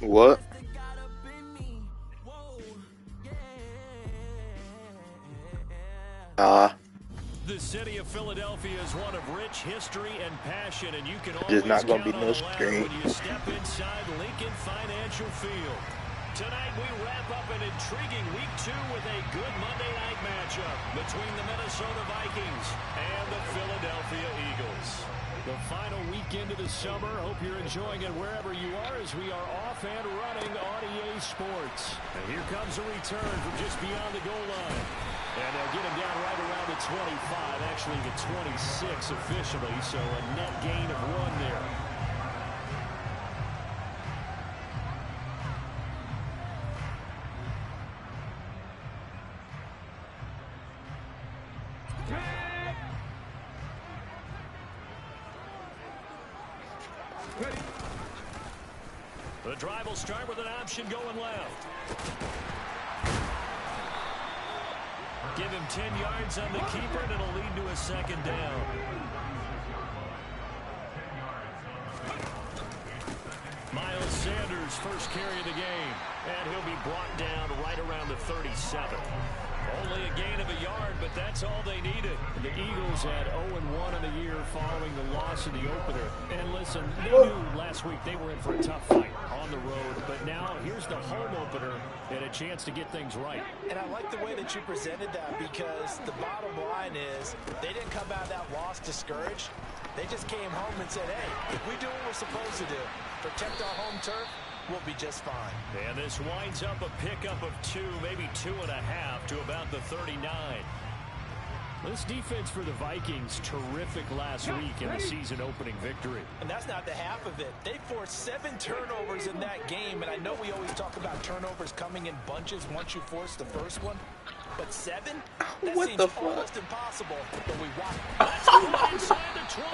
What? The city of Philadelphia is one of rich history and passion, and you can There's always not gonna be count on no the ladder screen. when you step inside Lincoln Financial Field. Tonight we wrap up an intriguing Week 2 with a good Monday night matchup between the Minnesota Vikings and the Philadelphia Eagles. The final weekend of the summer. Hope you're enjoying it wherever you are as we are off and running on EA Sports. And here comes a return from just beyond the goal line. And they'll get him down right around the 25, actually the 26 officially, so a net gain of 1 there. The drive will start with an option going left. Give him 10 yards on the keeper, and it'll lead to a second down. Miles Sanders, first carry of the game, and he'll be brought down right around the 37. Only a gain of a yard, but that's all they needed. The Eagles had 0-1 in the year following the loss in the opener. And listen, they knew last week they were in for a tough fight on the road, but now here's the home opener and a chance to get things right. And I like the way that you presented that, because the bottom line is they didn't come out of that loss discouraged. They just came home and said, hey, if we do what we're supposed to do, protect our home turf, we'll be just fine. And this winds up a pickup of 2, maybe 2.5 to about the 39. This defense for the Vikings, terrific last week in the season opening victory. And that's not the half of it. They forced 7 turnovers in that game, and I know we always talk about turnovers coming in bunches once you force the first one. But 7? That what seems the fuck? almost impossible, but we watch. Let's go inside the 20.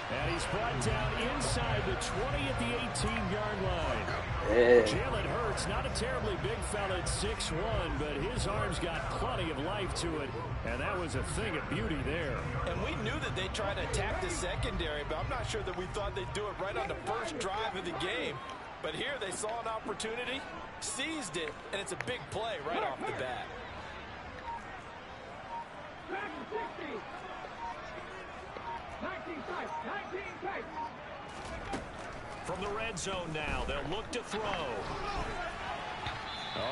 And he's brought down inside the 20 at the 18-yard line. Yeah. Jalen Hurts, not a terribly big fella at 6'1", but his arms got plenty of life to it, and that was a thing of beauty there. And we knew that they'd try to attack the secondary, but I'm not sure that we thought they'd do it right on the first drive of the game. But here they saw an opportunity, seized it, and it's a big play right off the bat. From the red zone now, they'll look to throw.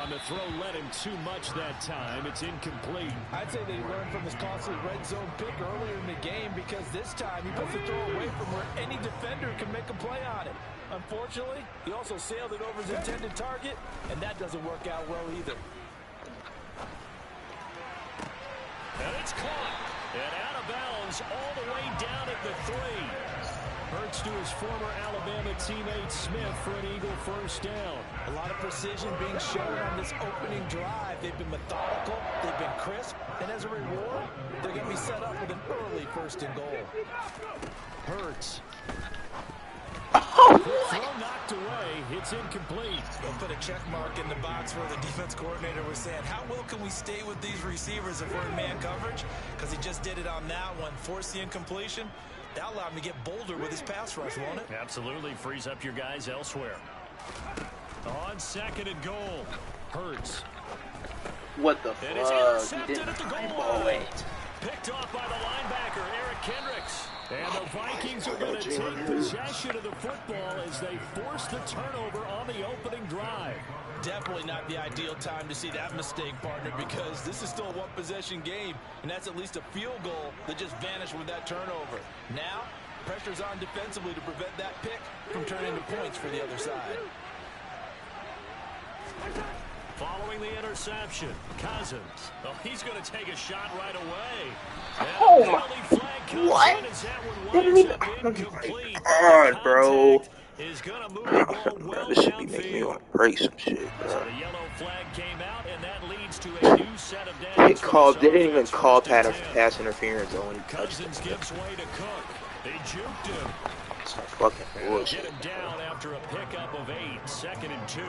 On the throw led him too much that time. It's incomplete. I'd say they learned from his costly red zone pick earlier in the game, because this time he puts the throw away from where any defender can make a play on it. Unfortunately, he also sailed it over his intended target, and that doesn't work out well either. And it's caught. And out of bounds all the way down at the 3. Hurts to his former Alabama teammate Smith for an Eagle first down. A lot of precision being shown on this opening drive. They've been methodical, they've been crisp, and as a reward, they're going to be set up with an early first and goal. Hurts. Oh, Throw knocked away. It's incomplete. They'll put a check mark in the box where the defense coordinator was saying, how well can we stay with these receivers if we're in man coverage? Because he just did it on that one. Force the incompletion. That'll allow him to get bolder with his pass rush, won't it? Absolutely. Frees up your guys elsewhere. On second and goal. Hurts. what the And it's fuck? He intercepted didn't at the goal eyeball line. it. Picked off by the linebacker, Eric Kendricks. And the Vikings are going to take possession of the football as they force the turnover on the opening drive. Definitely not the ideal time to see that mistake, partner, because this is still a one-possession game, and that's at least a field goal that just vanished with that turnover. Now, pressure's on defensively to prevent that pick from turning into points for the other side. Following the interception, Cousins. Oh, he's going to take a shot right away. Oh And my! flag comes What? in as that one Didn't winds even. up Oh incomplete. my god, bro. Is going to move the ball well This should be making me downfield. want to break some shit, So bro. the yellow flag came out, and that leads to a new set of They downs for this didn't even offense, call first and 10. pass interference on Cousins gives way to Cook. They juked him. Some fucking Get bullshit. him down after a pickup of 8, 2nd and 2.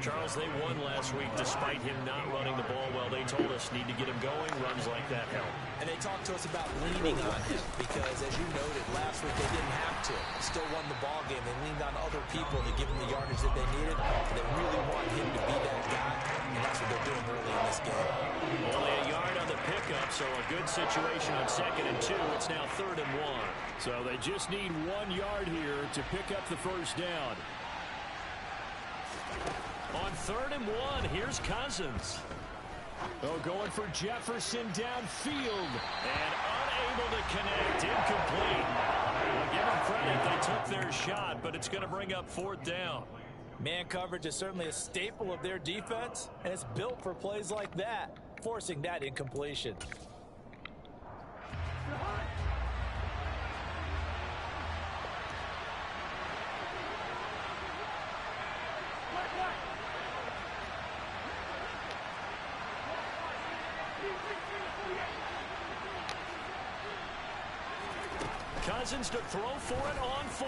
Charles, they won last week despite him not running the ball well. They told us need to get him going. Runs like that help. And they talked to us about leaning on him because, as you noted, last week they didn't have to. Still won the ball game. They leaned on other people to give him the yardage that they needed. And they really want him to be that guy, and that's what they're doing early in this game. Only a yard on the pickup, so a good situation on 2nd and 2. It's now 3rd and 1. So they just need 1 yard here to pick up the first down. On 3rd and 1, here's Cousins. Oh, going for Jefferson downfield. And unable to connect. Incomplete. Well, give them credit. They took their shot, but it's going to bring up 4th down. Man coverage is certainly a staple of their defense, and it's built for plays like that, forcing that incompletion. Cousins to throw for it on 4.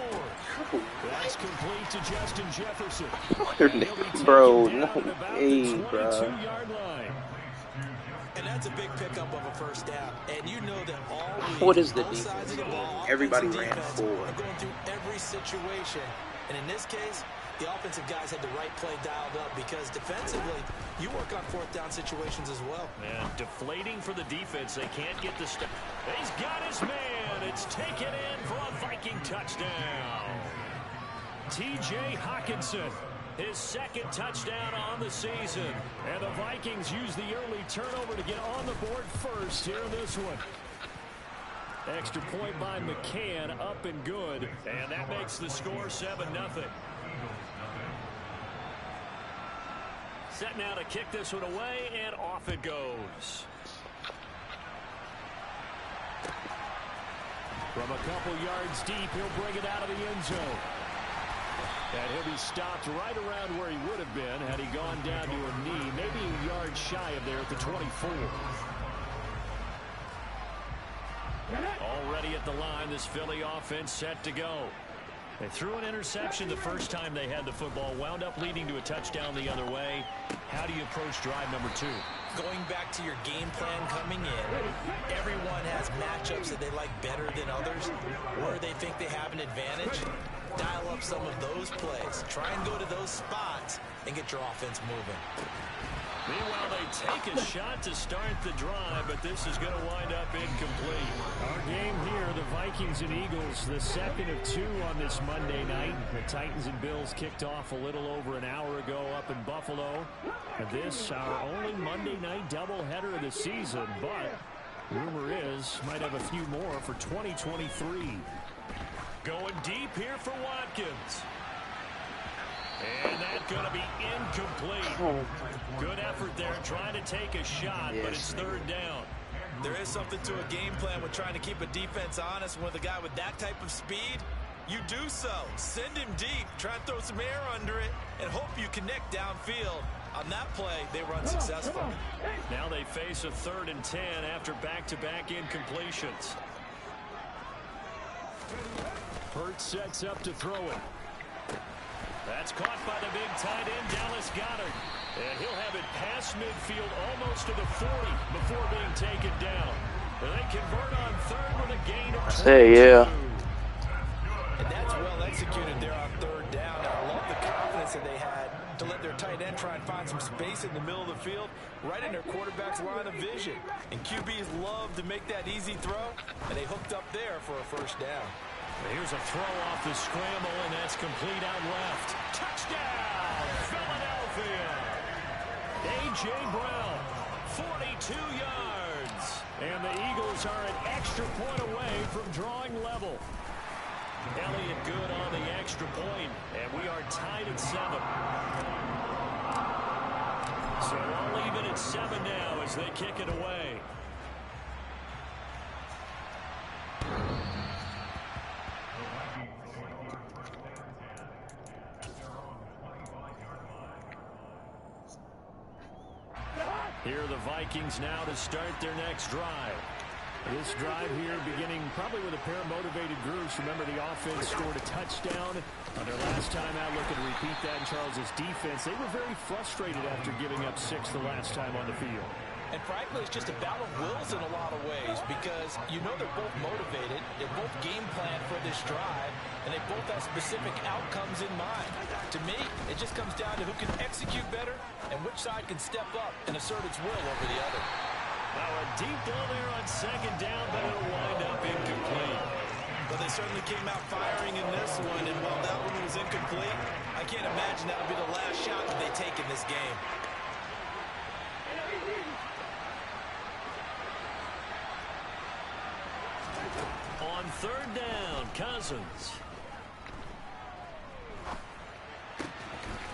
That's complete to Justin Jefferson. Bro, no way, bro. 22-yard line. And that's a big pickup of a first down. And you know that all week, What is the both sides of the ball, Everybody offense and ran defense, 4. are going through every situation. And in this case, the offensive guys had the right play dialed up because defensively, you work on 4th down situations as well. And deflating for the defense. They can't get the step. He's got his man. It's taken in for a Viking touchdown. T.J. Hawkinson, his 2nd touchdown on the season. And the Vikings use the early turnover to get on the board first here in this one. Extra point by McCann, up and good. And that makes the score 7-0. Set now to kick this one away, and off it goes. From a couple yards deep, he'll bring it out of the end zone. And he'll be stopped right around where he would have been had he gone down to a knee, maybe a yard shy of there at the 24. Already at the line, this Philly offense set to go. They threw an interception the first time they had the football, wound up leading to a touchdown the other way. How do you approach drive number 2? Going back to your game plan coming in, everyone has matchups that they like better than others, where they think they have an advantage. Dial up some of those plays. Try and go to those spots and get your offense moving. Meanwhile, they take a shot to start the drive, but this is going to wind up incomplete. Our game here, the Vikings and Eagles, the 2nd of 2 on this Monday night. The Titans and Bills kicked off a little over an hour ago up in Buffalo. And this, our only Monday night doubleheader of the season, but rumor is might have a few more for 2023. Going deep here for Watkins. And that's going to be incomplete. Good effort there, trying to take a shot, but it's 3rd down. There is something to a game plan with trying to keep a defense honest. With a guy with that type of speed, you do so. Send him deep, try and throw some air under it, and hope you connect downfield. On that play, they were unsuccessful. Now they face a 3rd and 10 after back-to-back incompletions. Hurts sets up to throw it. That's caught by the big tight end, Dallas Goedert. And he'll have it past midfield almost to the 40 before being taken down. And they convert on 3rd with a gain of 22. Hey, yeah. And that's well executed there on 3rd down. And I love the confidence that they had to let their tight end try and find some space in the middle of the field, right in their quarterback's line of vision. And QBs love to make that easy throw, and they hooked up there for a first down. Here's a throw off the scramble, and that's complete out left. Touchdown, Philadelphia! A.J. Brown, 42 yards. And the Eagles are an extra point away from drawing level. Elliott good on the extra point, and we are tied at 7. So all even at 7 now as they kick it away. Here are the Vikings now to start their next drive. This drive here beginning probably with a pair of motivated groups. Remember, the offense scored a touchdown on their last time out. Looking to repeat that in Charles's defense. They were very frustrated after giving up 6 the last time on the field. And frankly, it's just a battle of wills in a lot of ways because you know they're both motivated. They both game plan for this drive, and they both have specific outcomes in mind. To me, it just comes down to who can execute better and which side can step up and assert its will over the other. Now a deep ball there on second down, but it'll wind up incomplete. But they certainly came out firing in this one, and while that one was incomplete, I can't imagine that'll be the last shot that they take in this game. On third down, Cousins.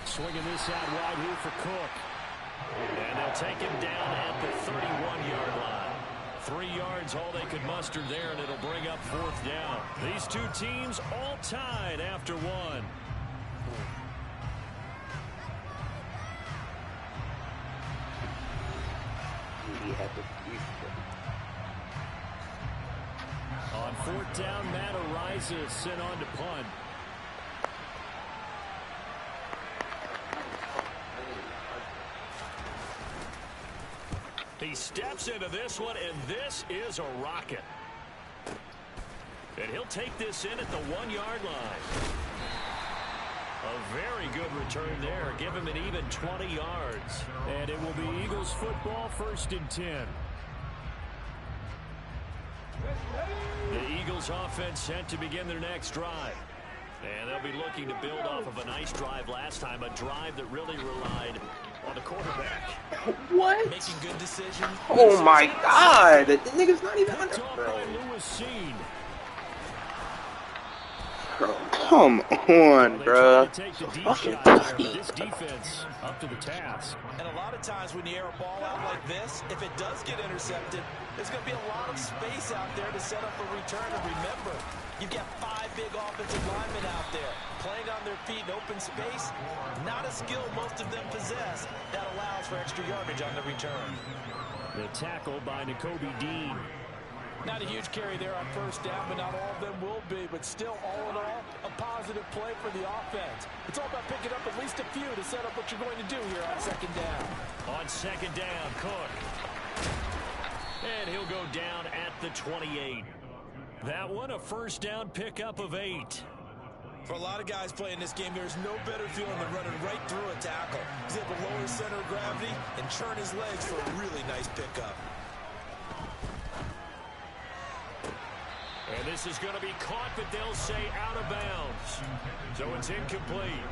Swinging this out wide here for Cook. And they'll take him down at the 31-yard line. 3 yards, all they could muster there, and it'll bring up fourth down. These two teams all tied after one. On fourth down, Matt Ariza sent on to punt. He steps into this one, and this is a rocket. And he'll take this in at the 1-yard line. A very good return there. Give him an even 20 yards. And it will be Eagles football, 1st and 10. The Eagles offense set to begin their next drive. And they'll be looking to build off of a nice drive last time, a drive that really relied on the quarterback. What? Making good decisions. Oh my God! The nigga's not even under. Bro, come on, bro. Fucking this defense up to the task. And a lot of times when you air a ball out like this, if it does get intercepted, there's going to be a lot of space out there to set up a return. And remember, you've got 5 big offensive linemen out there playing on their feet in open space. Not a skill most of them possess that allows for extra yardage on the return. The tackle by Nakobe Dean. Not a huge carry there on first down, but not all of them will be. But still, all in all, a positive play for the offense. It's all about picking up at least a few to set up what you're going to do here on second down. On second down, Cook. And he'll go down at the 28. That one, a first down pickup of 8. For a lot of guys playing this game, there's no better feeling than running right through a tackle. He's able to lower his center of gravity and churn his legs for a really nice pickup. And this is going to be caught, but they'll say out of bounds. So it's incomplete.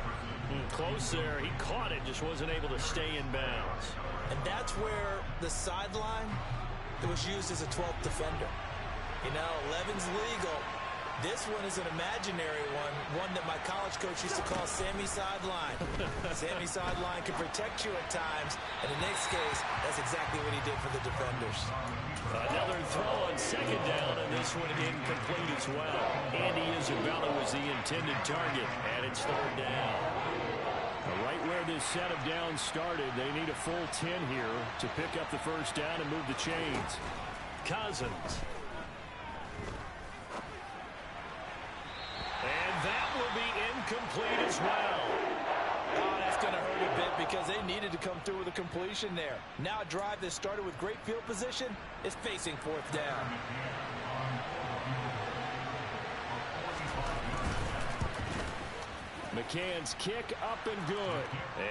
Close there. He caught it, just wasn't able to stay in bounds. And that's where the sideline was used as a 12th defender. You know, 11's legal. This one is an imaginary one that my college coach used to call Sammy Sideline. Sammy Sideline can protect you at times, and in this case, that's exactly what he did for the defenders. Another throw on second down, and this one incomplete as well. Andy Isabella was the intended target, and it's third down. Right where this set of downs started, they need a full 10 here to pick up the first down and move the chains. Cousins. And that will be incomplete as well. Oh, that's going to hurt a bit because they needed to come through with a completion there. Now a drive that started with great field position is facing fourth down. McCann's kick up and good.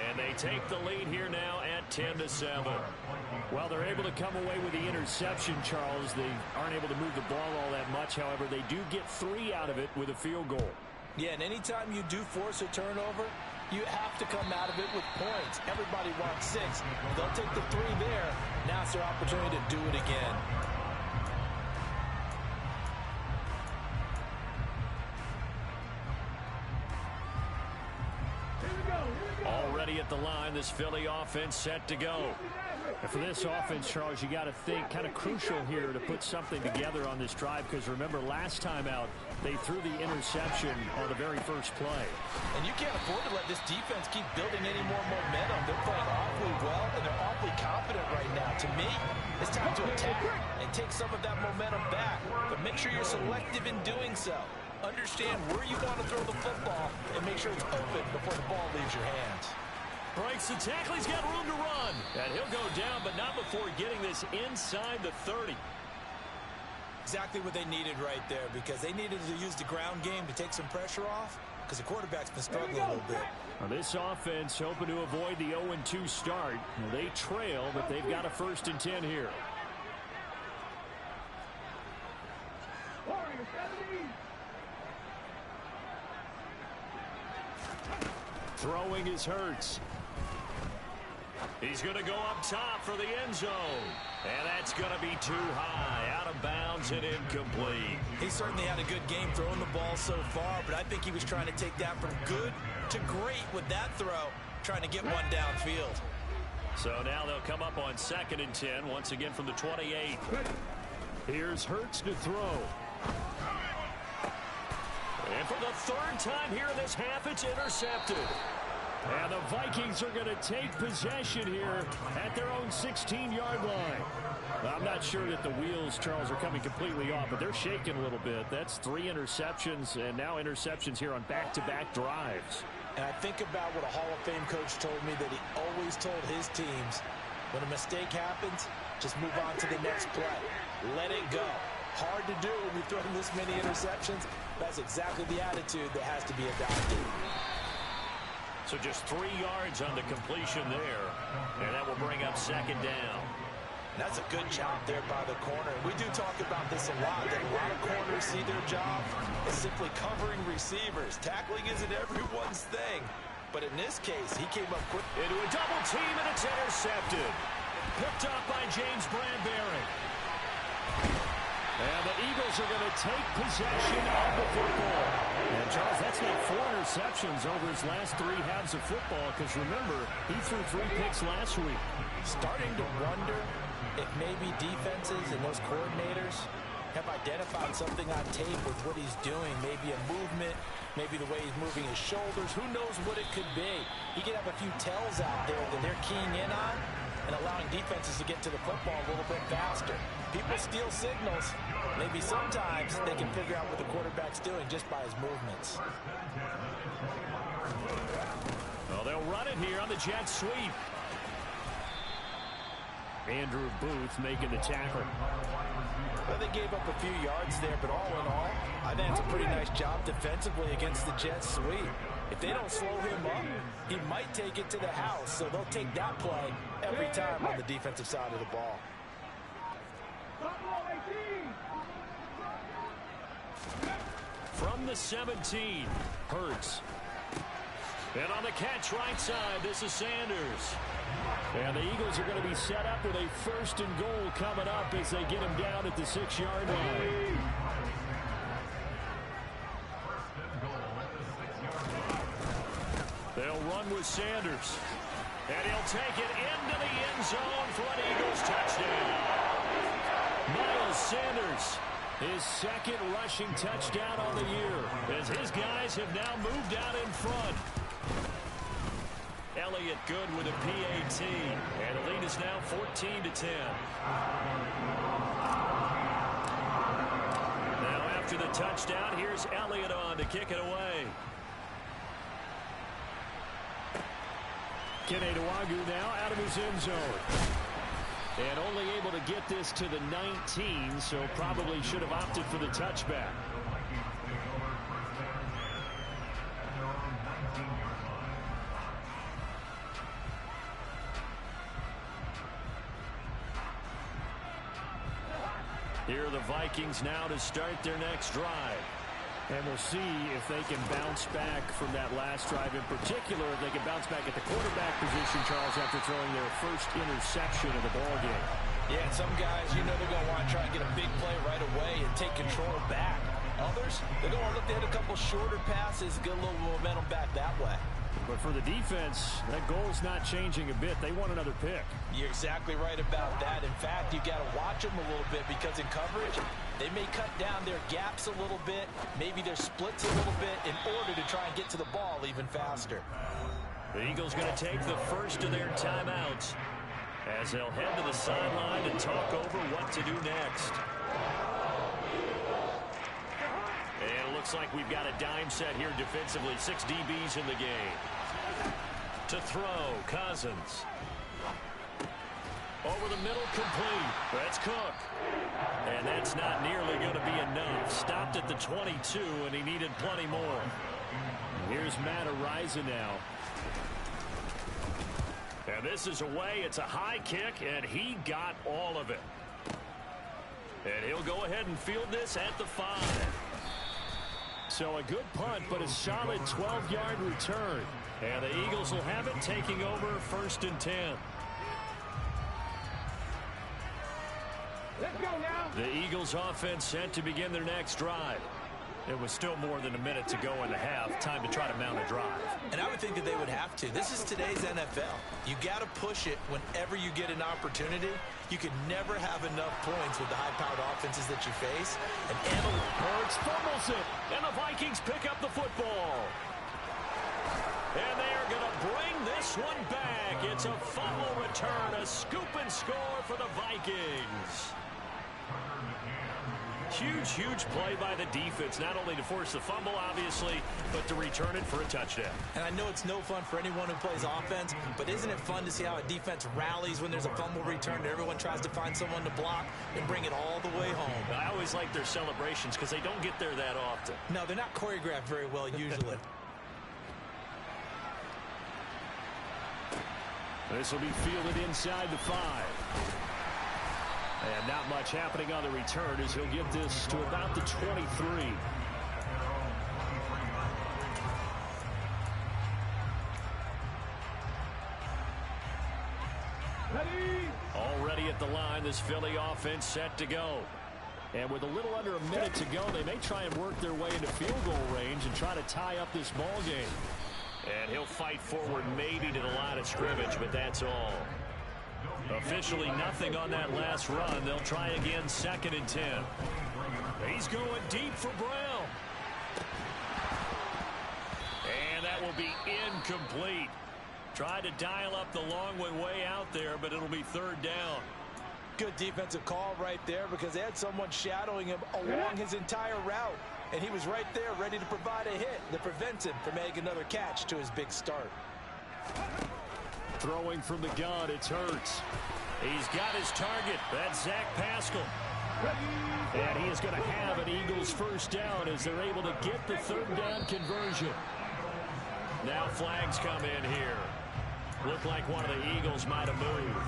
And they take the lead here now at 10-7. Well, they're able to come away with the interception, Charles. They aren't able to move the ball all that much. However, they do get 3 out of it with a field goal. Yeah, and anytime you do force a turnover, you have to come out of it with points. Everybody wants 6. They'll take the 3 there. Now it's their opportunity to do it again. ready at the line. This Philly offense set to go. And for this offense, Charles, you got to think kind of crucial here to put something together on this drive, because remember last time out they threw the interception on the very first play. And you can't afford to let this defense keep building any more momentum. They're playing awfully well, and they're awfully confident right now. To me, it's time to attack and take some of that momentum back, but make sure you're selective in doing so. Understand where you want to throw the football and make sure it's open before the ball leaves your hands. Breaks the tackle. He's got room to run. And he'll go down, but not before getting this inside the 30. Exactly what they needed right there, because they needed to use the ground game to take some pressure off, because the quarterback's been struggling a little bit. Now this offense hoping to avoid the 0-2 start. They trail, but they've got a 1st and 10 here. Throwing is Hurts. He's going to go up top for the end zone. And that's going to be too high. Out of bounds and incomplete. He certainly had a good game throwing the ball so far, but I think he was trying to take that from good to great with that throw, trying to get one downfield. So now they'll come up on 2nd and 10, once again from the 28. Here's Hurts to throw. And for the 3rd time here in this half, it's intercepted. And the Vikings are going to take possession here at their own 16-yard line. I'm not sure that the wheels, Charles, are coming completely off, but they're shaking a little bit. That's 3 interceptions, and now interceptions here on back-to-back drives. And I think about what a Hall of Fame coach told me, that he always told his teams, when a mistake happens, just move on to the next play. Let it go. Hard to do when you throw this many interceptions. That's exactly the attitude that has to be adopted. So just 3 yards on the completion there. And that will bring up 2nd down. That's a good job there by the corner. We do talk about this a lot, that a lot of corners see their job as simply covering receivers. Tackling isn't everyone's thing. But in this case, he came up quick. Into a double team, and it's intercepted. Picked up by James Bradbury. And the Eagles are going to take possession of the football. And, Charles, that's not 4 interceptions over his last 3 halves of football, because, remember, he threw 3 picks last week. Starting to wonder if maybe defenses and those coordinators have identified something on tape with what he's doing. Maybe a movement, maybe the way he's moving his shoulders. Who knows what it could be? He could have a few tells out there that they're keying in on and allowing defenses to get to the football a little bit faster. People steal signals. Maybe sometimes they can figure out what the quarterback's doing just by his movements. Well, they'll run it here on the jet sweep. Andrew Booth making the tackle. Well, they gave up a few yards there, but all in all, I think it's a pretty nice job defensively against the jet sweep. If they don't slow him up, he might take it to the house. So they'll take that play every time on the defensive side of the ball. From the 17, Hurts. And on the catch right side, this is Sanders. And the Eagles are going to be set up with a 1st and goal coming up as they get him down at the 6-yard line. They'll run with Sanders. And he'll take it into the end zone for an Eagles touchdown. Miles Sanders, his 2nd rushing touchdown on the year, as his guys have now moved out in front. Elliott good with a PAT. And the lead is now 14-10. Now after the touchdown, here's Elliott on to kick it away. Kene Nwangwu now out of his end zone. And only able to get this to the 19, so probably should have opted for the touchback. Here are the Vikings now to start their next drive. And we'll see if they can bounce back from that last drive. In particular, if they can bounce back at the quarterback position, Charles, after throwing their first interception of the ballgame. Yeah, and some guys, you know, they're going to want to try and get a big play right away and take control back. Others, they're going to look to hit a couple shorter passes, get a little momentum back that way. But for the defense, that goal's not changing a bit. They want another pick. You're exactly right about that. In fact, you got to watch them a little bit because in coverage, they may cut down their gaps a little bit, maybe their splits a little bit in order to try and get to the ball even faster. The Eagles going to take the first of their timeouts as they'll head to the sideline to talk over what to do next. And it looks like we've got a dime set here defensively. 6 DBs in the game. To throw, Cousins. Over the middle, complete. That's Cook. And that's not nearly going to be enough. Stopped at the 22, and he needed plenty more. Here's Matt Araiza now. And this is away. It's a high kick, and he got all of it. And he'll go ahead and field this at the 5. So a good punt, but a solid 12-yard return. And the Eagles will have it, taking over 1st and 10. Let's go now. The Eagles offense set to begin their next drive. It was still more than a minute to go in the half. Time to try to mount a drive. And I would think that they would have to. This is today's NFL. You got to push it whenever you get an opportunity. You can never have enough points with the high-powered offenses that you face. And Hurts fumbles it, and the Vikings pick up the football. And they are going to bring this one back. It's a fumble return, a scoop and score for the Vikings. Huge, huge play by the defense, not only to force the fumble, obviously, but to return it for a touchdown. And I know it's no fun for anyone who plays offense, but isn't it fun to see how a defense rallies when there's a fumble return and everyone tries to find someone to block and bring it all the way home? I always like their celebrations because they don't get there that often. No, they're not choreographed very well usually. This will be fielded inside the 5. And not much happening on the return as he'll get this to about the 23. Already at the line, this Philly offense set to go. And with a little under a minute to go, they may try and work their way into field goal range and try to tie up this ball game. And he'll fight forward maybe to the line of scrimmage, but that's all. Officially nothing on that last run. They'll try again 2nd and 10. He's going deep for Brown. And that will be incomplete. Tried to dial up the long way out there, but it'll be 3rd down. Good defensive call right there because they had someone shadowing him along his entire route. And he was right there ready to provide a hit that prevents him from making another catch to his big start. Throwing from the gun, it's Hurts. He's got his target. That's Zach Pascal. And he is going to have an Eagles 1st down as they're able to get the 3rd down conversion. Now flags come in here. Looked like one of the Eagles might have moved.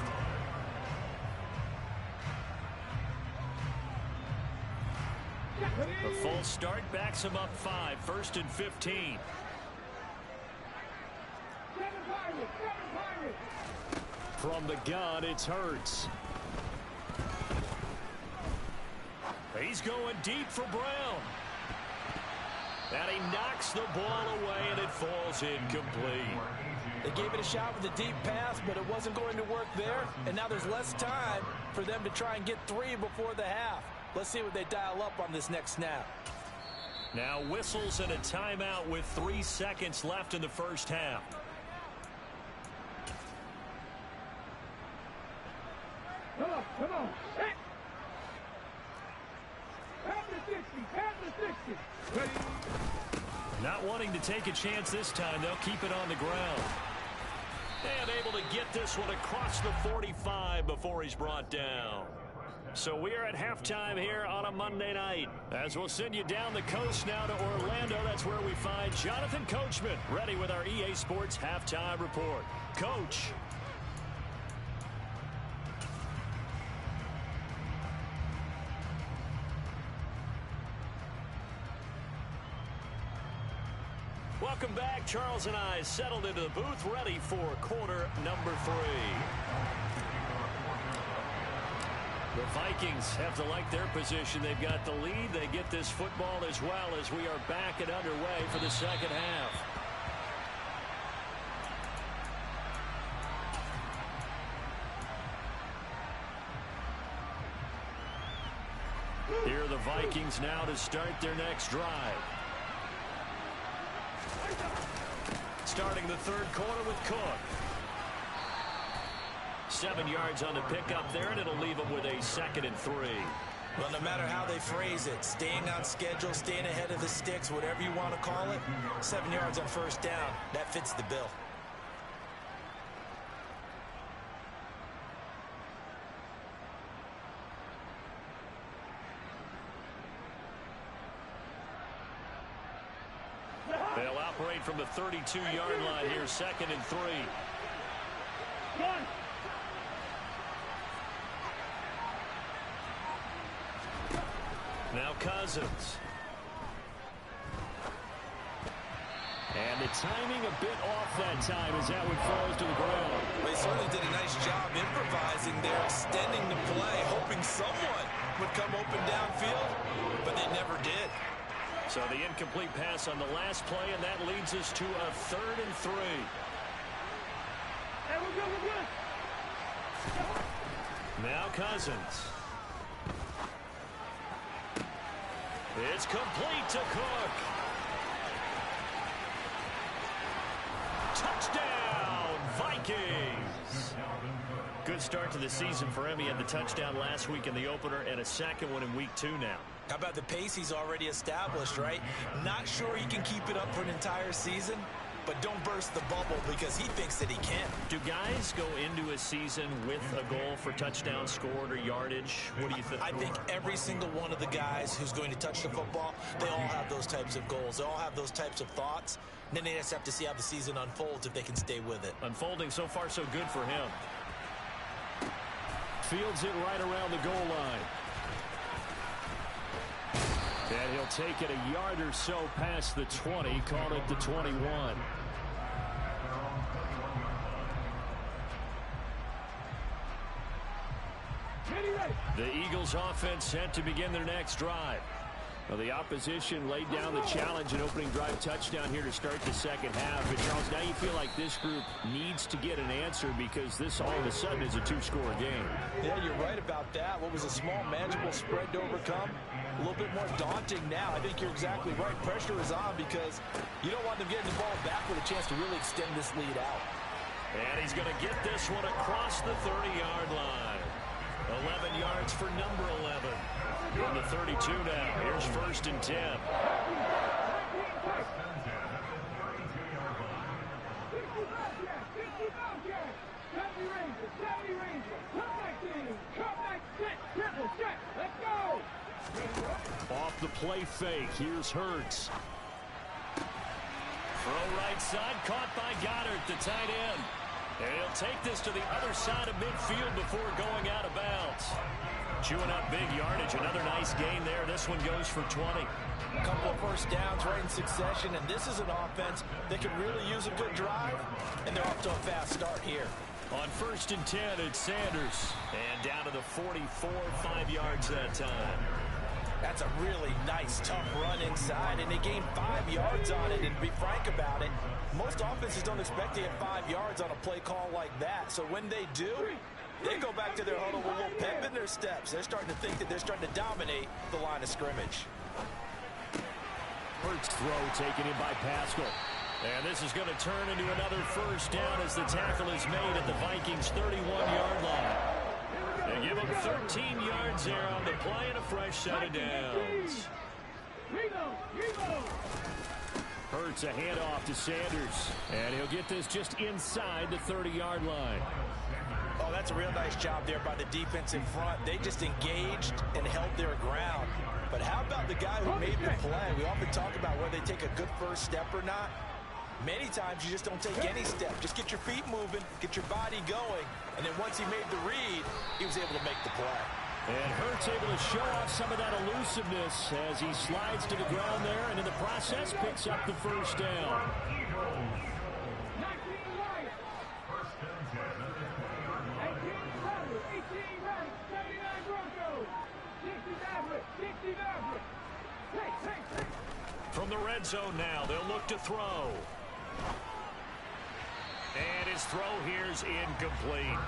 The false start backs him up 5, 1st and 15. From the gun, it's Hurts. He's going deep for Brown. And he knocks the ball away, and it falls incomplete. They gave it a shot with a deep pass, but it wasn't going to work there. And now there's less time for them to try and get 3 before the half. Let's see what they dial up on this next snap. Now whistles and a timeout with 3 seconds left in the 1st half. Come on. Hey. Pass the 60. Not wanting to take a chance this time, they'll keep it on the ground. And able to get this one across the 45 before he's brought down. So we are at halftime here on a Monday night. As we'll send you down the coast now to Orlando. That's where we find Jonathan Coachman ready with our EA Sports Halftime Report. Coach. Welcome back. Charles and I settled into the booth ready for quarter number 3. The Vikings have to like their position. They've got the lead. They get this football as well as we are back and underway for the 2nd half. Vikings now to start their next drive. Starting the third quarter with Cook. 7 yards on the pickup there, and it'll leave them with a 2nd and 3. Well, no matter how they phrase it, staying on schedule, staying ahead of the sticks, whatever you want to call it, 7 yards on first down, that fits the bill. They'll operate from the 32-yard line here, 2nd and 3. One. Now Cousins. And the timing a bit off that time as that one falls to the ground. They certainly did a nice job improvising there, extending the play, hoping someone would come open downfield, but they never did. So the incomplete pass on the last play, and that leads us to a 3rd and 3. Hey, we're good, we're good. Now Cousins. It's complete to Cook. Touchdown, Vikings. Good start to the season for him. He had the touchdown last week in the opener and a 2nd one in week 2 now. How about the pace he's already established, right? Not sure he can keep it up for an entire season, but don't burst the bubble because he thinks that he can. Do guys go into a season with a goal for touchdown scored or yardage? What do you think? I think every single one of the guys who's going to touch the football, they all have those types of goals. They all have those types of thoughts. And then they just have to see how the season unfolds if they can stay with it. Unfolding so far so good for him. Fields it right around the goal line. And he'll take it a yard or so past the 20, call it the 21. The Eagles offense set to begin their next drive. Well, the opposition laid down the challenge and opening drive touchdown here to start the second half. But Charles, now you feel like this group needs to get an answer because this all of a sudden is a 2-score game. Yeah, you're right about that. What was a small, manageable spread to overcome, a little bit more daunting now. I think you're exactly right. Pressure is on because you don't want them getting the ball back with a chance to really extend this lead out. And he's going to get this one across the 30-yard line. 11 yards for number 11. On the 32 now. Here's 1st and 10. Off the play fake. Here's Hurts. Throw right side. Caught by Goddard, the tight end. And he'll take this to the other side of midfield before going out of bounds. Chewing up big yardage. Another nice gain there. This one goes for 20. A couple of first downs right in succession, and this is an offense that could really use a good drive, and they're off to a fast start here. On 1st and 10, it's Sanders. And down to the 44, 5 yards that time. That's a really nice, tough run inside, and they gained 5 yards on it. And to be frank about it, most offenses don't expect to get 5 yards on a play call like that. So when they do, they go back to their huddle with a little pep in their steps. They're starting to think that they're starting to dominate the line of scrimmage. Hurts throw taken in by Pascal. And this is going to turn into another first down as the tackle is made at the Vikings' 31-yard line. They give him 13 yards there on the play and a fresh set of downs. Hurts a handoff to Sanders. And he'll get this just inside the 30-yard line. Oh, that's a real nice job there by the defense in front. They just engaged and held their ground. But how about the guy who made the play? We often talk about whether they take a good first step or not. Many times you just don't take any step. Just get your feet moving, get your body going, and then once he made the read, he was able to make the play. And Hurts able to show off some of that elusiveness as he slides to the ground there, and in the process picks up the first down. From the red zone now, they'll look to throw. And his throw here is incomplete.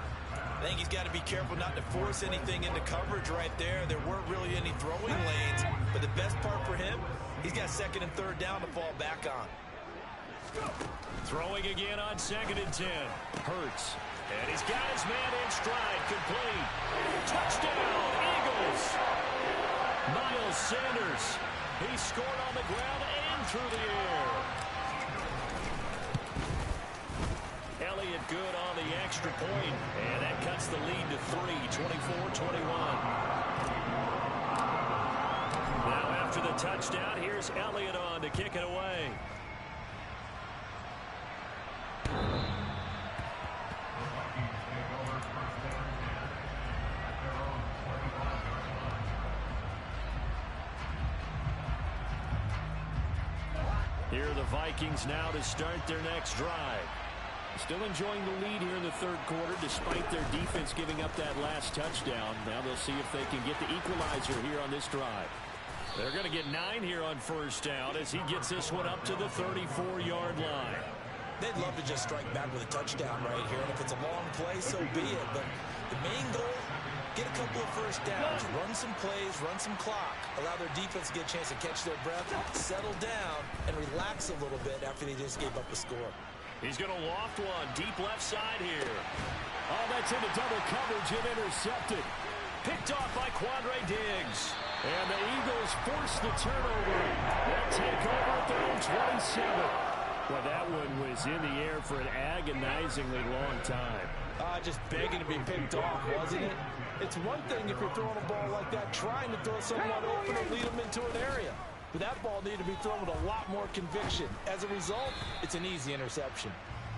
I think he's got to be careful not to force anything into coverage right there. There weren't really any throwing lanes, but the best part for him, he's got second and third down to fall back on. Throwing again on 2nd and 10. Hurts. And he's got his man in stride. Complete. Touchdown, Eagles. Miles Sanders. He scored on the ground and through the air. Elliott good on the extra point, and that cuts the lead to 3, 24-21. Now after the touchdown, here's Elliott on to kick it away. Here are the Vikings now to start their next drive. Still enjoying the lead here in the third quarter despite their defense giving up that last touchdown. Now they'll see if they can get the equalizer here on this drive. They're going to get 9 here on first down as he gets this one up to the 34-yard line. They'd love to just strike back with a touchdown right here, and if it's a long play, so be it. But the main goal, get a couple of first downs, run some plays, run some clock, allow their defense to get a chance to catch their breath, settle down, and relax a little bit after they just gave up a score. He's going to loft one deep left side here. Oh, that's into double coverage and intercepted. Picked off by Quandre Diggs. And the Eagles force the turnover. They'll take over at their own 27. Well, that one was in the air for an agonizingly long time. Just begging to be picked off, wasn't it? It's one thing if you're throwing a ball like that, trying to throw someone open and lead them into an area. But that ball needed to be thrown with a lot more conviction. As a result, it's an easy interception.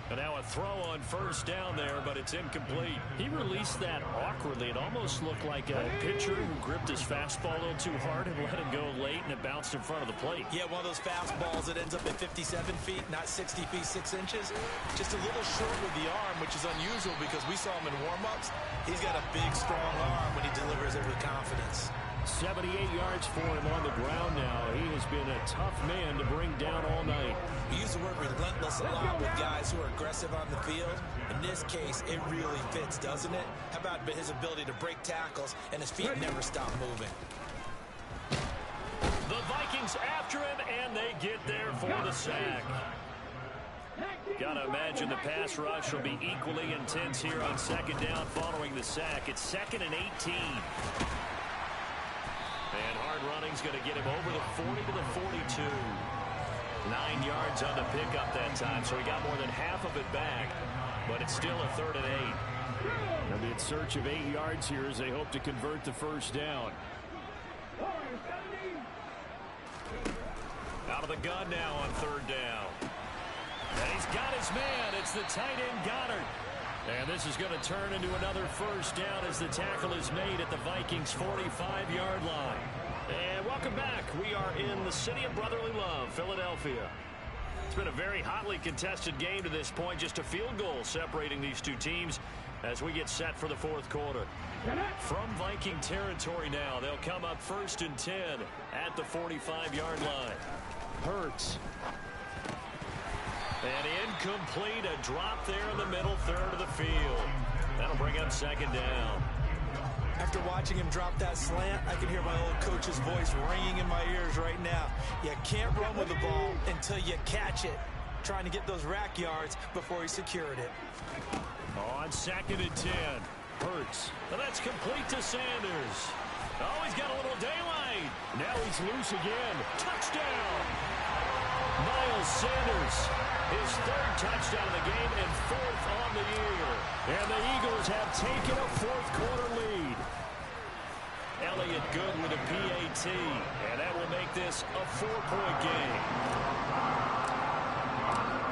And now a throw on first down there, but it's incomplete. He released that awkwardly. It almost looked like a pitcher who gripped his fastball a little too hard and let it go late, and it bounced in front of the plate. Yeah, one of those fastballs that ends up at 57 feet, not 60 feet, 6 inches. Just a little short with the arm, which is unusual because we saw him in warm-ups. He's got a big, strong arm when he delivers it with confidence. 78 yards for him on the ground now. He has been a tough man to bring down all night. We use the word relentless a lot with guys who are aggressive on the field. In this case, it really fits, doesn't it? How about his ability to break tackles and his feet never stop moving? The Vikings after him, and they get there for the sack. Gotta imagine the pass rush will be equally intense here on second down following the sack. It's 2nd and 18. And hard running's going to get him over the 40 to the 42. 9 yards on the pickup that time, so he got more than half of it back. But it's still a 3rd and 8. They'll be in search of 8 yards here as they hope to convert the first down. Out of the gun now on 3rd down. And he's got his man. It's the tight end Goddard. And this is going to turn into another first down as the tackle is made at the Vikings' 45-yard line. And welcome back. We are in the city of brotherly love, Philadelphia. It's been a very hotly contested game to this point. Just a field goal separating these two teams as we get set for the fourth quarter. From Viking territory now, they'll come up 1st and 10 at the 45-yard line. Hurts. And incomplete, a drop there in the middle third of the field. That'll bring up 2nd down. After watching him drop that slant, I can hear my old coach's voice ringing in my ears right now. You can't run with the ball until you catch it. Trying to get those rack yards before he secured it. On 2nd and 10, Hurts. And that's complete to Sanders. Oh, he's got a little daylight. Now he's loose again. Touchdown! Miles Sanders, his 3rd touchdown of the game and 4th on the year. And the Eagles have taken a fourth quarter lead. Elliott good with a PAT, and that will make this a 4-point game.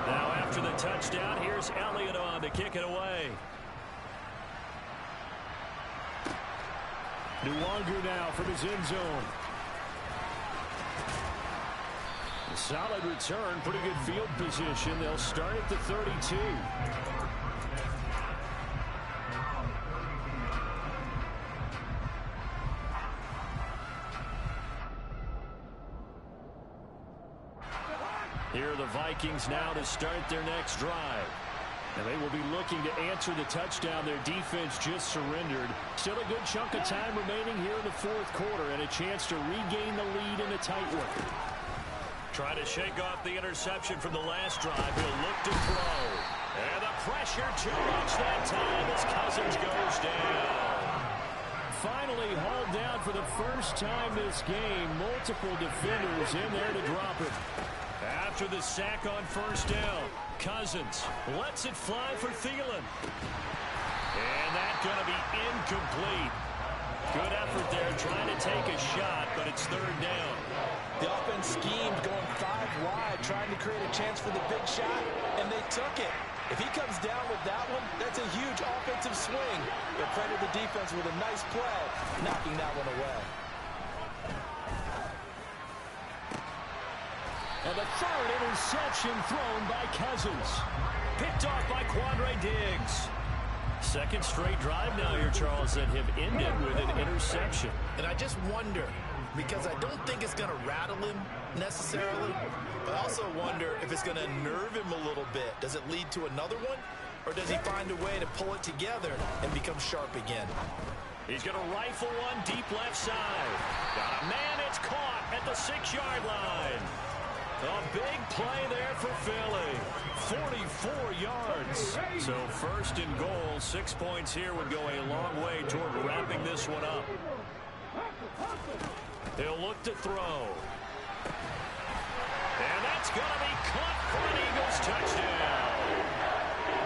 Now after the touchdown, here's Elliott on to kick it away. Nwangu now from his end zone. Solid return, pretty good field position. They'll start at the 32. Here are the Vikings now to start their next drive. And they will be looking to answer the touchdown their defense just surrendered. Still a good chunk of time remaining here in the fourth quarter and a chance to regain the lead in a tight one. Trying to shake off the interception from the last drive. He'll look to throw. And the pressure too much that time as Cousins goes down. Finally hauled down for the first time this game. Multiple defenders in there to drop it. After the sack on first down, Cousins lets it fly for Thielen. And that's going to be incomplete. Good effort there trying to take a shot, but it's third down. The offense schemed going 5 wide, trying to create a chance for the big shot, and they took it. If he comes down with that one, that's a huge offensive swing. But credit the defense with a nice play, knocking that one away. And the third interception thrown by Cousins. Picked off by Quandre Diggs. Second straight drive now here, Charles, that have ended with an interception. And I just wonder, because I don't think it's going to rattle him necessarily, but I also wonder if it's going to nerve him a little bit. Does it lead to another one? Or does he find a way to pull it together and become sharp again? He's going to rifle one deep left side. Got a man, it's caught at the 6-yard line. A big play there for Philly. 44 yards. So first and goal, 6 points here would go a long way toward wrapping this one up. He'll look to throw. And that's going to be caught for an Eagles touchdown.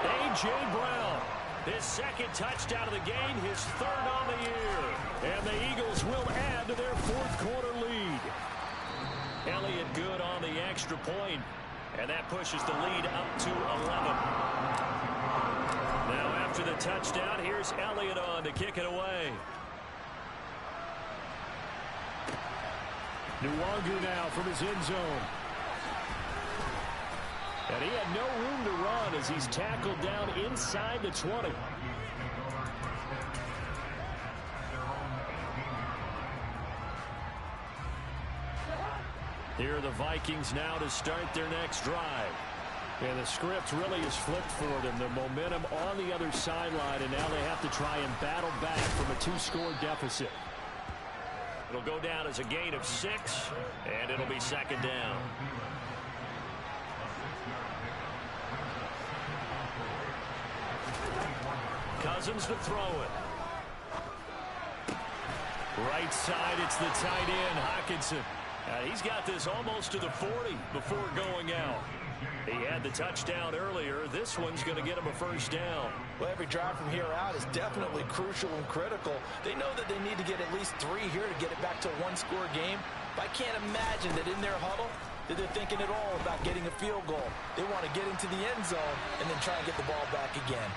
A.J. Brown, his second touchdown of the game, his third on the year. And the Eagles will add to their fourth quarter lead. Elliott good on the extra point, and that pushes the lead up to 11. Now after the touchdown, here's Elliott on to kick it away. Nwangu now from his end zone. And he had no room to run as he's tackled down inside the 20. Here are the Vikings now to start their next drive. And the script really is flipped for them. The momentum on the other sideline, and now they have to try and battle back from a 2-score deficit. It'll go down as a gain of 6, and it'll be second down. Cousins to throw it. Right side, it's the tight end, Hockenson. He's got this almost to the 40 before going out. He had the touchdown earlier. This one's going to get him a first down. Well, every drive from here out is definitely crucial and critical. They know that they need to get at least 3 here to get it back to a 1-score game. But I can't imagine that in their huddle that they're thinking at all about getting a field goal. They want to get into the end zone and then try and get the ball back again.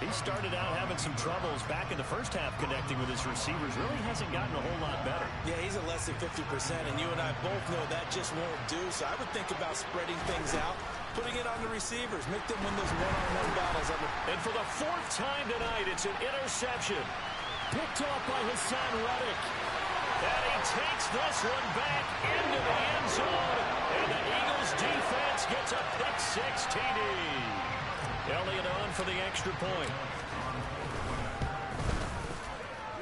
He started out having some troubles back in the first half connecting with his receivers. Really hasn't gotten a whole lot better. Yeah, he's at less than 50%, and you and I both know that just won't do. So I would think about spreading things out, putting it on the receivers, make them win those one-on-one battles. And for the 4th time tonight, it's an interception. Picked off by Hassan Reddick. And he takes this one back into the end zone. And the Eagles defense gets a pick-6 TD. Elliott on for the extra point.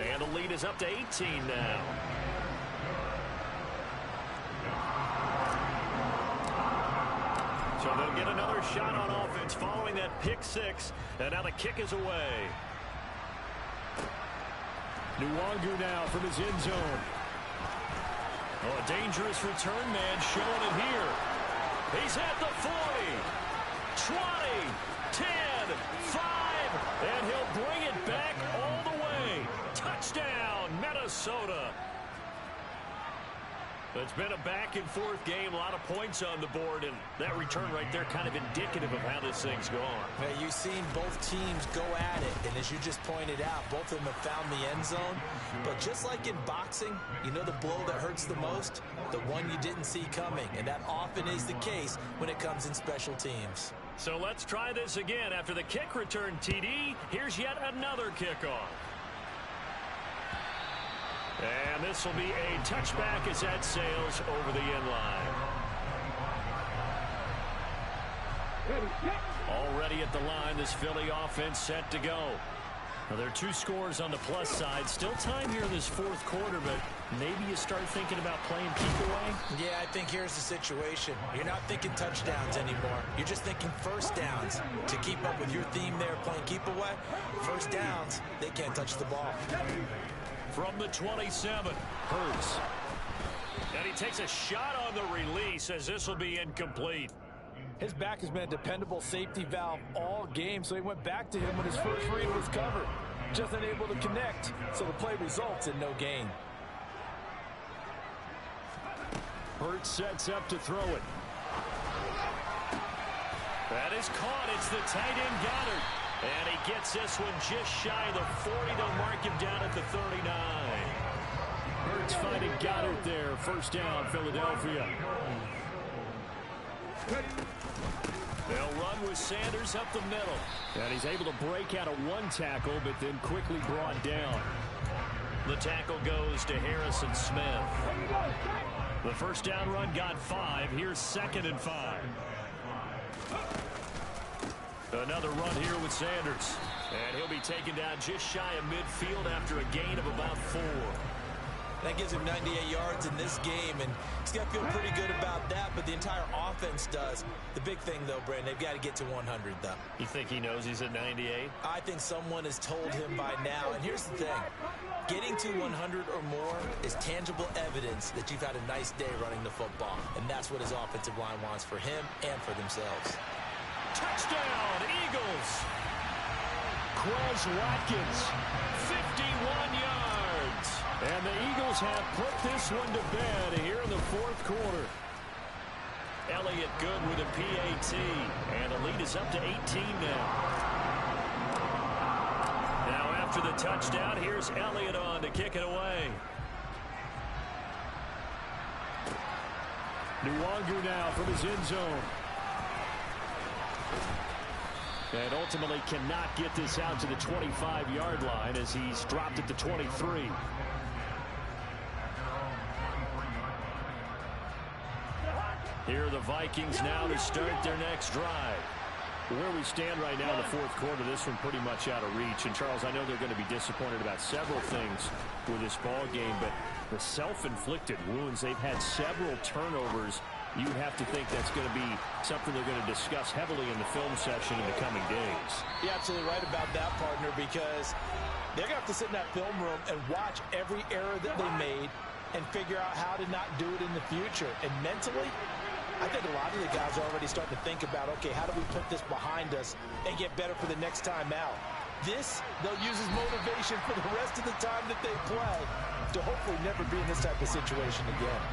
And the lead is up to 18 now. So they'll get another shot on offense following that pick-6. And now the kick is away. Nwangu now from his end zone. Oh, a dangerous return man showing it here. He's at the 40, 20, 10, 5, and he'll bring it back all the way. Touchdown, Minnesota. It's been a back-and-forth game, a lot of points on the board, and that return right there kind of indicative of how this thing's gone. Now, you've seen both teams go at it, and as you just pointed out, both of them have found the end zone. But just like in boxing, you know the blow that hurts the most? The one you didn't see coming, and that often is the case when it comes in special teams. So let's try this again. After the kick return TD, here's yet another kickoff. And this will be a touchback as that sails over the end line. ready at the line. This Philly offense set to go. Now, there are 2 scores on the plus side. Still time here in this fourth quarter, but maybe you start thinking about playing keep away. Yeah, I think here's the situation. You're not thinking touchdowns anymore. You're just thinking first downs. To keep up with your theme there, playing keep away, first downs, they can't touch the ball. From the 27, Hurts. And he takes a shot on the release as this will be incomplete. His back has been a dependable safety valve all game, so he went back to him when his first read was covered. Just unable to connect, so the play results in no gain. Hurts sets up to throw it. That is caught. It's the tight end Goddard. And he gets this one just shy of the 40. They'll mark him down at the 39. Hurts finding Goddard there. First down, Philadelphia. They'll run with Sanders up the middle. And he's able to break out of 1 tackle, but then quickly brought down. The tackle goes to Harrison Smith. The first down run got 5. Here's 2nd and 5. Another run here with Sanders. And he'll be taken down just shy of midfield after a gain of about 4. That gives him 98 yards in this game, and he's got to feel pretty good about that, but the entire offense does. The big thing, though, Brandon, they've got to get to 100, though. You think he knows he's at 98? I think someone has told him by now, and here's the thing. Getting to 100 or more is tangible evidence that you've had a nice day running the football, and that's what his offensive line wants for him and for themselves. Touchdown, Eagles! Quez Watkins, 51 yards. And the Eagles have put this one to bed here in the fourth quarter. Elliott good with a PAT. And the lead is up to 18 now. Now after the touchdown, here's Elliott on to kick it away. Nwangu now from his end zone. And ultimately cannot get this out to the 25-yard line as he's dropped it to 23. Here are the Vikings now to start their next drive. Where we stand right now in the fourth quarter, this one pretty much out of reach. And, Charles, I know they're going to be disappointed about several things with this ball game, but the self-inflicted wounds, they've had several turnovers. You have to think that's going to be something they're going to discuss heavily in the film session in the coming days. You're absolutely right about that, partner, because they're going to have to sit in that film room and watch every error that they made and figure out how to not do it in the future. And mentally, I think a lot of the guys are already starting to think about, okay, how do we put this behind us and get better for the next time out? This, they'll use as motivation for the rest of the time that they play to hopefully never be in this type of situation again.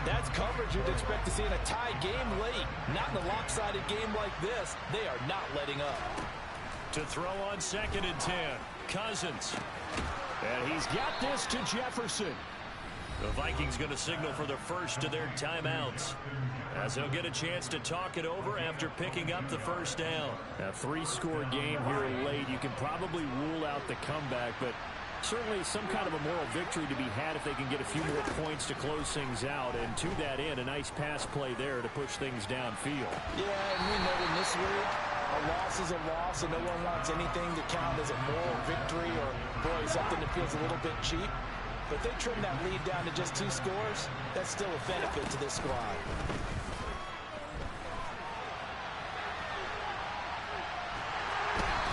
That's coverage you'd expect to see in a tie game late. Not in a lopsided game like this. They are not letting up. To throw on 2nd and 10, Cousins. And he's got this to Jefferson. The Vikings going to signal for the first of their timeouts, as they'll get a chance to talk it over after picking up the first down. A 3-score game here late. You can probably rule out the comeback, but certainly some kind of a moral victory to be had if they can get a few more points to close things out. And to that end, a nice pass play there to push things downfield. Yeah, and we know in this league, a loss is a loss, and no one wants anything to count as a moral victory or, boy, something that feels a little bit cheap. But if they trim that lead down to just 2 scores, that's still a benefit to this squad.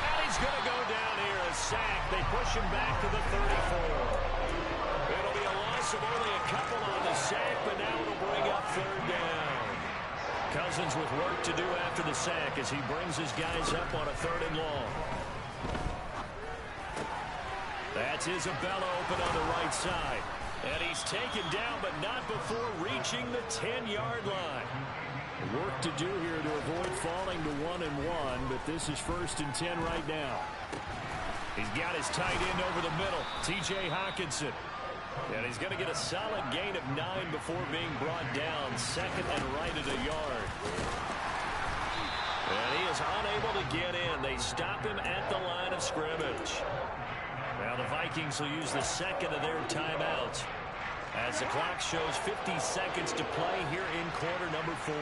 And he's going to go down here, a sack. They push him back to the 34. It'll be a loss of only a couple on the sack, but now it'll bring up 3rd down. Cousins with work to do after the sack as he brings his guys up on a 3rd and long. That's Isabella open on the right side. And he's taken down, but not before reaching the 10-yard line. Work to do here to avoid falling to 1-1, but this is 1st and 10 right now. He's got his tight end over the middle, T.J. Hockenson. And he's going to get a solid gain of 9 before being brought down, 2nd and right at a yard. And he is unable to get in. They stop him at the line of scrimmage. Now the Vikings will use the 2nd of their timeouts as the clock shows 50 seconds to play here in quarter number 4.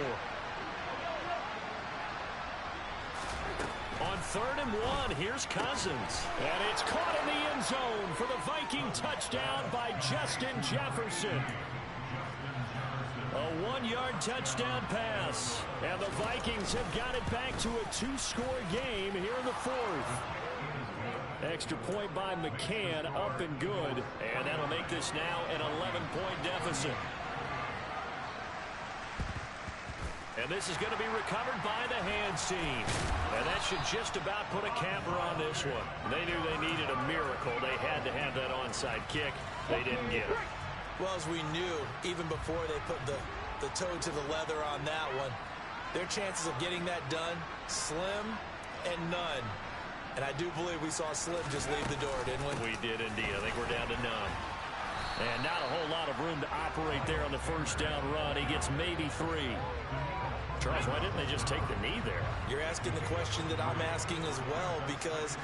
3rd and 1. Here's Cousins. And it's caught in the end zone for the Viking touchdown by Justin Jefferson. A 1-yard touchdown pass. And the Vikings have got it back to a 2-score game here in the 4th. Extra point by McCann, up and good. And that'll make this now an 11-point deficit. And this is going to be recovered by the hands team. And that should just about put a capper on this one. They knew they needed a miracle. They had to have that onside kick. They didn't get it. Well, as we knew, even before they put the toe to the leather on that one, their chances of getting that done, slim and none. And I do believe we saw Slim just leave the door, didn't we? We did indeed. I think we're down to none. And not a whole lot of room to operate there on the first down run. He gets maybe 3. Charles, why didn't they just take the knee there? You're asking the question that I'm asking as well, because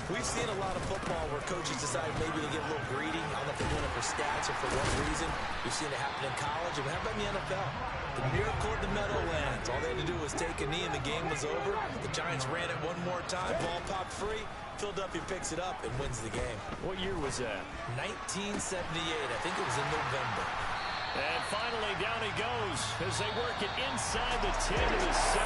we've seen a lot of football where coaches decide maybe to get a little greedy. I don't know if they're doing it for stats or for what reason. We've seen it happen in college, and how about in the NFL? The miracle of the Meadowlands. All they had to do was take a knee, and the game was over. The Giants ran it one more time. Ball popped free. Philadelphia picks it up and wins the game. What year was that? 1978. I think it was in November. And finally, down he goes as they work it inside the 10 to the 7.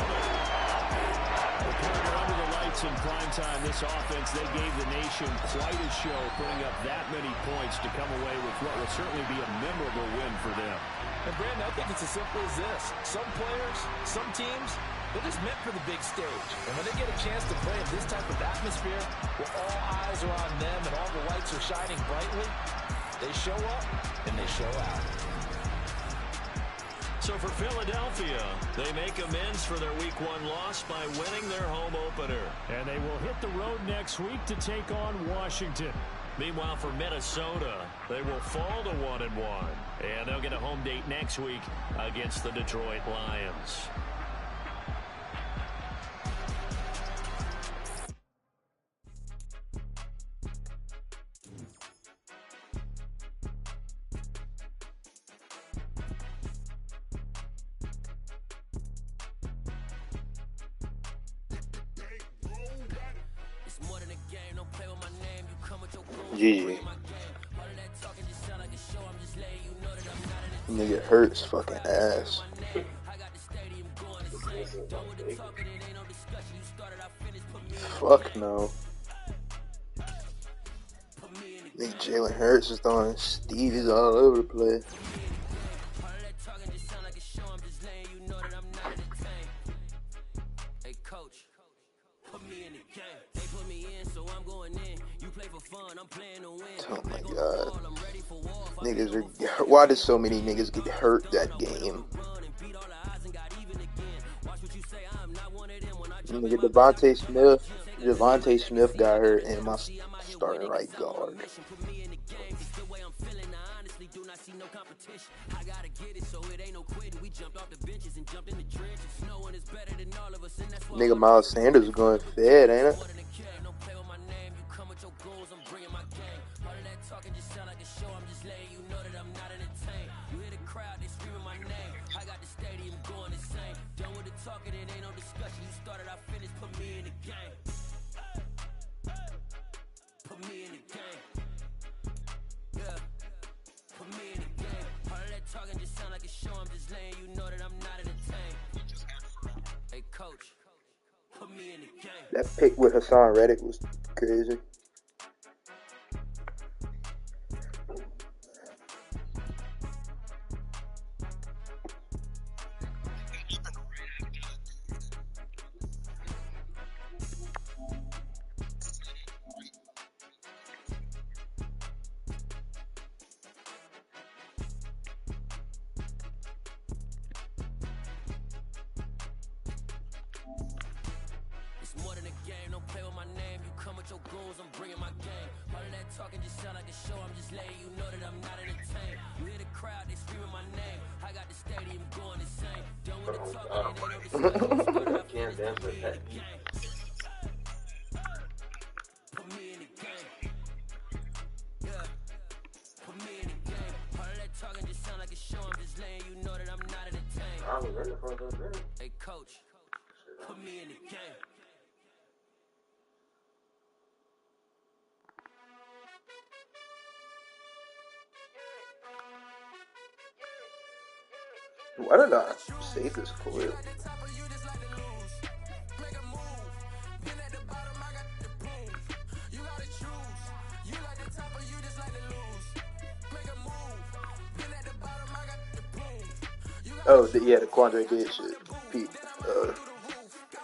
Under the lights in prime time, this offense, they gave the nation quite a show, putting up that many points to come away with what will certainly be a memorable win for them. And Brandon, I think it's as simple as this. Some players, some teams, they're just meant for the big stage. And when they get a chance to play in this type of atmosphere, where all eyes are on them and all the lights are shining brightly, they show up and they show out. So for Philadelphia, they make amends for their Week 1 loss by winning their home opener. And they will hit the road next week to take on Washington. Meanwhile, for Minnesota, they will fall to 1-1. And they'll get a home date next week against the Detroit Lions. GG. Nigga hurts fucking ass. Fuck no. Nigga Jalen Hurts is throwing Stevies all over the place. Oh my god. Niggas are. Why did so many niggas get hurt that game? Nigga, Devontae Smith got hurt and my starting right guard. Nigga, Miles Sanders is going fed, ain't it? That pick with Hassan Reddick was crazy. Hey, coach, put me in the game. Why did I save this clip? Oh, yeah, the Quandre Diggs shit.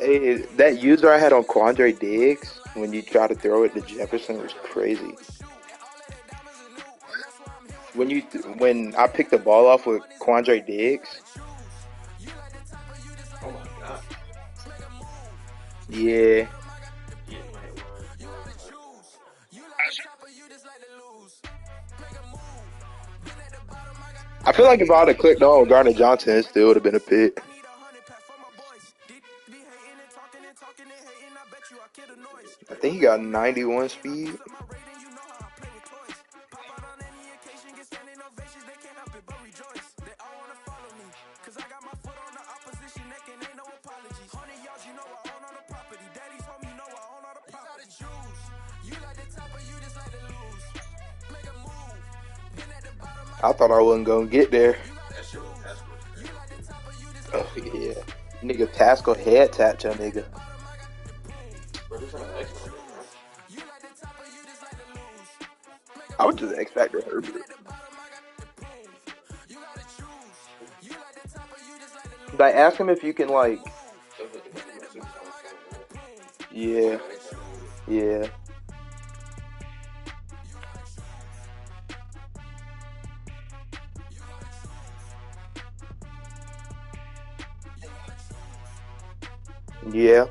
Hey, that user I had on Quandre Diggs when you try to throw it to Jefferson was crazy. When I picked the ball off with Quandre Diggs, Oh my god. yeah, Yeah, wait. I feel like if I would have clicked on Gardner Johnson, it still would have been a pick. I think he got 91 speed. I thought I wasn't gonna get there. That shit was Haskell's crazy. Oh yeah, nigga, Pascal head tapped your nigga. Bro, this not an X Factor, bro. I would just X Factor Herbert. Like, ask him if you can So if it become a superstar from that. yeah, Like an X Factor movie. yeah. Yeah,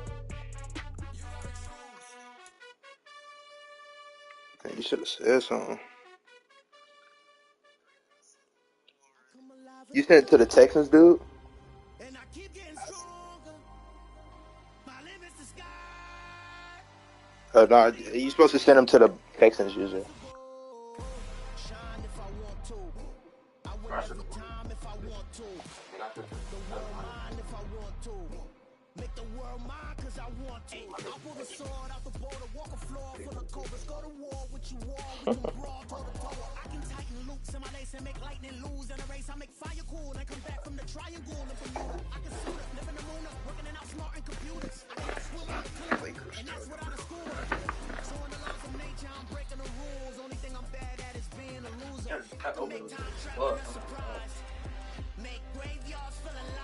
man, you should have said something. You sent it to the Texans, dude? No, you supposed to send them to the Texans user. Bro, I should have won. And I took the money. That open was good as fuck. I'm not gonna lie.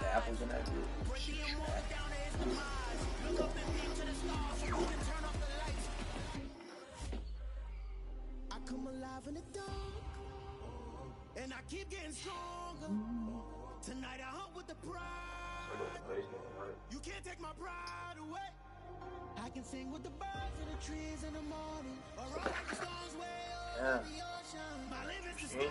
The apples in that dude. So I go to place game, right? Yeah. Me?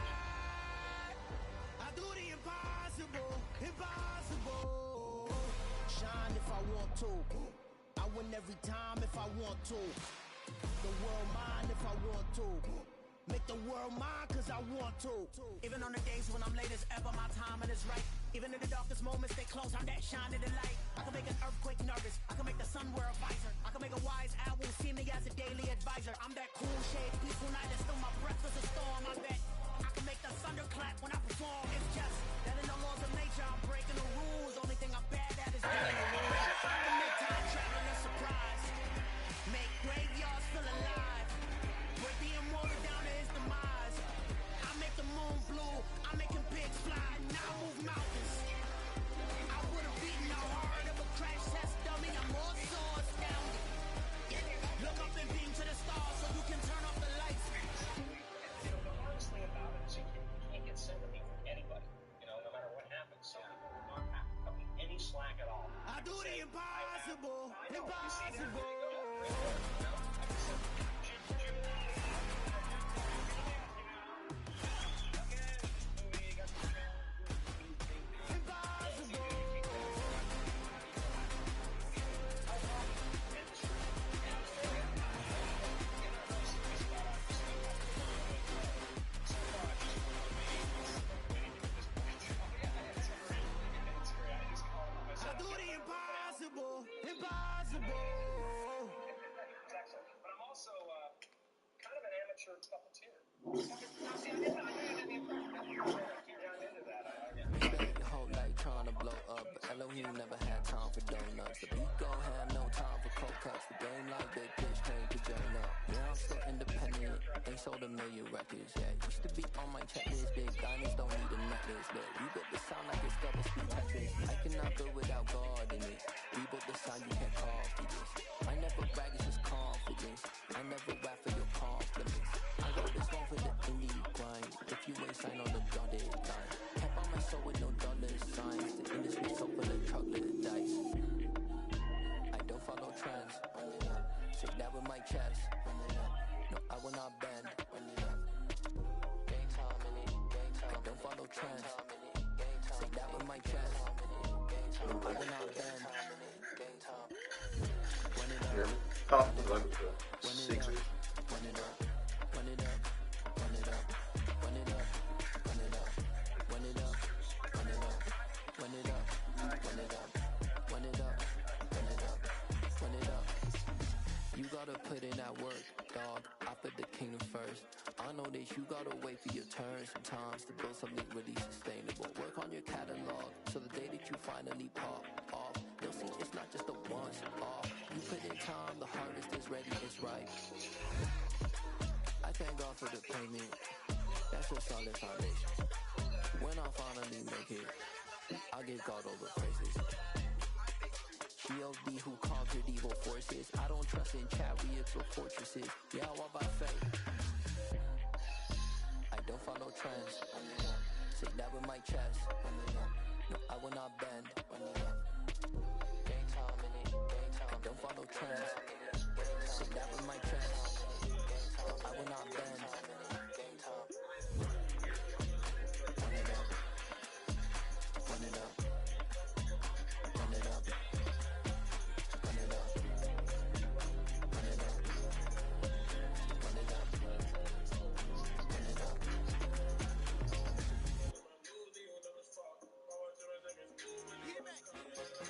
know he ain't never had time for donuts. The beat go ham, no time for cold cuts. The game like big bitch came to join up. Yeah, I'm still independent, ain't sold a million records yet. Used to be on my checklist, big diamonds don't need a necklace. Look, we built the sound like it's double speed Tetris. I cannot build without God in it. We built the sound, you can't copy this. I never brag, it's just confidence. I never rap for your compliments. I wrote this one for the indie grind. If you ain't signed on the dotted line, kept on my soul with no dollar signs. The industry so full of chocolate dice. I don't follow trends. Say that with my chest. No, I will not bend. Gang time in it. I don't follow trends. Say that with my chest. No, I will not bend. Gang time. Run it up. Top Sixers. Run it up. Run it up. Run it up. Run it up. Run it up. Run it up. Run it up. Run it up. Run it up. Run it up. Run it up. Run it up. You gotta put in that work, dog. I put the kingdom first. I know that you gotta wait for your turn sometimes to build something really sustainable. Work on your catalog so the day that you finally pop off, you'll see it's not just a once off. You put in time, the harvest is ready, it's ripe. I thank God for the payment. That's a solid foundation. When I finally make it, I give God all the praises. G.O.D. who conquered evil forces. I don't trust in chariots or fortresses. Yeah, I walk by faith. I don't follow trends. Say that with my chest. No, I will not bend. Gang time in it. I don't follow trends. Say that with my chest. No, I will not bend. Gang time. Run it up. Run it up. Run it up. Run it up. Run it up. Run it up. Run it up.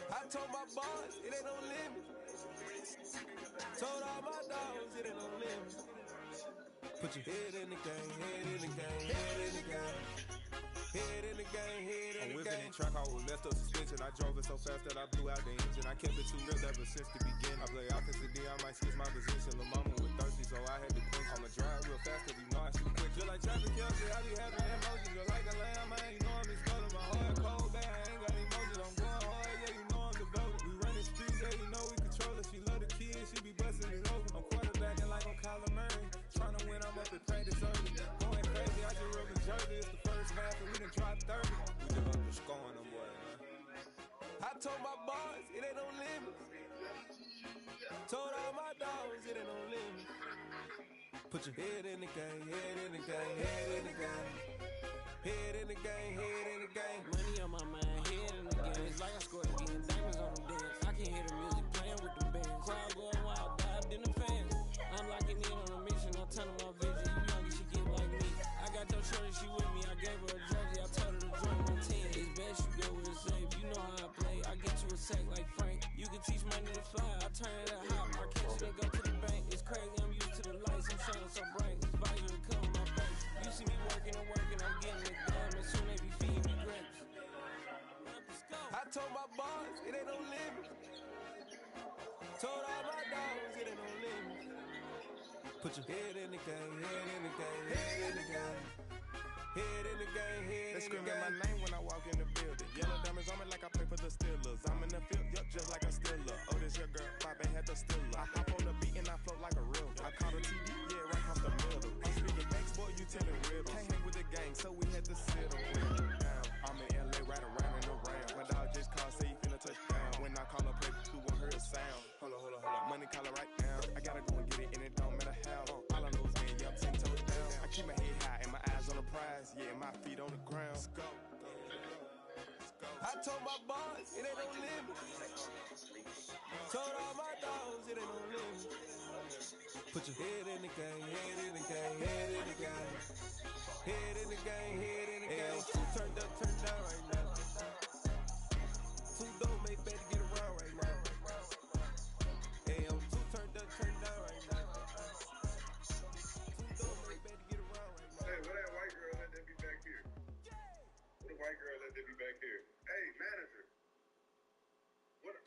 I told my boss, it ain't no limit. Told all my dogs, it ain't no limit. Put your head in the game, head in the game, head in the game. Head in the game, head in the game. I'm whipping that track, I was left up suspension. I drove it so fast that I blew out the engine. I kept it too real ever since the beginning. I play offensive D, I might switch my position. Lil' mama was thirsty, so I had to quench. I'ma drive real fast, cause you know I shoot quick. Just like traffic Kelsey, I be having emotions. Just like a lamb, man, you know I'm exploding. My heart cold, bad, I ain't got emotions. I'm going hard, yeah, you know I'm devoted. We running streets, yeah, you know we control it. She love the kids, she be busting it open. I'm quarterbacking like I'm Kyler Murray. Tryna win, I'm up at practice early. Going crazy, I just rub a jersey. It's the first half, and we done dropped 30. We just up to scoring them, boy, man. I told my boys, it ain't no limits. Told all my dogs, it ain't no limits. Put your head in the game, head in the game, head in the game. Head in the game, head in the game. Money on my mind, head in the game. It's like I scored again, diamonds on them dance. I can hear the music playing with them bands. Crowd going wild, dived in the fans. I'm locking in on a mission, I'm telling my vision. You young, she get like me. I got your shorty, she with me. I gave her a jersey, I told her to join my team. It's best you go with a safe, you know how I play. I get you a sack like Frank. You can teach money to fly, I turn it up hot. My catch it and go to the bank. It's crazy, I'm used to the lights, I'm shining so bright. This visor to cover my face. You see me working and working, I'm getting it done. And soon they be feeding me grapes. I told my boys, it ain't no limit. Told all my dogs, it ain't no limit. Put your head in the game, head in the game, head in the game. Head in the game, head in the game. They screaming my name when I walk in the building. Yellow diamonds on me like I play for the Steelers. I'm in the field, yup, just like a Steeler. Oh, this your girl, Bobby had the Steeler. I hop on the beat and I float like a real. I caught a TD, yeah, right off the middle. I'm speaking banks, boy, you telling riddles. Can't hang with the gang, so we had to sit them down. I'm in LA, right around and around. My dog just called, say he finna touch down. When I call up, play, you won't hear a sound. Hold on, hold on, hold on. Money caller right now. I gotta go and get it, and it don't matter how. All I know is man, yeah, I'm 10 toes down. I keep my head high and my eyes on the prize. Yeah, my feet on the ground. Let's go. I told my boys, it ain't no limit. Told all my dogs, it ain't no limit. Put your head in the game, head in the game, head in the game. Head in the game, head in the game. Two turned up, turned down right now. Two dope, make better get around right now. Hey, I'm two turned up, turned down right now. Two dope, make better get around right now. Hey, where that white girl let that be back here? What the white girl let that be back here? Hey, manager.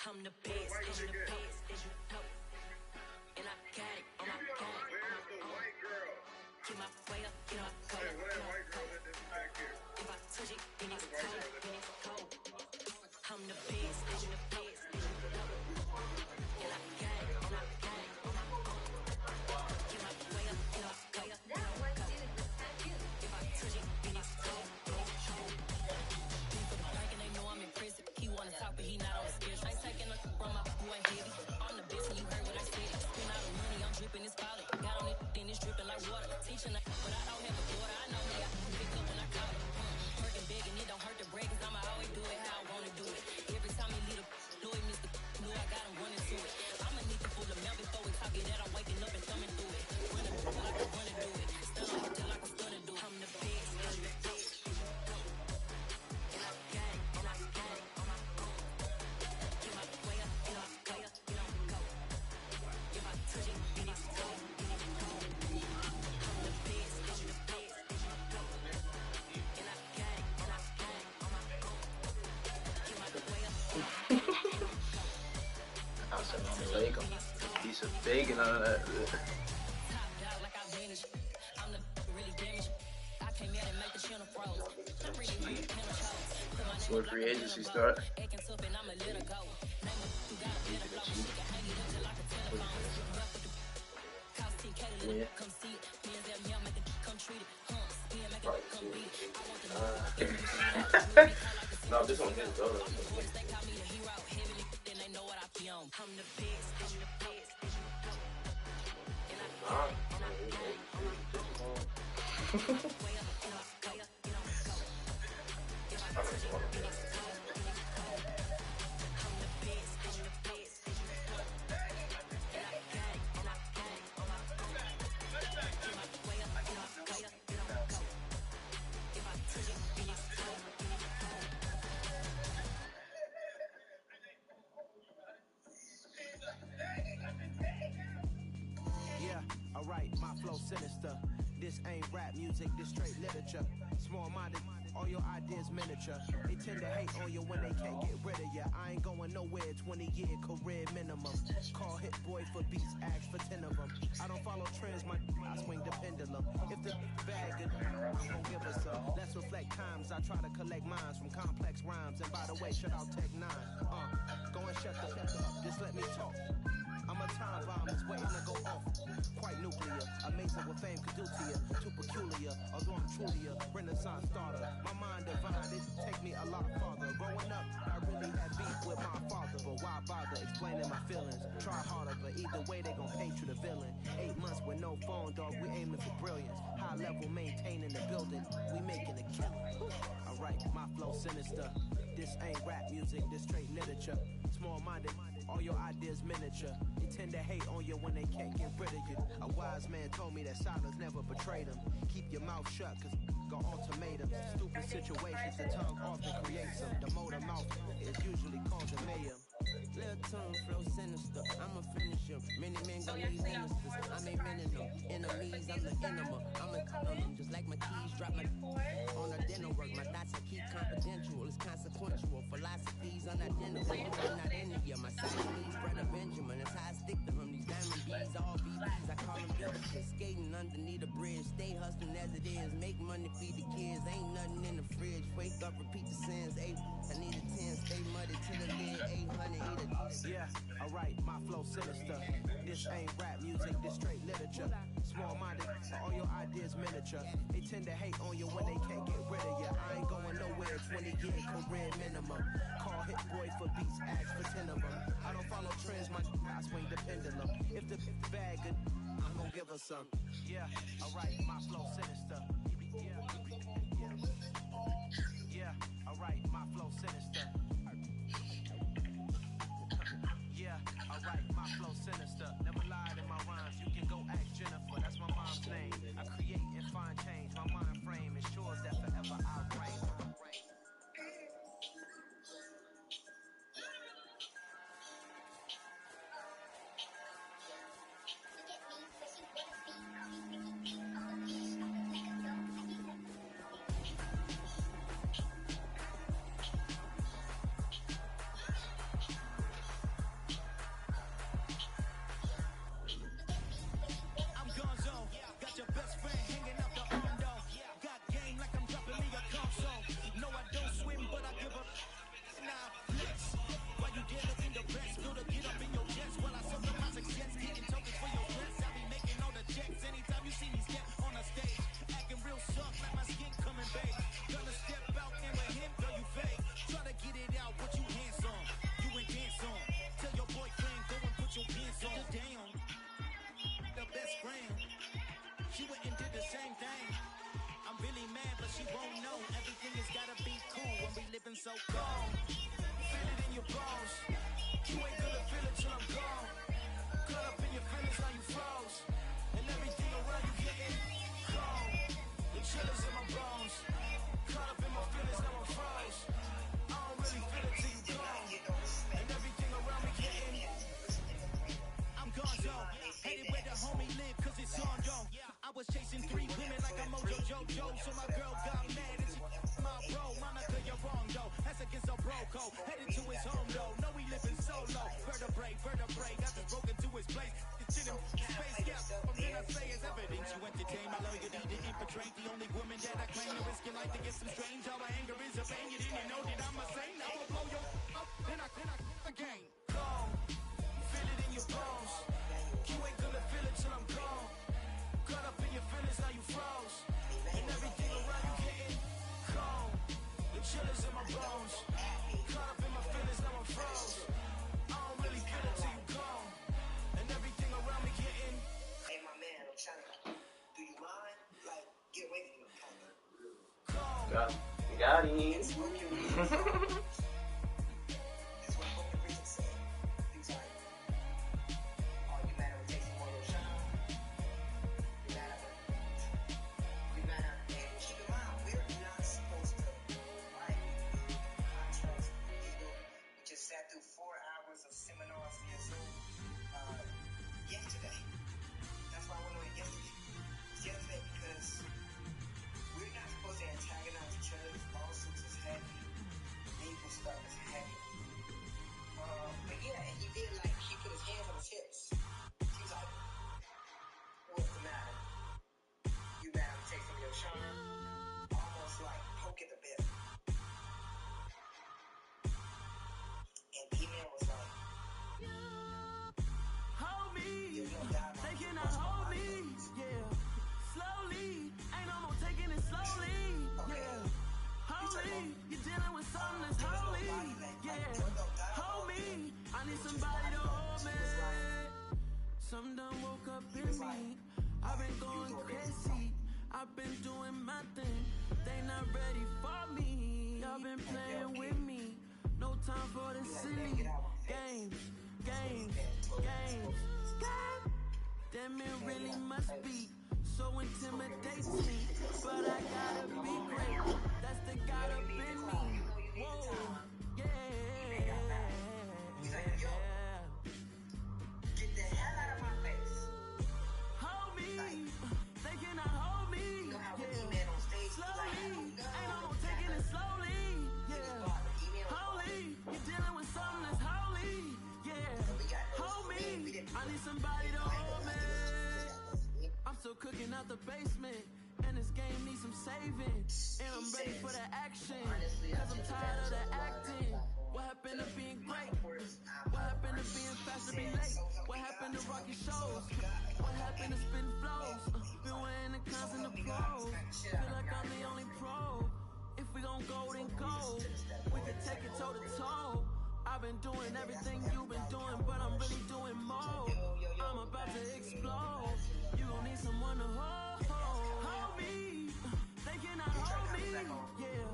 I'm the best, and you the best, as you know. And I got it on my phone. Keep my way up, you know I go. If I touch it, then it's cold, then it's cold. I'm the best, and you the best, as you know. And I got it on my phone. Keep my way up, you know I go. If I touch it, then it's cold, then it's cold. Like and they know I'm impressive. He wanna talk, but he not on the schedule. I ain't taking a from my boy heavy. I'm the best, and you heard what I said. Spend all the money, I'm dripping, it's falling. Got on it, then it's dripping like water. Teaching, but I don't have a daughter. I know me, I can pick up when I call her. Working big, and it don't hurt the break, 'cause I'ma always do it how I wanna do it. Every time he lead a know he missed the know I got him running to it. I'ma need to pull him out before we talk it that I'm waking up and thumbing through it. Running like I wanna do it. Stun on it till like I'm stunning do it. I'm the best, I'm the best. And I got it, and I got it on my phone. Keep my way up, you know I go, you know I go. If I touch it, then it's cold, then it's cold. I'm the best, and you the best, as you know. And I got it, and I got it on my phone. Keep my way up, you know I go. Assalamu alaikum. Piece of bacon on that. Top dog like I vanished. I'm the really damaged. I came out and make the channel froze. I'm really with the panel shows. Put my name Where up free like a agency little start? boat. Acting tough and I'ma let her go. Name her, you got a better flow. She can hang it up just like a telephone. Rough with the cost 10K to let it come see it. Hands at me, I make it come treat it. Spin, make it come beat it. I want the No, this one is though. they call me the hero. Heavy then they know what I be on. I'm the best, and you the best, as you know. And I got it, and I got it on my phone. Way up, you know I go, you know I go. If I touch it, then it's cold, then it's cold. I'm the best, and you the best, as you know. And I got it, and I got it on my phone. Keep my way up, you know I go, you know I go. If I touch it, then it's cold, then it's cold. Yeah, alright, my flow sinister. This ain't rap music, this straight literature. Small-minded, all your ideas miniature. They tend to hate on you when they can't get rid of you. I ain't going nowhere, 20-year career minimum. Call Hit Boy for beats, ask for 10 of them. I don't follow trends, I swing the pendulum. If the bag good, I'm gon' give us some. Let's reflect times, I try to collect minds from complex rhymes. And by the way, shut out Tech 9. Go and shut the fuck up, just let me talk. I'm a time bomb that's waiting to go off. Quite nuclear, amazing what fame could do to you. Too peculiar, although I'm truly a renaissance starter. My mind divine, it take me a lot farther. Growing up, I really had beef with my father, but why bother explaining my feelings? Try harder, but either way they gon' paint you the villain. 8 months with no phone, dog, we aiming for brilliance. High level maintaining the building, we making a killing. Alright, my flow sinister. This ain't rap music, this straight literature. Small-minded, all your ideas miniature. They tend to hate on you when they can't get rid of you. A wise man told me that silence never betrayed him. Keep your mouth shut, cause got ultimatums. Stupid situations, the tongue often creates them. The motor mouth is usually called the mayhem. Little tongue flow sinister, I'ma finish him. Many men gon' need ministers, I'm a men in them. Enemies, I'm the enema. I'ma cut on them, just like my keys drop my on the dinner work. My thoughts I keep confidential, it's consequential. Philosophies unidentical, I'm not India. My Siamese brother Benjamin, that's how I stick to him. These diamond bees, all BBs, I call them billboards. Skating underneath a bridge, stay hustling as it is. Make money, feed the kids, ain't nothing in the fridge. Wake up, repeat the sins, 8, I need a 10, stay muddy to the lid, 800, eat a Yeah, alright, my flow sinister. This ain't rap music, this straight literature. Small-minded, all your ideas miniature. They tend to hate on you when they can't get rid of you. I ain't going nowhere, 20-year career minimum. Call Hit Boy for beats, ask for 10 of them. I don't follow trends, I swing the pendulum. If the bag good, I'm gon' give her some. Yeah, alright, my flow sinister. Yeah, alright, my flow sinister. Yeah, alright, my flow sinister. Never lied in my rhymes, you can go ask Jennifer, that's my mom's name. I create and find change, my mind frame ensures that forever I'll reign. so gone. Feel it in your bones. You ain't gonna feel it till I'm gone. Caught up in your feelings, now you froze. And everything around you getting cold. The chillers in my bones. Caught up in my feelings, now I'm froze. I don't really feel it till you gone. And everything around me getting. I'm gone, yo. Headed where the homie live, cause it's on, yo. I was chasing 3 women like a Mojo Jojo. So my girl got mad and she my bro. Monica, you're wrong, yo. That's against a bro code. Headed to his home, yo. No, we living solo. Vertebrae. Got this broken to his place. It's in him, space, yeah. From then I say it's evidence. You entertain my loyalty to infiltrate. The only woman that I claim to risk your life to get some strange. All my anger is a pain. You didn't know that I'm a saint. I will blow your up. Then I again. Gone. Feel it in your bones. You ain't gonna feel it till I'm gone. Caught up in your feelings, now you froze. And everything around you getting cold. The chillers in my bones. Caught up in my feelings, now I'm froze. I don't really feel it till you gone. And everything around me getting. Hey, my man, I'm trying to. Do you mind? Like, get away from me, kind of. Got him. Through 4 hours of seminars via Zoom yesterday. That's why I went on it yesterday. It's yesterday because we're not supposed to antagonize each other. Lawsuits is heavy. Legal stuff is heavy. But yeah, and he did like, he put his hands on his hips. He was like, what's the matter? You mad I'm taking your charm? Almost like poking the bear. And email was like, hold me, they cannot hold me, yeah. Slowly, ain't no more taking it slowly, yeah. Holy, you're dealing with something that's holy, yeah. Hold me, I need somebody to hold me. Some done woke up in me, I've been going crazy. I've been doing my thing, they not ready for me. Y'all been playing with me. No time for the silly games. Damn, it really must be so intimidating. But I gotta be great. That's the God up in me. Whoa, yeah. get the hell out of my face. Hold me, they cannot hold me. You know how when he on stage, Slowly, he's like, ain't no more taking it slowly. Yeah, holy, you're dealing with something that's holy. Yeah, hold me, I need somebody to hold me. I'm still cooking out the basement, and this game needs some saving. And I'm ready for the action, cause I'm tired of the acting. What happened to being great? What happened to being fast to be late? What happened to rocky shows? What happened to spin flows? Been weighing the cons and the pros. Feel like I'm the only pro. If we gon' go, then go. We can take it toe to toe. I've been doing everything you've been doing, but I'm really doing more. I'm about to explode. You gon' need someone to hold me. They cannot hold me, yeah.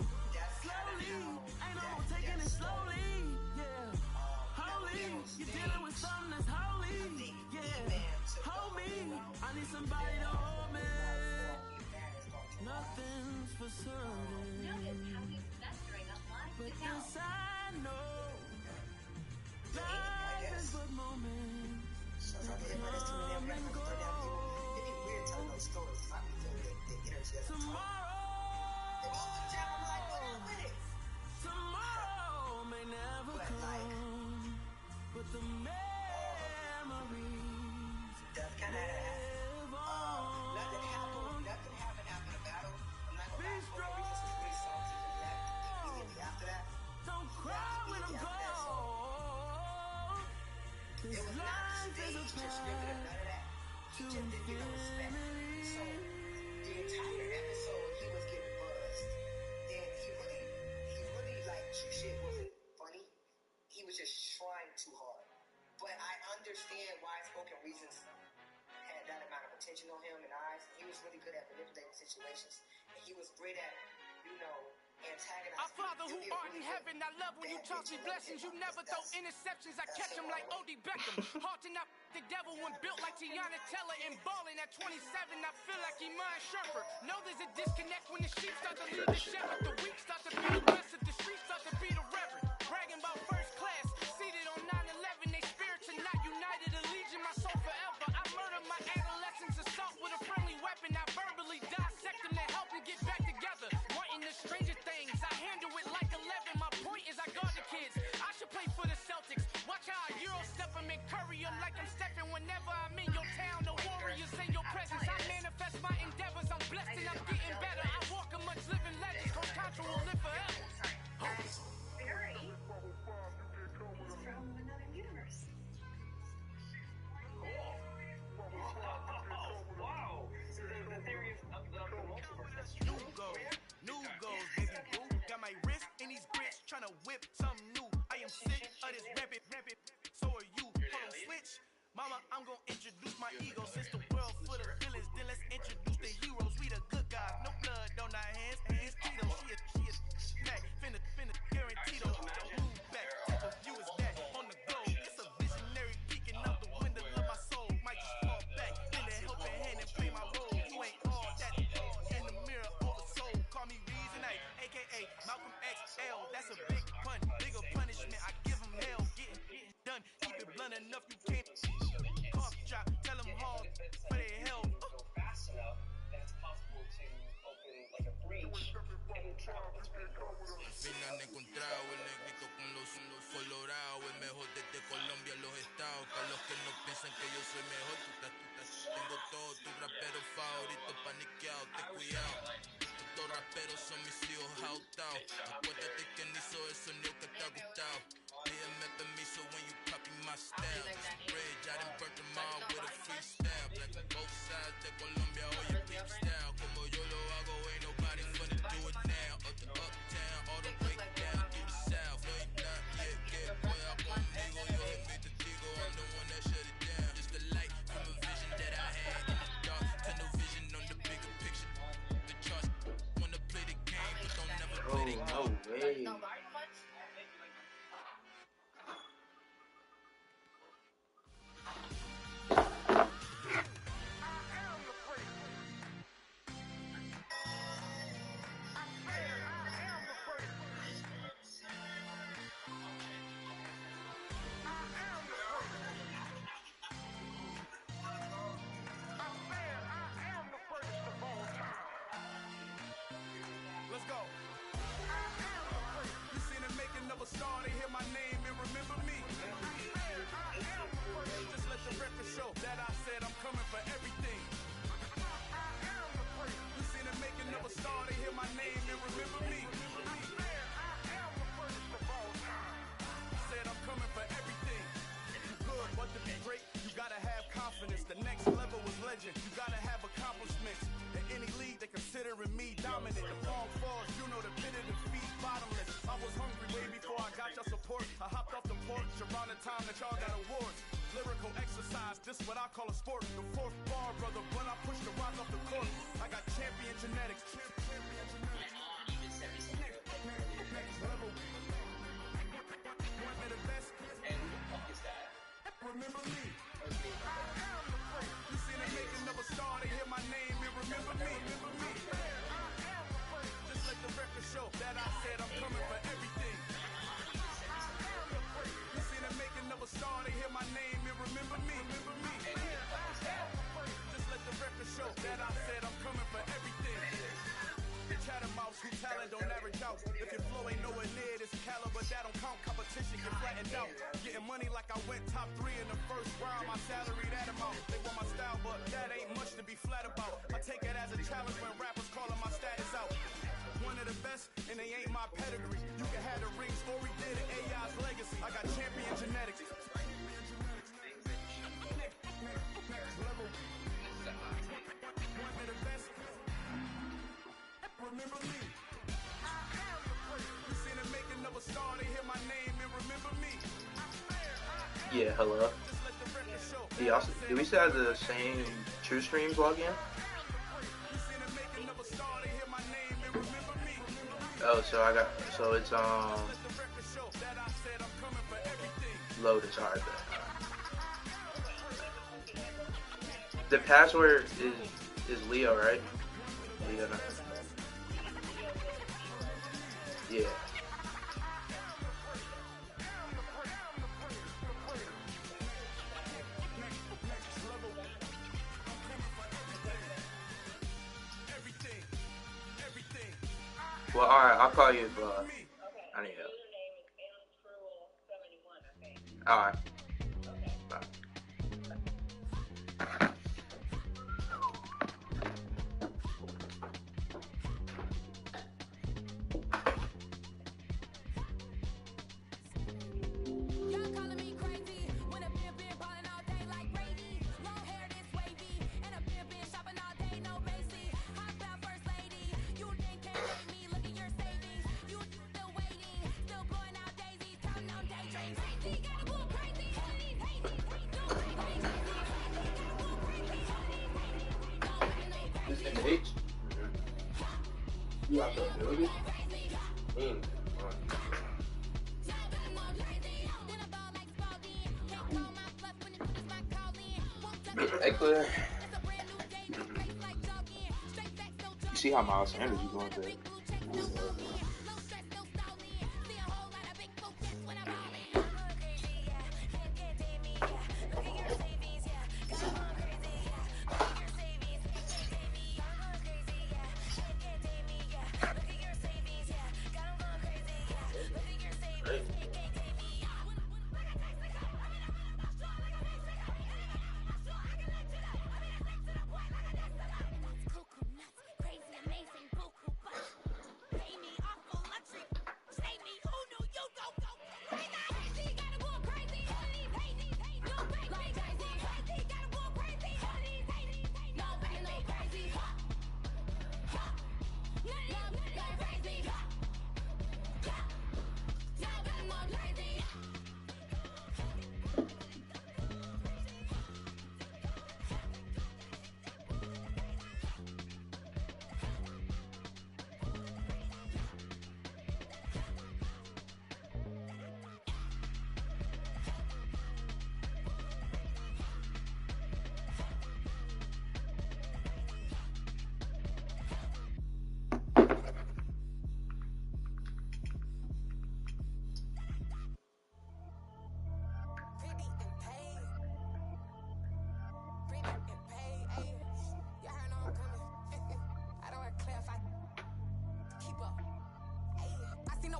Slowly, ain't no more taking it slowly, yeah. Holy, you're dealing with something that's holy, yeah. Hold me, I need somebody to hold me. Nothing's for certain, but this I know. Life is but moments that come and go. Tomorrow may never come, but the memories live on. Nothing happened after the battle. I'm not Be gonna strong. After that. Don't cry when I'm gone. This life is a path to infinity. So the entire episode, he was getting buzzed, and he really like shit wasn't funny. He was just trying too hard. But I understand why Spoken Reasons had that amount of attention on him and eyes. He was really good at manipulating situations, and he was great at, antagonize Our Father who people. art in heaven, I love when you toss me blessings. You never throw interceptions, I catch them like O.D. Beckham. Hard to not the devil when built like Tiana Teller and balling at 27. I feel like Iman Shumpert. Know there's a disconnect when the sheep start to lead the shepherd. The weak start to be the blessed, the streets start to be the reverend. Bragging about first class, seated on 9/11. They spirits are not united, a legion, my soul forever. I murdered my adolescence, assault with a friendly weapon. I verbally dissect them to help them get back together. Wanting the stranger things, I handle it like 11. My point is I guard the kids. I should play for the Celtics. Watch how I Euro step them and curry them like I'm stepping. Whenever I'm in your town, the warriors in your presence. I manifest my endeavors. I'm blessed and I'm getting better. I walk amongst living legends. Coach Contra will live forever. Barry is from another universe. Wow! So the theory of the multiverse, that's true. New goals, baby boo. Got my wrist in these grits, tryna whip something new. I am sick of this rampant. So are you. Hold on, switch. Mama, I'm gonna introduce my ego. Since the world full of villains, then let's introduce the heroes. We the good guys, no blood on our hands. It's Tito, she is back. Finna, guaranteed to move back. Type of view is that on the go. It's a visionary peeking out the window of my soul. Might just fall back, lend a helping hand and play my role. You ain't all that. In the mirror, oversold. Call me Reason A, aka Malcolm XL. That's a big pun, bigger punishment. I give him hell, getting done. Keep it blunt enough, you can't. Cough drop, tell them hard for their help. Go fast enough that it's possible to open like a breach and travel between worlds. Al fin han encontrado el negrito con los unos colorados, el mejor desde Colombia a los estados. Para los que no piensan que yo soy mejor, tengo todos tus raperos favoritos paniqueados, ten cuidado. Estos raperos son mis hijos jautados. Acuérdate quién hizo el sonido que te ha gustado. Pídeme permiso when you copy my style. This bridge, I done burnt them all with a freestyle. Black on both sides de Colombia, oye peep style. Como yo lo hago, ain't nobody finna do it now. Up to uptown, all the way down to the south. No, you're not yet, que pueda conmigo. Yo soy mi testigo, I'm the one that shut it down. Just the light from a vision that I had in the dark. Tunnel vision on the bigger picture. The charts wanna play the game, but don't never play the game. No way. Let's go. You seen the making of a star, they hear my name and remember me. Just let the record show that I said I'm coming for everything. You seen the making of a star, they hear my name and remember me. Said I'm coming for everything. You good, but to be great, you gotta have confidence. The next level was legend. You gotta have accomplishments. In any league, they considering me dominant. The long falls, you know the pit of defeat, bottomless. I was hungry way before I got your support. I hopped off the porch around the time that y'all got awards. Lyrical exercise, this what I call a sport. The fourth bar, brother, when I push the rock off the court. I got champion genetics. Next level. One of the best. And who the fuck is that? Remember me. You seen the making of a star, they hear my name and remember me. Just let the record show that I said I'm coming for everything. You seen the making of a star, they hear my name and remember me. Just let the record show that I said I'm coming for everything. Chattermouths who talent don't average out. If your flow ain't nowhere near this caliber, that don't count. Competition get flattened out. Getting money like I went top 3 in the first round. My salary that amount. They want my style, but that ain't much to be flat about. I take it as a challenge when rappers calling my status out. One of the best, and they ain't my pedigree. You can have the rings, or we did it. AI's legacy. I got champion genetics. Next level. One of the best. Remember me. You seen the making of a star, they hear my name and remember me. Yeah, hello. Do we still have the same True Streams login? Oh, so it's Lotus. Alright, the password is Leo, right? Leo. No. Yeah. Well, alright, I'll call you if I need help. Alright. Bye. This MH? You have to build it? Hey, Claire. You see how Miles Sanders is going today?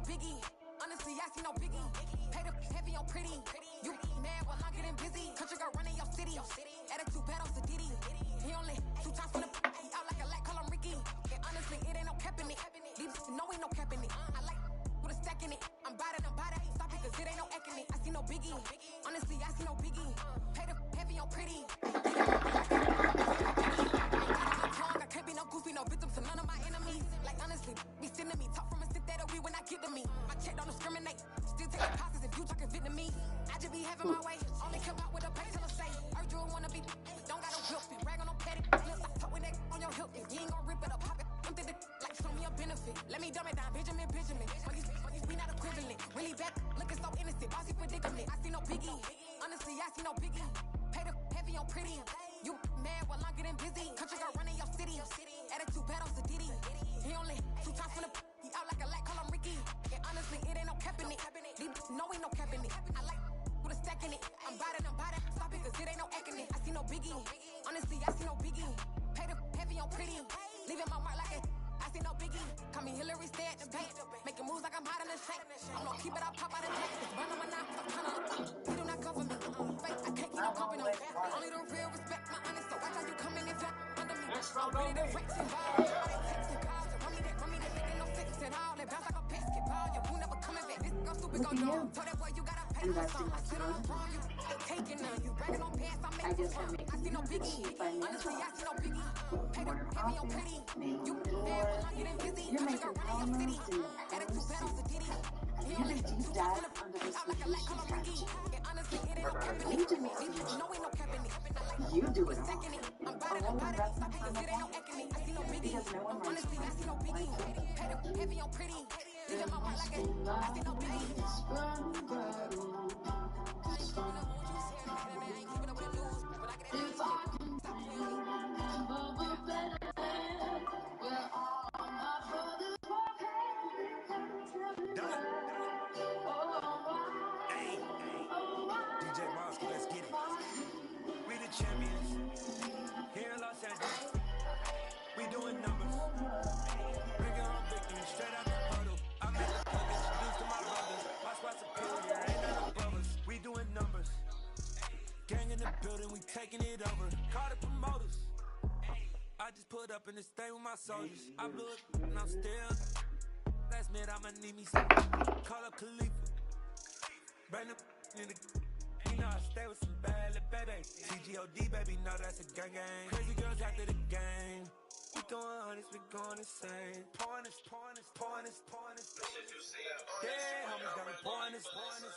Biggie, honestly, I see no biggie. Pay the heavy on pretty. You mad while I'm getting busy. Country girl running your city. Attitude bad on Sadidi. He only 2 times from the he out like a lack, call him Ricky. And honestly, it ain't no cap in it. These know ain't no cap in it. I like with a stack in it. I'm bad. Stop it, cause it ain't no eck in it. I see no biggie. Honestly, I see no biggie. Pay the heavy on pretty. I can't be no goofy, no victim to none of my enemies. Like honestly, be sending me talk from a stick that we when I get to me. My check don't discriminate. Still taking passes if you talking Vietnamese. I just be having my way. Only come out with a pay till I say. Urge you wanna be. Don't got no guilt. Rag on no petty. Let's stop talking that on your hip. If you ain't gon' rip it up, pop it. I'm thinking like show me a benefit. Let me dumb it down. Benjamin. We not equivalent. Really bad. Looking so innocent. Bossy predicament. I see no biggie. Honestly, I see no biggie. Pay the heavy on pretty. You mad while I'm getting busy. Country girl running your city. Attitude bad on Sadidi. He only 2 times from the he out like a lack, call him Ricky. And honestly, it ain't no cap in it. These know ain't no cap in it. I like with a stack in it. I'm bad. Stop it, cause it ain't no eck in it. I see no biggie. Honestly, I see no biggie. Pay the heavy on pretty. Leaving my mark like it. I see no biggie. Call me Hillary, stay at the bank. Making moves like I'm hot in the shank. I'm gonna keep it up, pop out the jack. It's burn on my knife, I'm tryna look up. He do not cover me. Fake, I can't keep no company. Only the real respect my honest. So watch how you come in and jack under me. I'm ready to wreck some balls. All they texting calls. Run me that, making no sense at all. They bounce like a basketball. You never coming back. This go stupid, go dumb. Told that boy you gotta pay for some. I sit on the throne, you taking none. You bragging on pants, I'm making fun. I see no biggie. Honestly, I see no biggie. Pay the heavy on pretty. You mad when I'm getting busy. Country girl running your city. Attitude bad on Sadidi. He only 2 times from the out like a lack, call him Ricky. And honestly, it ain't no cap in it. No, ain't no cap in it. You do it all. got it, stop it, cause it ain't no acting. I see no biggie. Honestly, I see no biggie. Heavy on pretty. Leaving my mind like I see no biggie. DJ Mosky, let's get it. We the champions here in Los Angeles. We doing numbers. Bringing home victory straight out the huddle. I'm at the plug, introduced to my brothers. My squad superior, ain't none above us. We doing numbers. Gang in the building, we taking it over. Call the promoters. I just put up in this thing with my soldiers. I blew it and I'm still. Last minute I'ma need me some. Call up Khalifa. Bring them in the. You know I stay with some bad little baby. TGOD baby, know that's a gang gang. Crazy girls after the game. We doing honest, we going insane. Pouring this. Yeah, homies got me pouring this.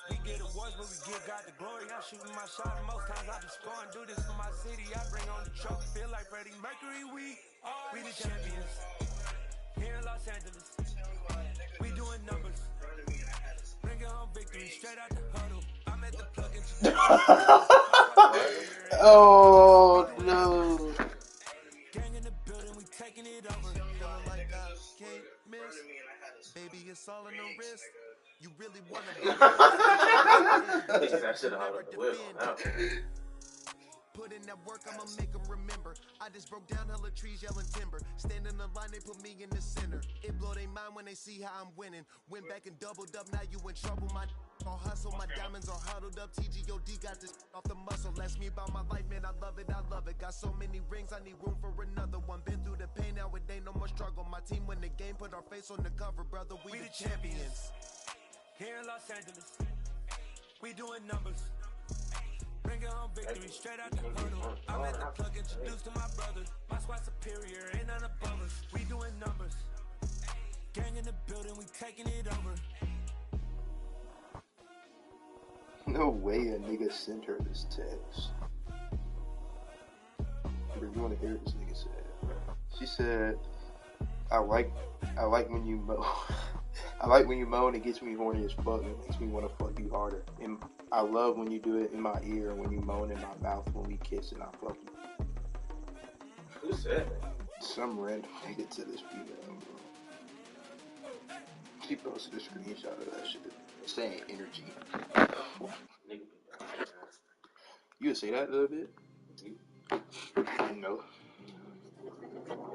We get awards, but we give God the glory. I'm shooting my shot, and most times I be scoring. Do this for my city, I bring on the trophy. Feel like Freddie Mercury, we the champions. Here in Los Angeles, we doing numbers. Bringing home victory straight out the huddle. I'm at the plug and oh no. Gang in the building, we taking it over. Feeling like I can't miss. Baby, it's all in the wrist. You really wanna be put in that work, I'ma make them remember. I just broke down hella trees yelling timber. Stand in the line, they put me in the center. It blow their mind when they see how I'm winning. Went back and doubled up, now you in trouble. My all hustle, my diamonds are huddled up. TGOD got this off the muscle. Ask me about my life, man, I love it. Got so many rings, I need room for another one. Been through the pain, now it ain't no more struggle. My team win the game, put our face on the cover, brother. We the champions. Here in Los Angeles, we doing numbers. Bringing home victory straight out the huddle. I'm at the plug, introduced to my brothers. My squad superior, ain't none above us. We doing numbers. Gang in the building, we taking it over. No way a nigga sent her this text. Bro, you wanna hear what this nigga said? She said, I like when you mow. I like when you moan, and it gets me horny as fuck. It makes me want to fuck you harder. And I love when you do it in my ear and when you moan in my mouth when we kiss and I fuck you. Who said that? Some random nigga to this female, bro. She posted a screenshot of that shit saying energy. You would say that a little bit? No.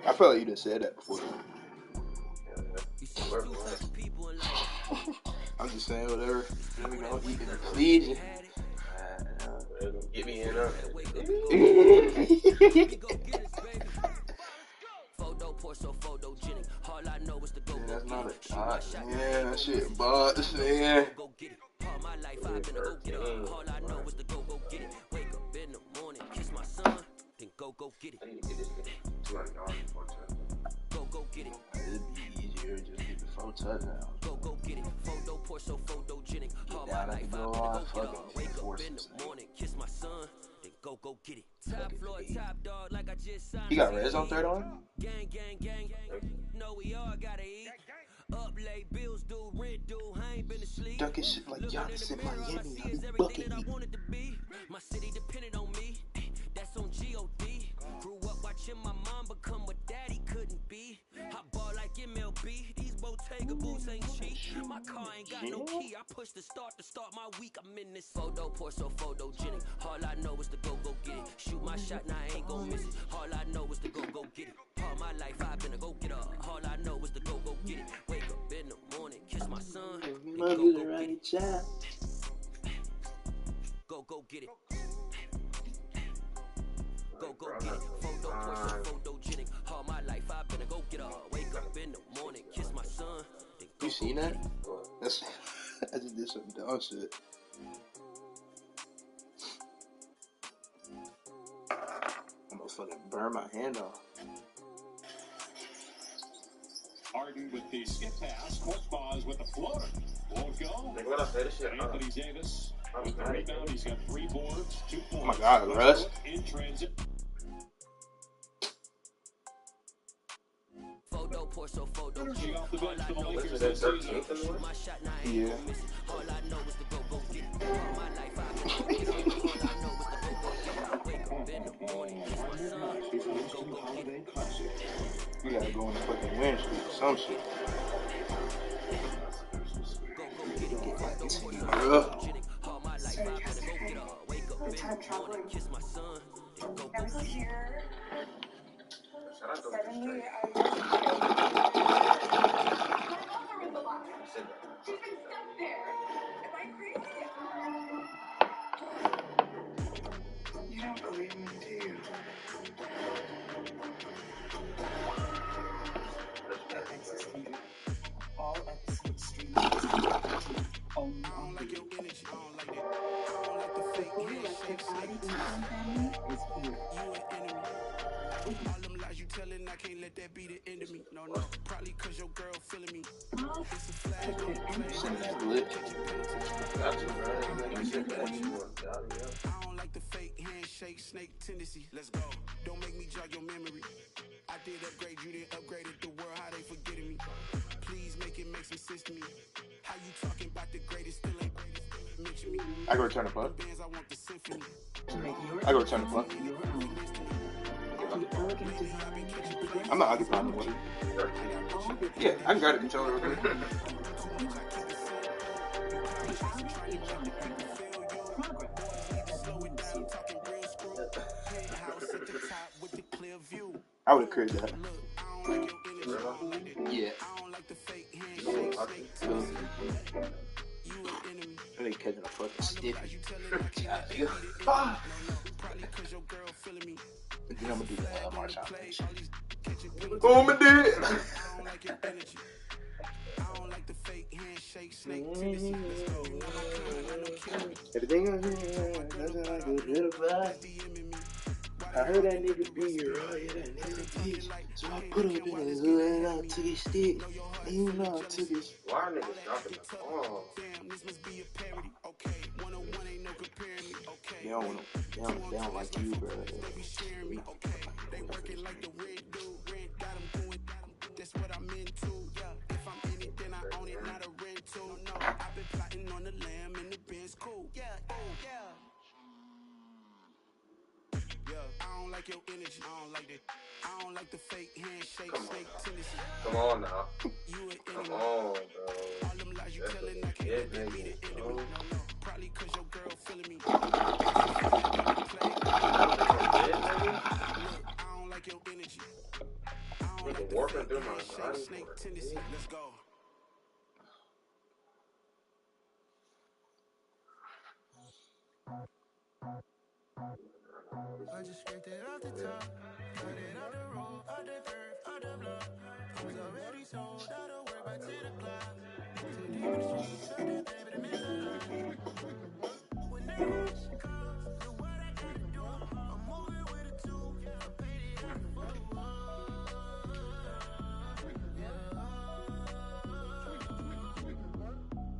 I feel like you done said that before. I'm just saying whatever. Then we gonna eat in the please. Get me in up. That's not a shot. Yeah, that shit bots, man. All my life I've been a go-getter. All I know is to go get it. Wake up in the morning, kiss my son, then go get it. I need to get this $200 for Go get it. It'd be easier to just get the 4 touchdowns. Go get it. Photo poor so photogenic. All my life I've been a go-getter. Wake up in the morning, kiss my son, then go get it. Top floor, top dog, like I just signed. You got Rez on third on? Gang. No, we all gotta eat. Up late, bills due, rent due, I ain't been asleep. Dunking shit like Giannis in Miami, I be bucking you. My city depended on me, that's on G.O.D. Grew up watching my mom become what daddy couldn't be. I ball like MLB, these Bottega boots ain't cheap. My car ain't got no key, I push the start my week. I'm in this photo poor so photogenic. All I know is to go get it. Shoot my shot, now I ain't gon' miss it. All I know is to go get it. All my life I've been a go-getter. All I know is to go get it. Wake up in the morning, kiss my son, then go get it. Go get it. Go get it. Photo poor so photogenic. All my life I've been a go-getter. Wake up in the morning, kiss my son, then go. You seen that? That's I just did some dumb shit. I'm gonna fucking burn my hand off. Harden with the skip pass. Korkmaz with the floater. Won't go. Anthony Davis with the rebound. He's got 3 boards, 2 points. Oh my God, Russ. In transit. go get it. All I know is to that go get it. 13th Shoot my shot, now I ain't Yeah. gon' miss it. All I know is to go get it. All my life I've been a get it. All I know is to go get it. Wake up in the morning, kiss my son, go get it. We gotta go on the fucking win streak or some shit. Go get it. All my life I've been a go get it. Wake up in the morning, kiss my son, go get it. You don't believe me, do you? All episode streams. I don't like your energy. I don't like that. I don't like the fake handshakes. You an enemy. All them lies you telling, I can't let that be the end of me. No, probably cause your girl feeling me. It's a flag on the play. I don't like the fake handshake, snake tendency. Let's go. Don't make me jog your memory. I did upgrade, you didn't upgrade it. The world, how they forgetting me. Please make it make some sense to me. How you talking about the greatest, still ain't greatest. Mention me. I go return the puck. Bands, I want the symphony. I go return the puck. I'm not occupying the one. Yeah, I can grab the controller real quick. I would have crit that. Yeah. I think catching a fucking stiffy. And then I'm gonna do the march out. Oh, I'm gonna do it. Everything I hear, nothing like a little vibe. I heard that nigga be here, oh yeah, that nigga bitch. So I put up in his hood and I took his stick. And you know I took his. Why niggas dropping the ball? They don't like you, bro. They working like the red dude, red got him doing. That's what I'm into. Yeah, if I'm in it, then I own it, not a rental. No, I've been plotting on the lamb and the Benz cool. Yeah. I don't like your energy. I don't like that. I don't like the fake handshake, snake tendency. Come on now. You an enemy. Come on, bro. All them lies you telling, I can't let that be the end of me. No, probably cause your girl feeling me. Look, I don't like your energy. I don't like the fake handshake, snake tendency. Let's go. I just scraped it off the top, cut it out the road, out the curve, out the block. I was already sold, out of work, back to the clock. Too deep in the streets, shut that baby, the mental lie. Whenever she calls, do what I gotta do. I'm moving with a two, I paid it out the full.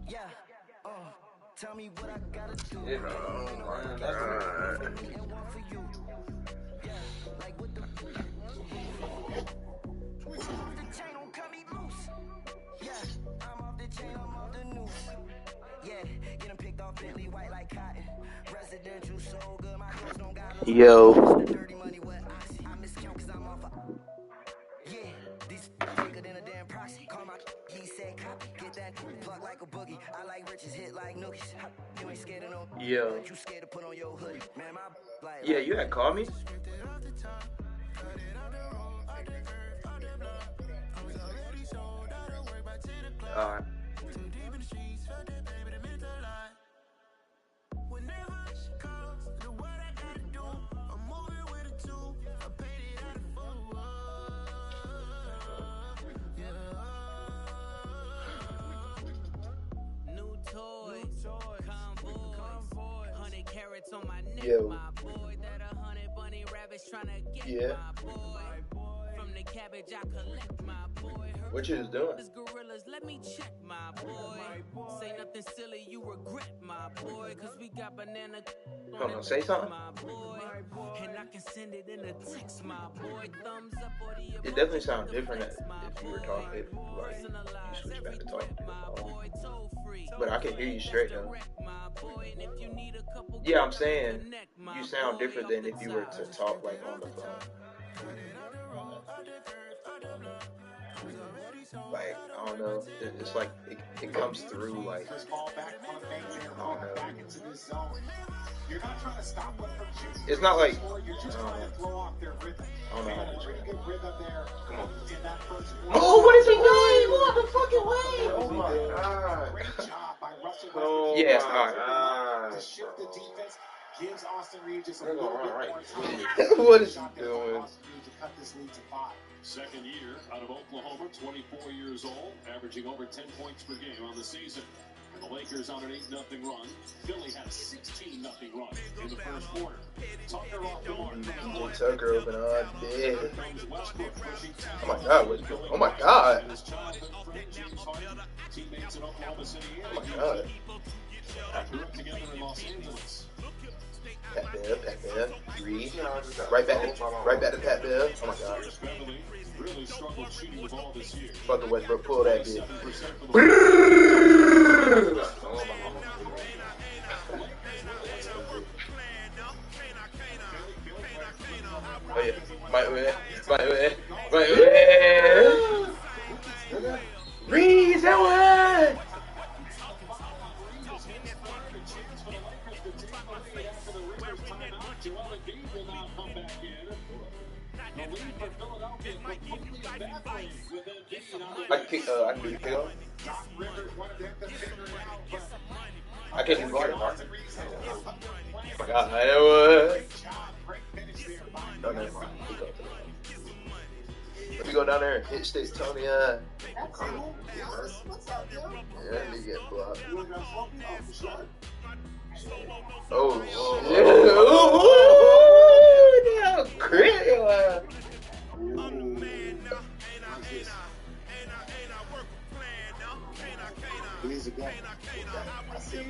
Yeah, tell me what I gotta do. You know, that's right. Yo. Yo. Yeah, you had called me? Alright. On my neck, Yo. my boy, that 100 bunny rabbits trying to get Yeah. my boy. From the cabbage I collect my boy. What you was doing? Gorillas, let me check my boy. Say nothing silly, you regret my boy. Cause we got banana Hold on, say something. my boy. And I can send it in a text, my boy. Thumbs up or the It definitely sounds different if you were talking, if like you switch back to talking to the phone. But I can hear you straight though. Yeah, I'm saying you sound different than if you were to talk like on the phone. Like, I don't know, it's like it comes through like, I don't know. You're not trying to stop them from shooting. It's not like, You're just trying to throw off their rhythm. I don't know how to Pretty good rhythm there. Come on. In that first Oh, what is he doing? What the fucking way? Oh my God. Great job by Russell Westbrook. Oh yes, all right. To shift the defense gives Austin Reeves just a little bit more time. What is he doing? Austin Reeves to cut this lead to 5. Second year out of Oklahoma, 24 years old, averaging over 10 points per game on the season. And the Lakers on an 8-0 run. Philly had a 16-0 run in the first quarter. Tucker off the mark. PJ Tucker open on big. Oh my God, what's going on? Oh my God. Teammates in Oklahoma City. Oh my God. Grew up together in Los Angeles. Pat Bev, 3. Right back to Pat Bev. Oh my God. Really struggled shooting the ball this year. Fucking Westbrook, pull that bitch. Oh yeah, my way. Reese, that one. I can do the kill. I can't do the water part. Oh my God, that was. No, never mind. Let me go down there and hit sticks, Tony. Yeah, he get blocked. Oh, shit. Oh, crit. He's a guy. I see you.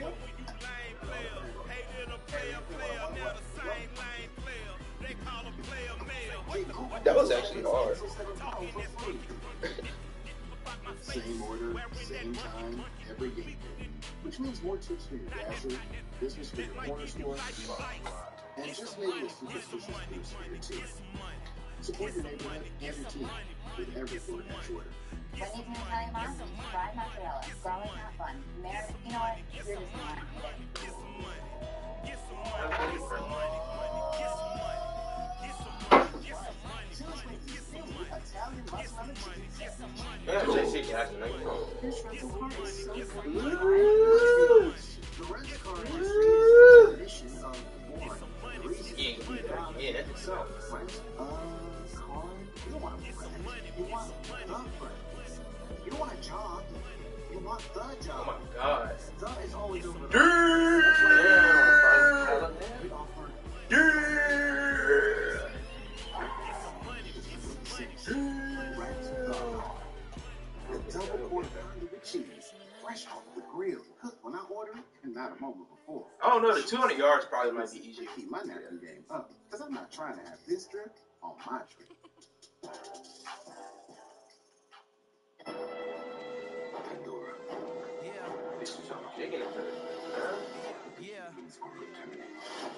That was actually hard. Same order, same time, every game. Which means more tips for your dasher, business for your corner store, and just maybe a superstitious boost for your team. Support your neighborhood and your team with every DoorDash order. When you can Italian pasta, fried mozzarella, garlic not fun. Meredith, you know what? You're just not. Yeah, JC gas and This rental car is so free. The rental car is the mission of one. The reason itself, right? Car. You don't want a friend. You want the friend. You don't want a job. You want the job. Oh my God. The is always over there. We offer the double quarter pounder with cheese, fresh off the grill, cooked when I ordered and not a moment before. I don't know, the 200 yards probably might be easier. Keep my napkin game up, because I'm not trying to have this drip on my trip. Pandora. Yeah. This is our chicken. Yeah.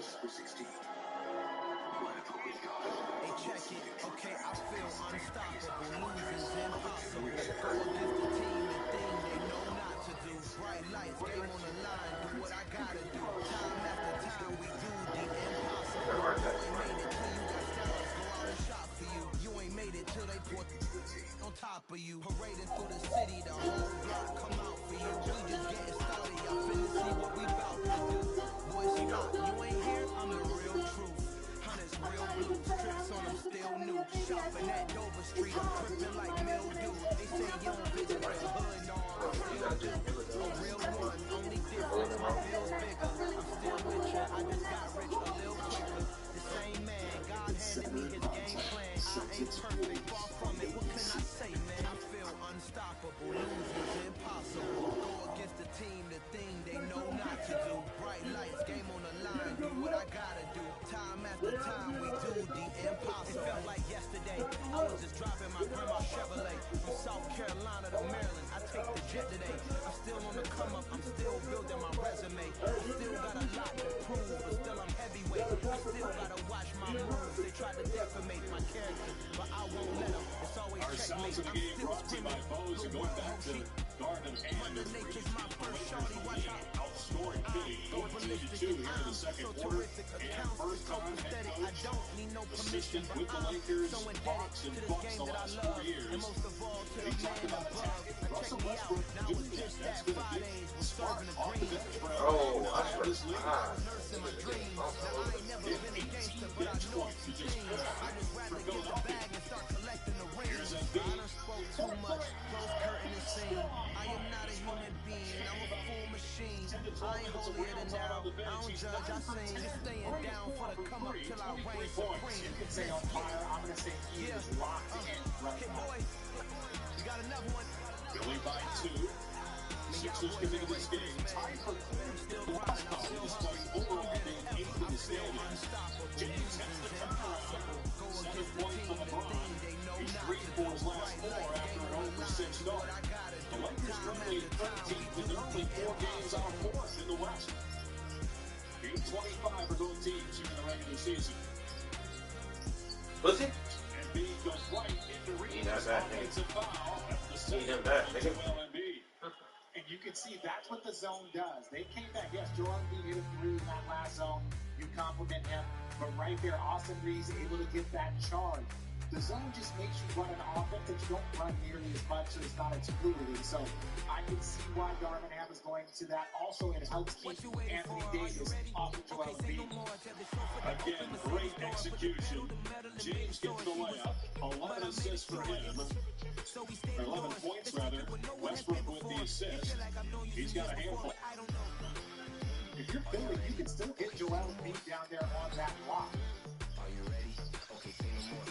Super 16. Hey, check it. Okay, I feel unstoppable. Losing's impossible. Go against the team, the thing they know not to do. Bright lights, game on the line. Do what I gotta do. Time after time, we do the impossible. You ain't made it till you got stars. Go out and shop for you. You ain't made it till they put on top of you. Parading through the city, the whole block come out for you. We just getting started. Y'all finna see what we bout to do. Boys, you know still gotta watch my moves. They try to defamate my character, but I won't let them. It's always checkmate. I'm still screaming. Going back to Mother Nature's my first shorty. Watch out. Outscoring Philly 14-2 here in the second quarter. And first time head coach, assistant with the Lakers, Hawks, and Bucks the last 4 years. And he talked about attacking Russell Westbrook doing that. That's going to be smart off the bench for LA. Oh, this league. Hit 18 bench points to just for Philadelphia. Here's Embiid. Too much. Close curtain and sing. I am not a human being. I'm a full machine. I ain't holier than thou. I don't judge. I sing. Staying down for the come up till I reign supreme. You can say on fire. I'm gonna say he is locked in right now. Boy, you got another one. Philly by 2. Sixers coming to this game. Tied for last time, despite overall being 8th in the standings. James has the turnaround. 7 points for LeBron. He's 3 for his last 4 after an 0-6 start. The Lakers currently 13th and they're only 4 games out of 4th in the West. Game 25 for both teams here in the regular season. Was it? Embiid goes right into Reed's offensive foul. That's the second Joel Embiid. And you can see that's what the zone does. They came back. Yes, Joel Embiid hit a 3 in that last zone. You compliment him. But right there, Austin Reeves able to get that charge. The zone just makes you run an offense that you don't run nearly as much, so it's not its fluidity. So I can see why Darvin Ham is going to that. Also, it helps keep Anthony Davis off of Joel Embiid. Again, great execution. James gets the layup. 11 assists for him. 11 points, rather. Westbrook with the assist. He's got a handful. If you're Philly, you can still get Joel Embiid down there on that block. Are you ready? Okay, say no more.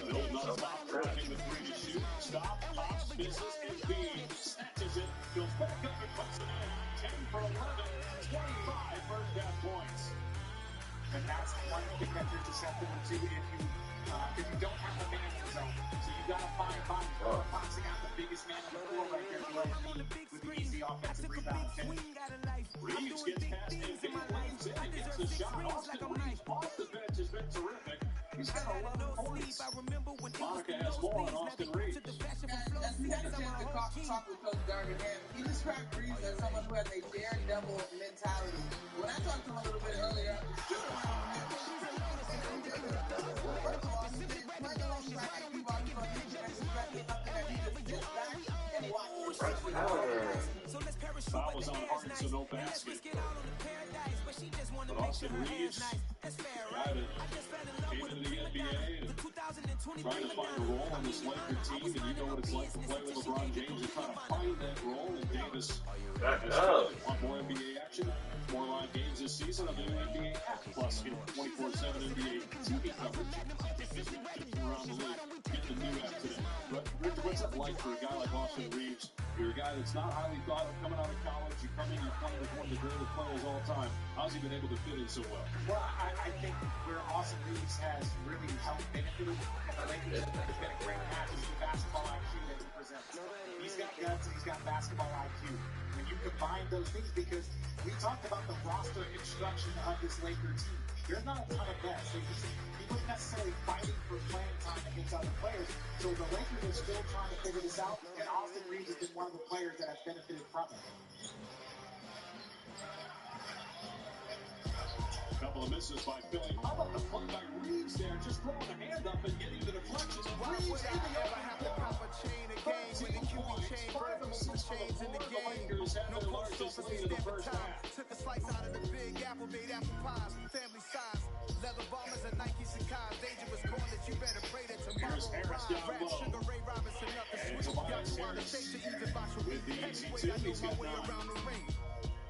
Bill not stop driving the 3 to shoot. Stop, pops, misses, Embiid snatches it, goes back up and puts it in. 10 for 11, 25 first half points. And that's one thing that you're susceptible to if you don't have a man in the zone. So you got to find body boxing out the biggest man on the floor right there, Joel Embiid, with the easy offensive rebound. Reeves gets past Embiid, lanes in, and gets the shot. Austin Reeves off the bench has been terrific. He's got 11 points. Monica has more on Austin Reeves. As we had a chance to talk with Coach Darvin Ham, he described Reeves as someone who has a daredevil mentality. When I talked to him a little bit earlier, he was playing alongside IQ while he was expecting something that he just sits back and watches. Foul was on Harden, so no basket. But Austin Reeves got it. Came into the NBA and trying to find a role on this Laker team, and you know what it's like to play with LeBron James and trying to find that role. And Davis want more NBA action, more live games this season on the new NBA app. Plus, 24/7 NBA TV coverage around the league. Get the new app today. But Richard, what's it like for a guy like Austin Reeves? You're a guy that's not highly thought of coming out of college. You come in, you're playing with one of the greatest players all time. How's he been able to fit in so well? Well, I think where Austin Reeves has really helped benefit the Lakers has been a great match is the basketball IQ that he presents. He's got guts and he's got basketball IQ. When you combine those things, because we talked about the roster construction of this Laker team. There's not a ton of bets. So he wasn't necessarily fighting for playing time against other players. So the Lakers are still trying to figure this out, and Austin Reeves has been one of the players that has benefited from it. A couple of misses by Philly. How about the play by Reeves there? Just throwing a hand up and getting the deflection. Reeves in the open floor. 13 points, 5 assists for the floor. The Lakers have their largest lead of the first half. Took a slice out of the big apple, made apple pies, family size. Leather bombers and Nike Sacai. Dangerous corn that you better pray that tomorrow. Here's Harris down low. Sugar Ray Robinson up the and Tobias Harris with the easy 2. He's got 9.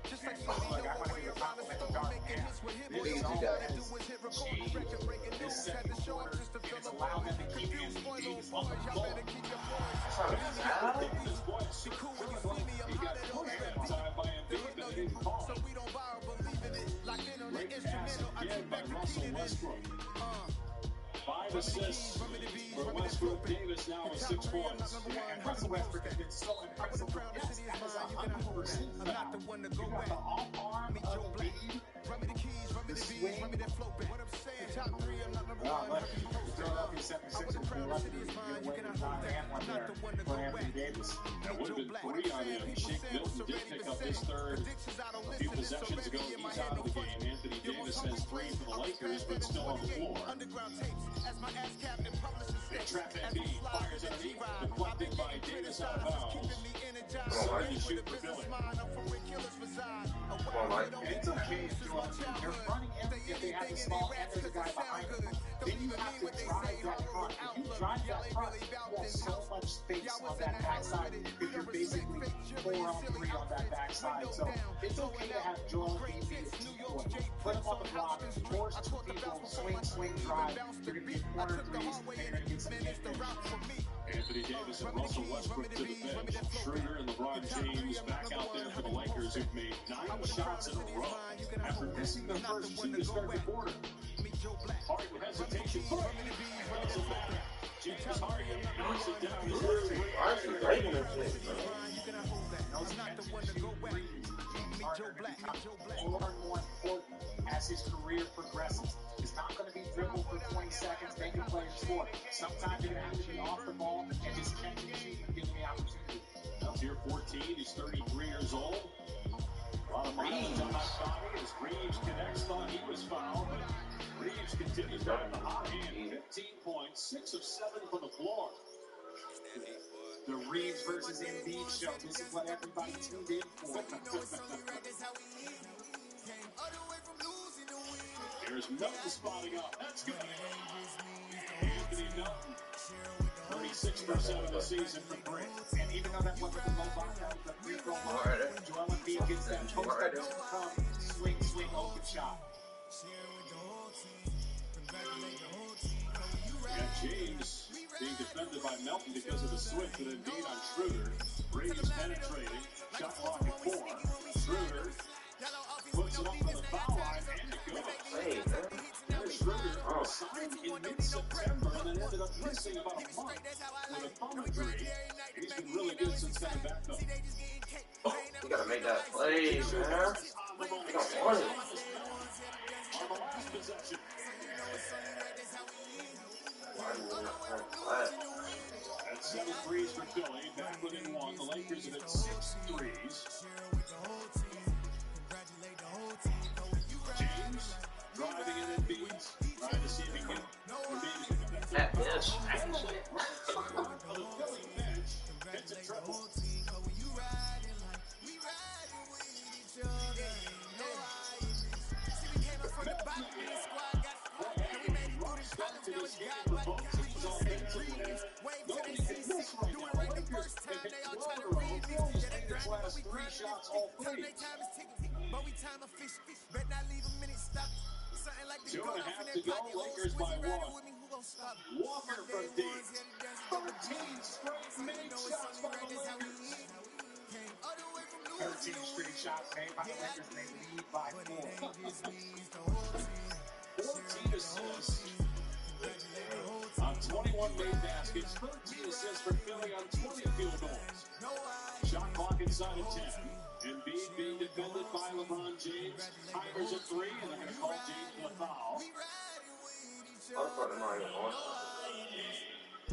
Just like Sonny, no way around the store, making hits with him. All you gotta do is hit record, record breaking news. Had to show up just to fill the ball. Confused, spoil little boys, y'all better keep your boys. Be cool when you see me, I'm hot at home. So we don't borrow, believe in it. Locked in on the instrumental, I keep executing it. 5 assists for Westbrook. Davis now with 6 points. And Russell Westbrook has been so impressive. Yes, that is 100%. You got the off arm of Embiid. Well, look, the Philadelphia 76ers were lucky to get away with not and one there for Anthony Davis. That would have been 3 on him. Shake Milton did pick up his third a few possessions ago. He's out of the game. Anthony Davis has 3 for the Lakers, but still on the floor. They trap Embiid, fires underneath, deflected by Davis out of bounds. Starting to shoot for Philly. It's okay if you're running if they have the small and there's a guy behind them. Then you have to drive that front. If you drive that front, you have so much space on that backside if you're basically 4-on-3 on that backside. So it's okay to have Joel Embiid as team. Put him on the block, force 2 people, swing, drive. You're going to get corner threes, and you're going to get some game finish. Anthony Davis and Russell Westbrook to the bench. Schroeder and LeBron James back out there for the Lakers, who've made 9 shots in a row after missing their first 2 to start the quarter. Harden with hesitation. Doesn't matter. James Harden knocks it down. Why is he breaking this thing, bro? More and more important as his career progresses. It's not going to be dribble for 20 seconds, making players score. Sometimes you're going to have to be off the ball and just catch and shoot and give him the opportunity. Now tier 14, he's 33 years old. A lot of miles on that body as Reeves connects, thought he was fouled, but Reeves continues to have the hot hand. 15 points, 6 of 7 from the floor. The Reeves versus Embiid show. This is what everybody tuned in for. Here's Milton spotting up. That's good. Anthony Milton, 36% of the season for 3. And even though that wasn't the low block, that was the free throw line. Joel Embiid gets that post-up, swing, open shot. And James being defended by Melton because of the switch with Embiid on Schroeder. Reeves penetrating. Shot clock at 4. Schroeder puts it up to the foul line and it goes. Schroeder was signed in mid-September and then ended up missing about a month with a thumb injury. He's been really good since coming back though. Oh, you gotta make that play, man. You don't want it. On the last possession. That's 7 threes for Philly. Back within 1. The Lakers have hit 6 threes. James driving in Embiid, trying to see if he can Embiid at this. On the Philly bench, hits a triple. Nobody can miss right now. Lakers have hit 12 in a row. Philly's made their last 3 shots, all 3. 2.5 to go. Lakers by 1. Walker from deep. 13 straight made shots by the Lakers. 13 straight shots made by the Lakers. They lead by 4. 14 assists on 21 made baskets. 13 assists for Philly on 20 field goals. Shot clock inside of 10. Embiid being defended by LeBron James. Timers at 3, and they're going to call James for the foul.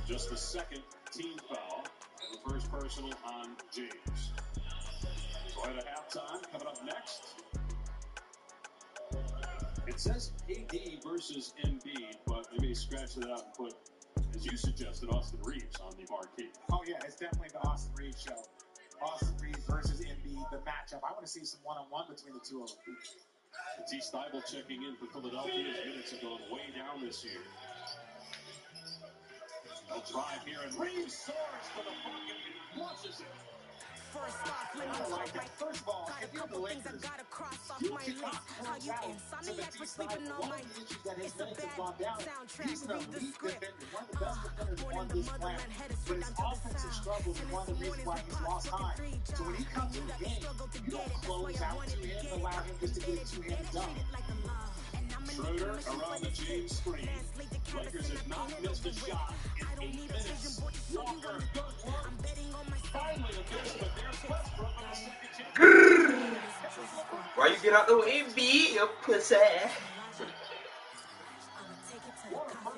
Just the second team foul, and the first personal on James. So at halftime, coming up next. It says AD versus Embiid, but they may scratch that out and put, as you suggested, Austin Reeves on the marquee. Oh yeah, it's definitely the Austin Reeves show. Austin Reeves versus Embiid, the matchup. I want to see some one-on-one between the two of them. T. Steibel checking in for Philadelphia. His minutes have gone way down this year. A drive here, and Reeves soars for the bucket and flushes it. First of all, if you're the Lakers, you cannot close out to the D-side. One of the issues that his minutes have gone down, he's an elite defender, one of the best defenders on this planet. But his offensive struggles is one of the reasons why he's lost time. So when he comes in the game, you don't close out to him and allow him just to get a two-handed dunk. Schroeder around the James screen. Lakers have not missed a shot in 8 minutes. Walker, good work. Finally a miss, but there's Westbrook on the second chance. Why you get out the way, B, you pussy?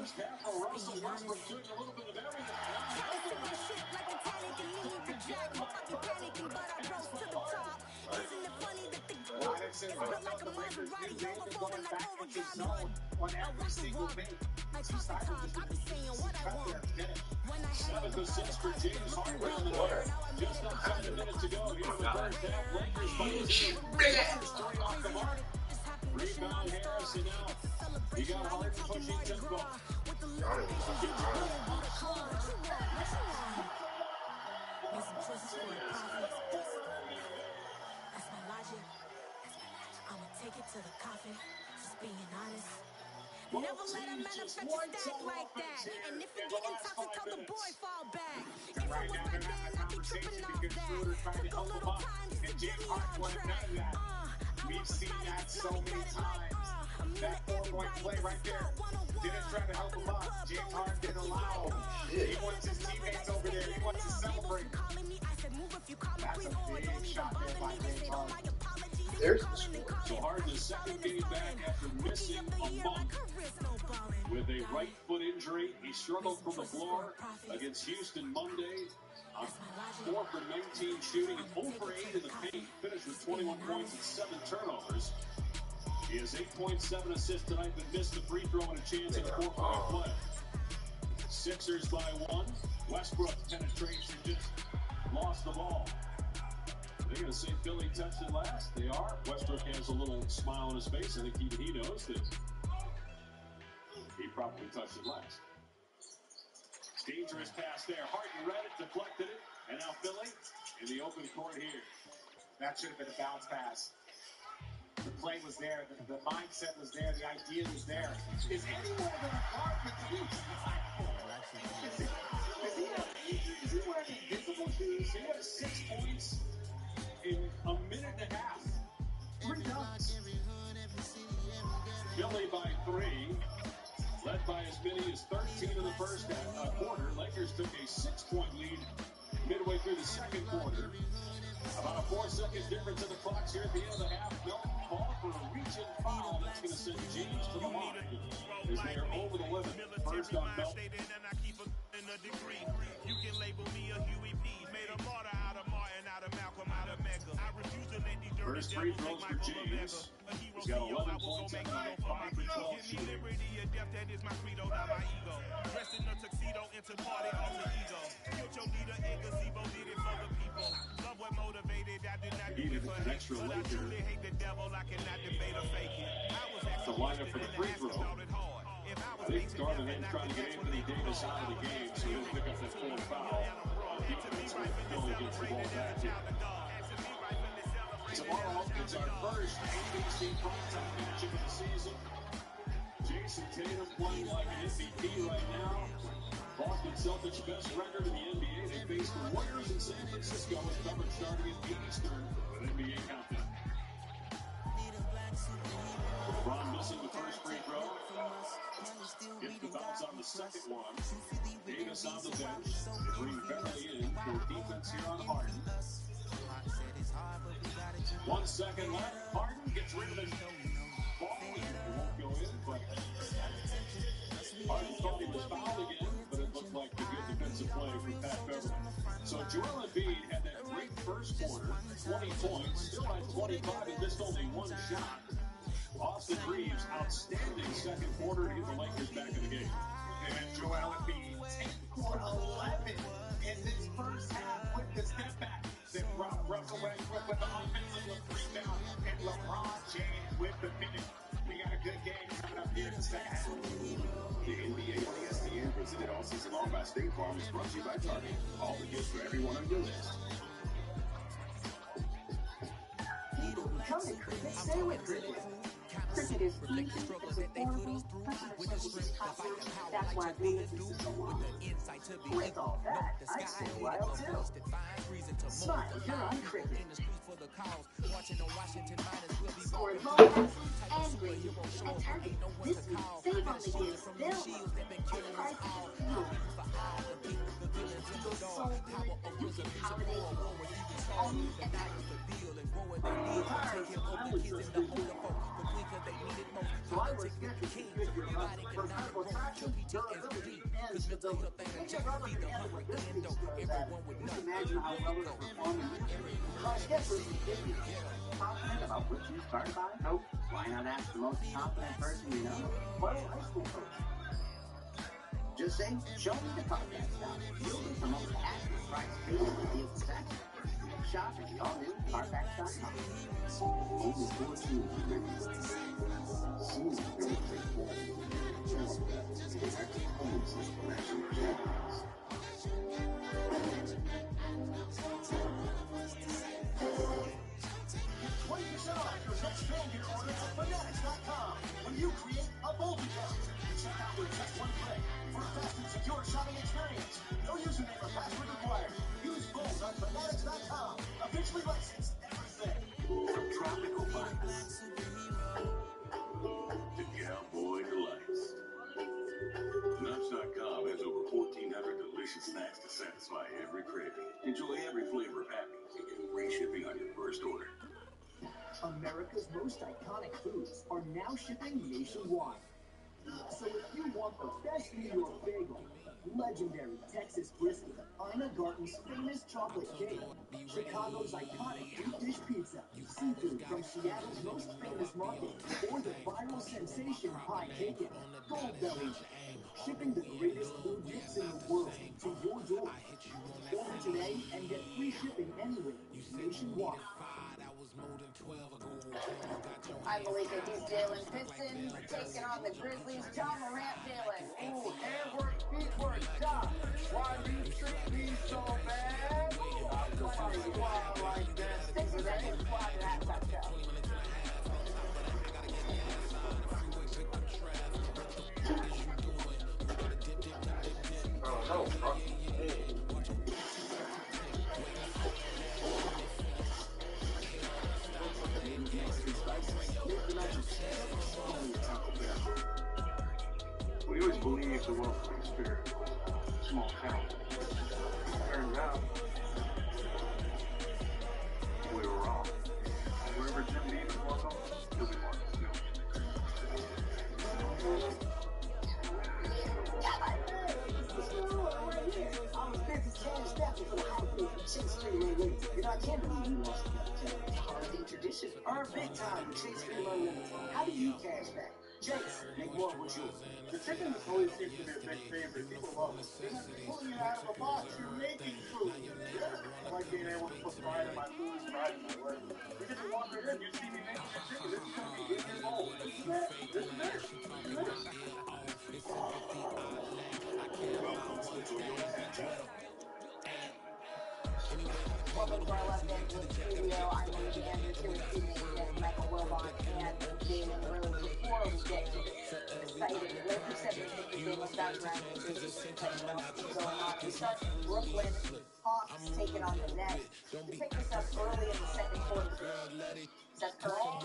first half for Russell Westbrook doing a little bit of everything. Like a Maserati overflowing like origami. On every single make. Just I be saying what I want. 7th assist for James Harden on the night. Just outside a minute to go here in the first half. Lakers by 2. Lakers 3 off the mark. Rebound Harris, and now you got Harden pushing tempo. That's my logic. I'ma take it to the coffin. Just being honest. Never let a manifest stack like that. And if you're getting toxic, tell the boy fall back. If I was back then, I'd be tripping off that. Took a little time just to get me on track. We've seen that so many times. That 4-point play right there. Didn't try to help him out. James Harden didn't allow him. He wants his teammates over there. He wants to celebrate. That's a big shot there by James Harden. There's the score. So Harden's second game back after missing a month with a right foot injury. He struggled from the floor against Houston Monday. 4 for 19 shooting and 0 for 8 in the paint. Finished with 21 points and 7 turnovers. He has 8.7 assists tonight, but missed the free throw and a chance at a 4-point play. Sixers by 1. Westbrook penetrates and just lost the ball. They're going to say Philly touched it last. They are. Westbrook has a little smile on his face. I think he knows that he probably touched it last. Dangerous pass there. Harden read it, deflected it, and now Philly in the open court here. That should have been a bounce pass. The play was there. The mindset was there. The idea was there. Is anyone going to guard with shoes? Is he wearing invisible shoes? He has 6 points in a minute and a half. 3 dunks. Philly by 3. Led by as many as 13 in the first quarter. Lakers took a 6-point lead midway through the second quarter. About a 4-second difference in the clocks here at the end of the half. No call for a reach-in foul. That's going to send James to the line as they are over the limit. First on Belt. You can label me a Huey P. Made a martyr out of Martin, out of Malcolm, out of Mecca. I refuse to let these dirty first free throws for James. He's got 11 points on night, 5 for 12 shooting. Liberty and death, that is my credo, not my ego. Dressed in a tuxedo, into party, alter ego. Killed your leader in gazebo, did it for the people. Love what motivated, I did not do it for hate. But I truly hate the devil, I cannot debate or fake it. I was the lineup for the free throw. I think Garden ain't trying to get Anthony Davis out of the game, so he'll pick up that 4th foul. Philly gets the ball back here. Tomorrow, it's our first ABC primetime matchup of the season. Jason Tatum playing like an MVP right now. Boston Celtics' best record in the NBA. They face the Warriors in San Francisco with coverage starting at 8 Eastern with NBA Countdown. LeBron missing the first free throw. Gets the bounce on the second one. Davis on the bench. They bring Beverly in for defense here on Harden. 1 second left. Harden gets rid of his ball. It won't go in, but Harden thought he was fouled again, but it looked like a good defensive play from Pat Beverly. So Joel Embiid had that great first quarter, 20 points, still had 25 and just only 1 shot. Austin Reeves, outstanding second quarter to get the Lakers back in the game. And Joel Embiid, 10 for 11 in this first half with the step back. Then Russell Westbrook with the offensive rebound, and LeBron James with the finish. We got a good game coming up here in the second half. The NBA on ESPN, presented all season long by State Farm, is brought to you by Target. All the gifts for everyone on your list. Come to cricket, stay with cricket. Cricket is easy, it's affordable, customer service is top notch. That's why Venus is so long. With all that, I'd stay a while too. Smile, you're on cricket. Score low, angry, at Target. This week, save on the gifts they'll love. And prices low. Feel so good that you can holiday only at Target. So I was configure for vertical traction, durability, and stability. Think of rubber together what this piece throws at it. Just imagine how rubbers perform in your crush guessers if you confident about which you start by? Nope. Why not ask the most confident person you know? What a high school coach. Just say, show me the Carfax stop. You'll get the most accurate price based on the vehicle's tax number. Shop at the all-new Carfax.com. Only 14 soon there will take more. Just that. The active home system actually generates. 20% off your next film gear order at Fanatics.com when you create a Voltage account. Check out with just one click for a fast and secure shopping experience. No username or password required. Use Volt on Fanatics.com. Officially licensed everything. From tropical bites to cowboy delights. Nuts.com has over 1,400 delicious snacks to satisfy every craving. Enjoy every flavor of happy and get free shipping on your first order. America's most iconic foods are now shipping nationwide. So if you want the best New York bagel, legendary Texas brisket, Ina Garten's famous chocolate cake, Chicago's iconic deep dish pizza, seafood from Seattle's most famous market, or the viral sensation pie bacon, Goldbelly, shipping the greatest food dips in the world to your door. Order today and get free shipping anywhere, nationwide. I'm Malika. He's Jalen Pistons taking on the Grizzlies. John Morant, Jalen. Ooh, handwork, feetwork, shot. Why do you treat me so bad? Why are you wild like that? 60 seconds squad to halftime show. Oh, no. We always believed the welcoming spirit was a small town. Turns out, we were wrong. Wherever Jim Beam is welcome, he'll be welcome too. I'm a business cash staffer for the outfit from Chase Street Limited. You know, I can't believe you lost the holiday tradition. Earn big time with Chase Street Limited. How do you cash back? Chase, make more with you. The chicken always seems to be a big favorite. People love it. You're not just pulling it out of a box, you're making food. I like being able to put pride in my food, pride in my work. Because you wander in, you see me making the chicken. This is going to be 8 years old. This is it. This is it. This is it. Welcome to the Toyota Hatch. Welcome to our Los Angeles studio. I'm going to begin this here with teammates Michael Wilbon and Jalen Rose. Before we get to this exciting Lakers 76 game of bounce around the city, going on. We start in Brooklyn. Hawks taking on the Nets. To pick this up early in the second quarter. Seth Curry. Oh,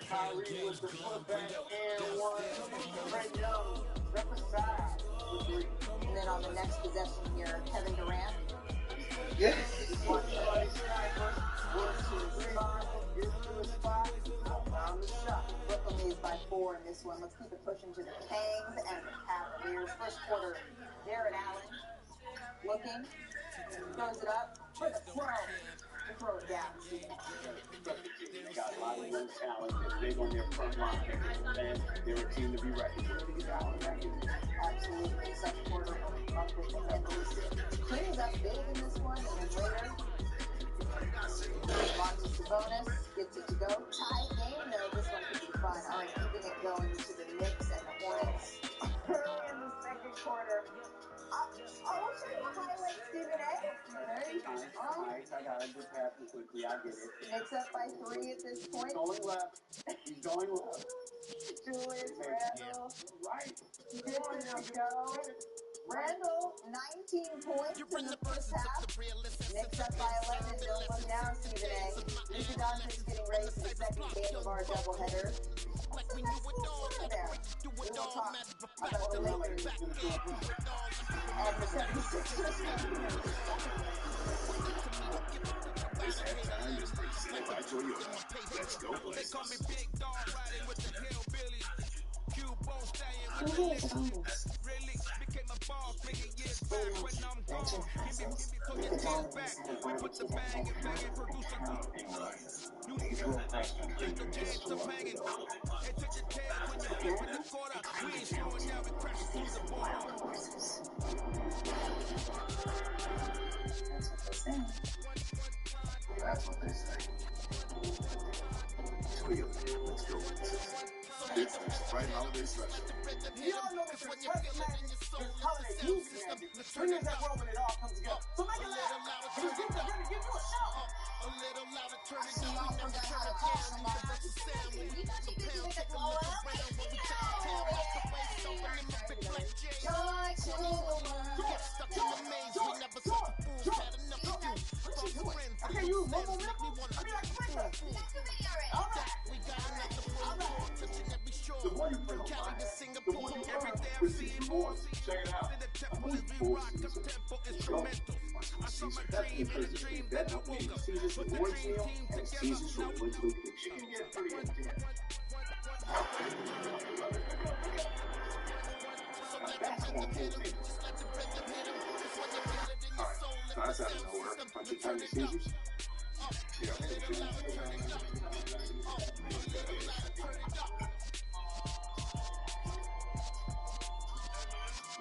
Kyrie with the putback and one. Trey Young, represent with 3. And then on the next possession here, Kevin Durant. Yes. One sniper, works to the rebound, gets to the spot, found the shot. Brooklyn leads by 4 in this one. Let's keep it pushing to the Kings and the Cavaliers. First quarter, Jared Allen looking, throws it up for the throw. To throw it down. They got a lot of young talent. They're big on their front line. And they're a team to be reckoned with. Absolutely. Second quarter, up with the Kings. Kings up big in this one, and then later, Monty Sabonis gets it to go. Tie game, though. This one could be fun. All right, keeping it going to the Knicks and the Hornets. Early in the second quarter. I'll show you a highlight, Stephen A. Hey, I got it. Just happen quickly. I get it. Knicks up by 3 at this point. Going left. He's going left. Julius Randle. Right. Gets it to go. Randle, 19 points in the first half. Knicks up by 11. Don't look down, Stephen A. Luka Doncic's getting ready for the second game of our doubleheader. What's the next little corner there? We will talk about the Lakers and the 76ers. This halftime is presented by Toyota. Let's go They places. call me Big Dog riding with the hillbillies. Cubone staying with the Who list. Really became a boss, making years back when I'm gone. Give me for your tears back. We put the bang and banging, produce a good. You like no James of hanging. And take the tails when you flip in the quarter. We ain't slowing down, we crashing through the border. That's what they say. Toyota. Let's go places. It's the Sprite Holiday Special. You all know that your first magic is calling a huge magic. Bring us that roll when it all comes together. So make it loud. And these groups are ready to give you a show. A little louder, turn it See, down. We y'all never forgot turn how to it talk down. about Use the sound when we put the pound. Take a look around when we touch the town. Walk away, stomping in my big black J. Joy to the world. Get stuck in the maze. We never suck the fools. Had enough of you. False friends and loose ends make me wanna. All right. We got another one more. Touching every shore. The more you From play Cali to the Singapore. more you Every learn. day I'm This is seeing more. more. Check it out. See the tempo as we rock up tempo instrumentals. I saw my dream in a dream, then I woke up. Put the dream team together, now we do. It can get pretty intense. That's one cool thing. Alright, so that's out of nowhere. Bunch of tiny Caesars. Yeah,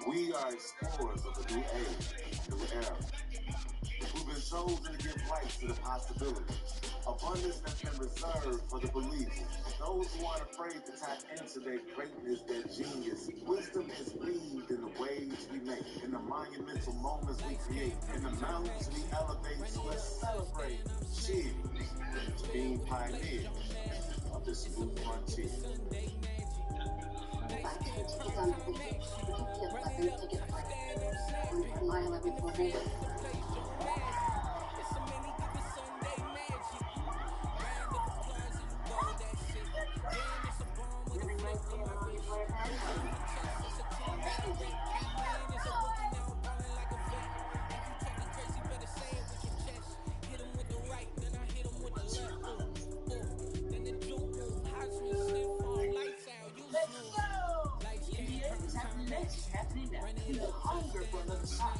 we are explorers of a new age, new era. We've been chosen to give light to the possibilities. Abundance that's been reserved for the believers. Those who aren't afraid to tap into their greatness, their genius. Wisdom is weaved in the waves we make, in the monumental moments we create, in the mountains we elevate. So let's celebrate. Cheers to being pioneers of this new frontier. Hunger for another shot.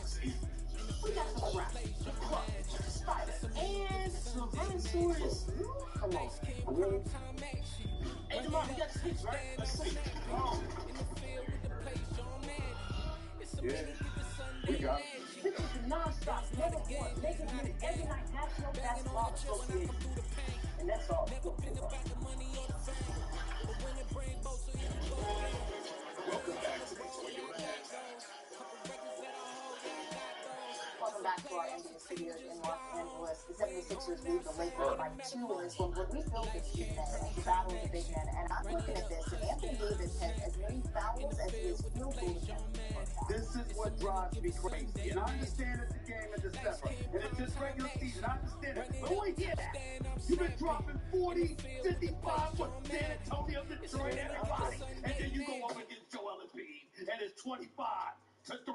We got the rap, the club, the spider, and the Tyrannosaurus. Come on. Hey, come on, we got six, right? Come on. Yeah, we got it. This is non-stop, never once, making music every night, National Basketball Association. And that's all. Welcome back to the Toyota Halftime. Welcome back to our NBA studios in Los Angeles. The 76ers lead the Lakers by 2 in this one. When we build this team, man, the battle of the big men, and I'm looking at this, and Anthony Davis has as many fouls as he has field goal attempts. This is what drives me crazy. And I understand it's a game in December, and it's just regular season. I understand it. But wait, hear that. You've been dropping 40, 55 for San Antonio, Detroit, everybody. And then you go up against Joel Embiid, and it's 25 to 3,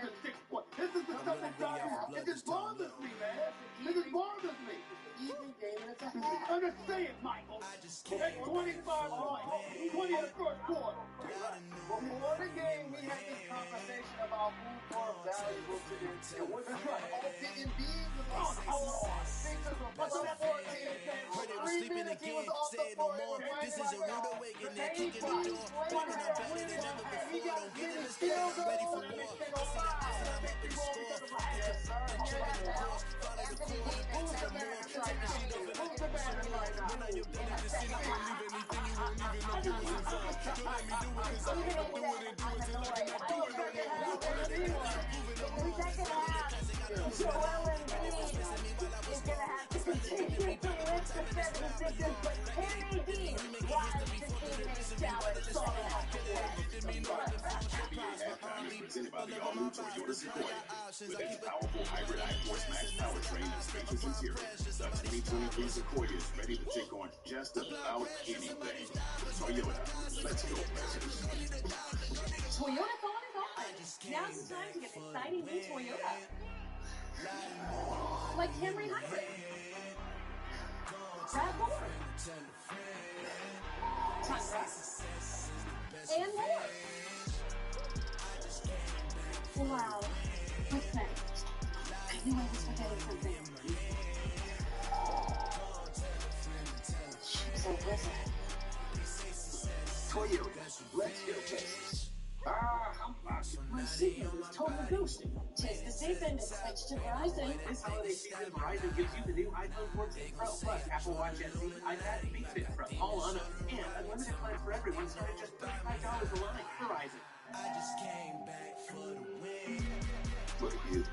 to 6 points. This is the stuff that drives me. It just bothers me, man. It just bothers me. Even game, and it's a half. I'm just saying, Michael. At 25 points, 20 in the first quarter. Before the game, we had this conversation about who more valuable to their team. That's right. Embiid was on our Sixers were plus 14. 3 minutes he was off the floor. This is a rude awakening. Kicking the door, pointing up better than ever before. Don't get in the spirit, I'm ready for war. I see the ice and I'm up in the score. Yes, sir. Checking the course, follow the course. Who's the man? Take the sheet off and Who's the man right now? when I am done in the city, don't leave anything you won't even know you was involved. Don't let me do it, cause I'm gonna do it and do it till I cannot do it no more. In the second half, Joel Embiid is going to have to continue to lift the 76ers, but can he rise to teammates' challenge? So I'm going to have to Presented by the all-new Toyota Sequoia. With its powerful hybrid iForce Max powertrain and spacious interior, the 2023 Sequoia is ready to take on just about anything. Toyota, let's go places. Toyota thought is on. Now's the time to get exciting new Toyota. Like Camry Hybrid. Grab Time press. And more. Wow. What's next? I knew I was forgetting something. So listen. Toyota, let's go Texas. How about my signal is totally ghosting. Tis the season to switch to Verizon. This holiday season, Verizon gives you the new iPhone 14 Pro Plus, Apple Watch SE, iPad, Beat Fit Pro, all on us, and unlimited plans for everyone start at just $35 a line. Verizon. I just came back for the win. Look at you.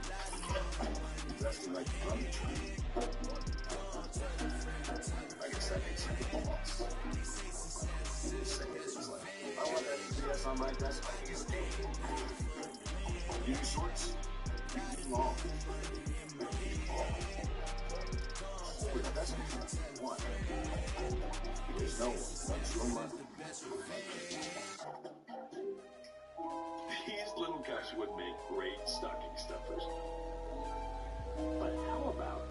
Investing like you're on the train. I guess that makes you the boss. You just say things like, I want that GPS on my desk. You do shorts, you do long. With the best machine you want. There's no one wants your money. These little guys would make great stocking stuffers. But how about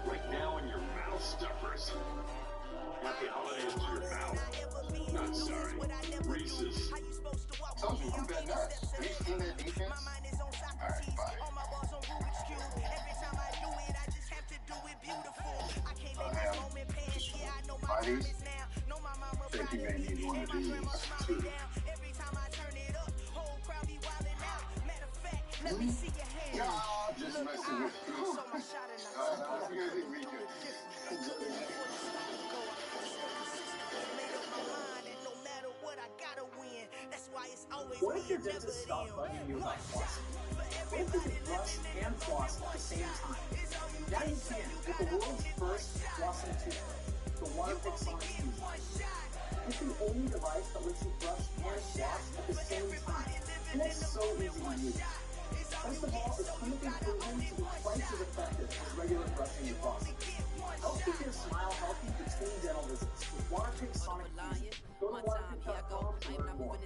Right now in your mouth stuffers. Happy holidays to your mouth. Not sorry. Reese's. Told you, I'm betting nuts. Have you seen that defense? Alright, bye. Bodies. I think you may need one of these too. Y'all just messing with you. I'm really weak. what if your dentist stopped bugging you about flossing? What if you could brush and floss at the same time? Now you can with the world's first flossing toothbrush, the Waterpick Sonic toothbrush. It's the only device that lets you brush and floss at the same time, and it's so easy to use. First of all, it's clinically proven to be twice as effective as regular brushing and flossing. Help keep your smile healthy between dental visits with Waterpick Sonic toothbrush. Go to waterpick.com to learn more.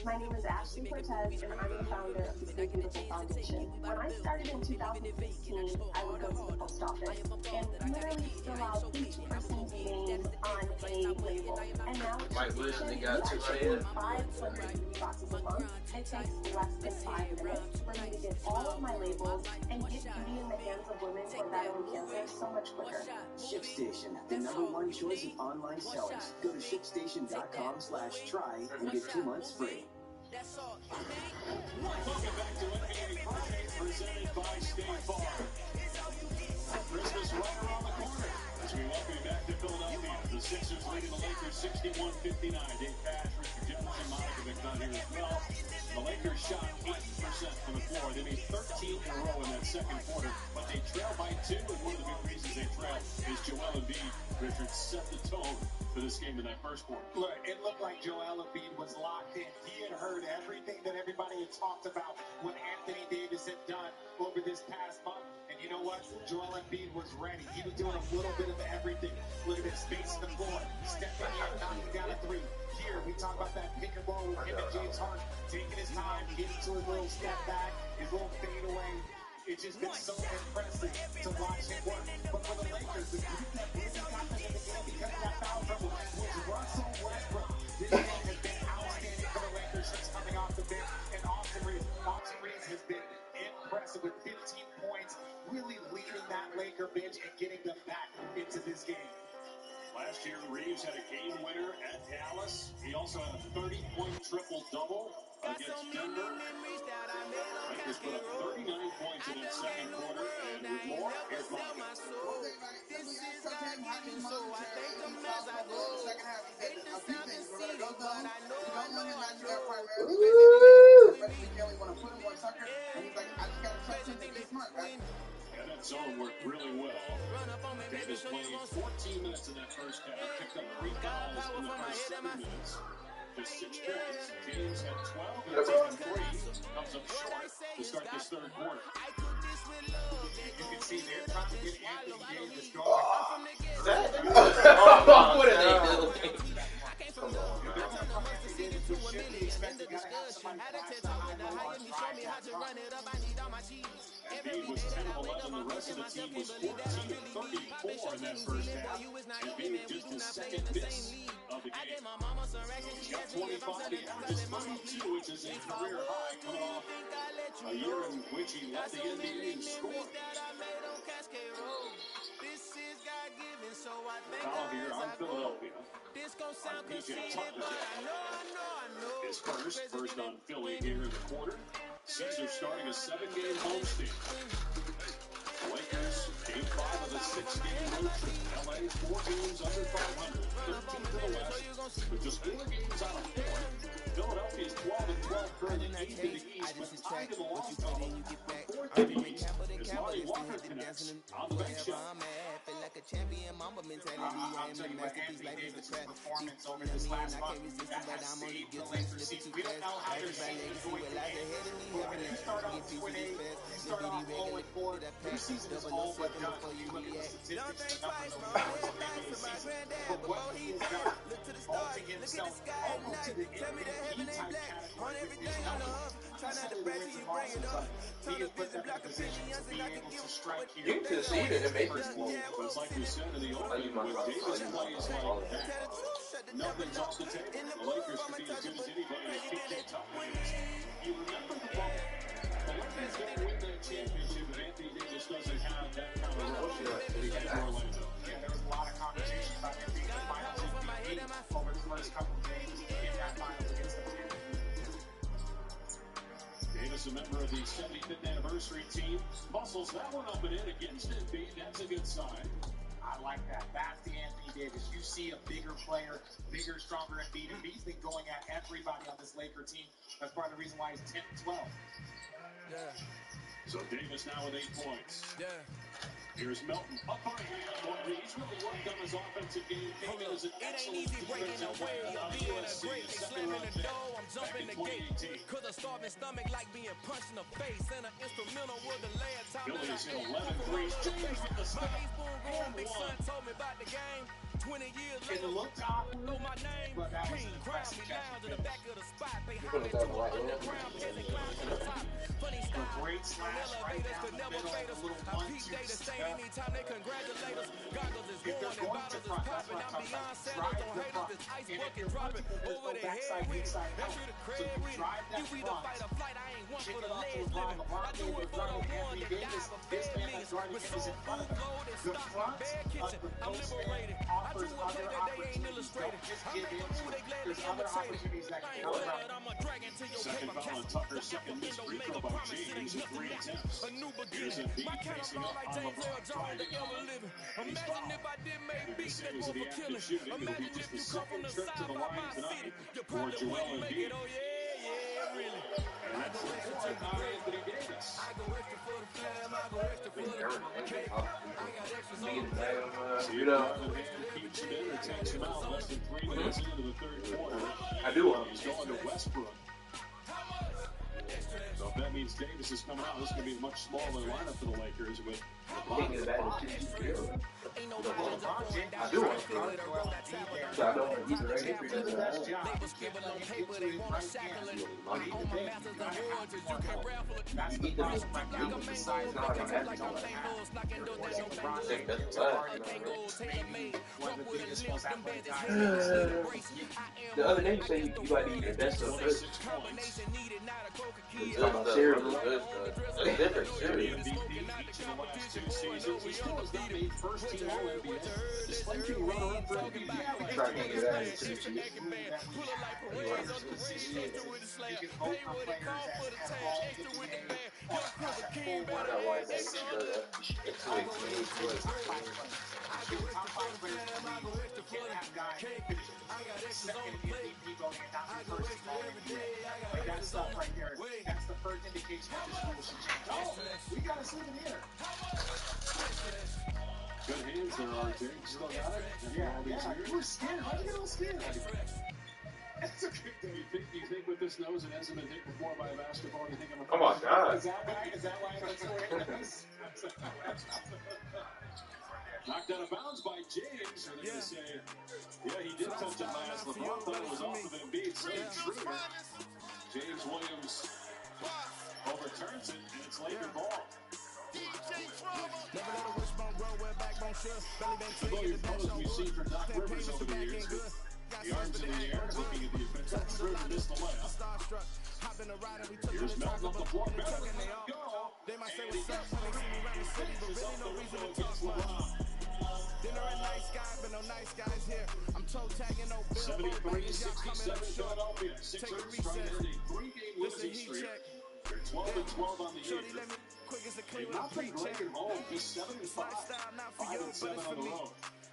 My name is Ashley Cortez, and I'm the founder of the Stay Beautiful Foundation. When I started in 2016, I would go to the post office and literally fill out each person's name on a label. And now it's we actually do 500 beauty boxes a month. It takes less than 5 minutes for me to get all of my labels and get beauty in the hands of women who are battling cancer so much quicker. ShipStation, the #1 choice of online sellers. Go to shipstation.com/try and get 2 months free. Welcome back to NBA Fridays, presented by State Farm. Christmas right around the corner as we welcome you back to Philadelphia. The Sixers leading the Lakers 61-59. Dave Pash, Richard Jefferson, Monica McNutt here as well. The Lakers shot 80% from the floor. They made 13 in a row in that second quarter, but they trail by 2, and one of the big reasons they trail is Joel Embiid. Richard set the tone for this game in that first quarter. Look, it looked like Joel Embiid was locked in. He had heard everything that everybody had talked about what Anthony Davis had done over this past month. And you know what? Joel Embiid was ready. He was doing a little bit of everything. Look at his space in the floor. Stepping in, knocking down a 3. Here, we talk about that pick and roll with him and James Harden. Taking his time, getting to his little step back, his little fade away. It's just been so impressive to watch him work. But for the Lakers, the group that really got them in the game because of that foul trouble was Russell Westbrook. This game has been outstanding for the Lakers since coming off the bench. And Austin Reeves has been impressive with 15 points, really leading that Laker bench and getting them back into this game. Last year, Reeves had a game winner at Dallas. He also had a 30-point triple-double against Denver. Lakers put up 39 points in that second quarter, and with more, here's Mike. And that zone worked really well. Davis played 14 minutes in that first half, picked up 3 fouls in the first 7 minutes. Just 6 points. James had 12 in the second 3. Comes up short to start this third quarter. You can see they're trying to get Anthony Davis going. What are they doing? Come on. Embiid was 10 of 11 the rest rest of the team was 14 of 34 in that first half, and being just the second miss of the game. He's got 25, he averages 32, which is a career high, coming off a year in which he led the NBA in scoring. Foul here on Philadelphia. On PJ Tucker. His first on Philly here in the quarter. Caesar starting a 7-game homestand. The Lakers, game 5 of the 6-game road trip. LA, 4 games under 500, 13th in the West, with just 4 games out of 4. Philadelphia is 12 and 12, currently 8th in the East, but tied in the loss column, 4th in the East. As Lonnie Walker connects on the bench shot. I'll tell you what, Anthony Davis' performance over this last month, that has saved the Lakers. See, we don't know how they're season is going to end. But when you start off 2-8, you start off 0-4, your season is all but done. You look at the statistics and the numbers over the course of the season. But what he has done, vaulting himself almost to the MVP-type category with these numbers, not necessarily the wins and losses, but he has put them in a position to be able to strike here. You can see it and make it. But it's like we said in the opening, when Davis plays like that, nothing's off the table. The Lakers can be as good as anybody as PJ Tucker is. You remember the bubble. The Lakers don't win that championship if Anthony Davis doesn't have that kind of role against Orlando. Yeah, there was a lot of conversation about him being the finals MVP over the first couple of games in that finals against the Lakers. Davis, a member of the 75th anniversary team, muscles that one up and in against Embiid. That's a good sign. I like that. That's the Anthony Davis. You see a bigger player, bigger, stronger Embiid. Embiid's been going at everybody on this Laker team. That's part of the reason why he's 10-12. Yeah. So Davis now with 8 points. Yeah. Here's Melton up by hand. He's really worked on his offensive game. Came in as an excellent defensive player on USC. Second round pick back in 2018. Cause a starving stomach like being punched in the face. And an instrumental was the last time Phillies in 11 threes. James with the stop. And big son one. told me about the game. 20 years It later, looked awkward, know my name. but that was King, an crown impressive me catch. lounge in the back of the spot. They You holler put to it an right underground peasant clown to the top. Funny A style. great slash right down the middle, a little I peep 1-2 data say step. anytime they congratulate us. Goggles is If they're worn and going to bottles is front, that's popping. what I'm I'm talking beyond about. sellers Drive on the haters. front. This ice And if bucket you're dropping vertical, there's over no their head backside, with it. inside That's out. through the So crib you with it. drive that You either front, fight or flight. I ain't one kick for it the off to last LeBron. living. LeBron I do James it is for the guarding one Anthony that Davis. died for This bad man means. that's guarding With him is soul in front food, of him. gold, and The stock my front bad of kitchen. the I'm post liberated. man I offers drew a play other that they ain't opportunities. illustrated. Don't just I give make a into move, they it. gladly There's other imitate it. opportunities that I can ain't come glad around. I'm a dragon to your Second paper foul on castle. Tucker. The Second Alpha missed Indo free Mega throw by promise it James ain't in nothing 3 yet. attempts. A new Here's beginning. My Embiid kind of facing ball up like on James Earl LeBron. Jones, the Driving ever on. living. He's Imagine fouled. if I didn't make And beats that because go of the for active killing. shooting, it'll be Imagine just if the you come from second the trip to side the by line my tonight city. You for probably Joel wouldn't make it. Embiid. Oh yeah, really. And that's the fourth on Anthony Davis. I go extra for the fam, I go extra for the cake. I got extras on the plate. See if Marvin Hand keeps him in or takes him out. Less than 3 minutes into the third quarter. I do want He's going to Westbrook. So if that means Davis is coming out, this is going to be a much smaller lineup for the Lakers with taking it back to 2 I do want to. So I don't want to eat the regular Do the best job. Labels scribble on paper, they want to shackle it. I own my masters and awards, you can raffle it. That's the problem right now with the size not of like the that. Knocking doors that don't LeBron bang James doors. is already Tango, tailor made. one of the biggest, most athletic guys. The other day you said you like to eat the best of this. Combination needed, not a Coca It's talking about cereal. It's different cereal. MVP each of the last 2 seasons. He still has not made first team All-NBA. Despite being runner-up for MVP last Try to get year. that into the season. You can hope for players that have all to the game. Top 5 players in the league. You can't have guys finish second in MVP voting and not be first in All-NBA. Like that stuff right there, that's the first indication that this rule should change. Oh, we got a swing in the air. Good hands there, RJ. Still got it? Yeah. You were scared. How'd you get all scared? That's a good thing. You think with this nose, it hasn't been hit before by a basketball? You think I'm a Oh my God. Is that why that's the way it is? Knocked out of bounds by James. Or they say, yeah, he did touch it last. LeBron thought it was off of Embiid. So Schroeder. James Williams overturns it, and it's Laker ball. Never let a wishbone grow where backbone should. Belly been I thought taking your the dash photos on we've seen from Doc Rivers over the years with the arms in the air, looking at the offensive trigger, missed the layup. Starstruck, hopping a ride and we took Here's the Melton off the floor, better and let they it all go. they might say And he what's up gets when they see me three. around the city, but Finishes really up no the reason window to talk against much. LeBron. Dinner at nice guy, but no nice guys here. I'm toe tagging no billboard bangers, y'all coming up 73-67 short. Philadelphia. Take a Sixers trying to recess. end a three-game This a losing heat streak. check. They're 12-12 on the year. Shorty let me quick as a They've Cleveland not been great pre-check. at home, just 7-5. This lifestyle not for you, but 5-7 it's on for the me. road.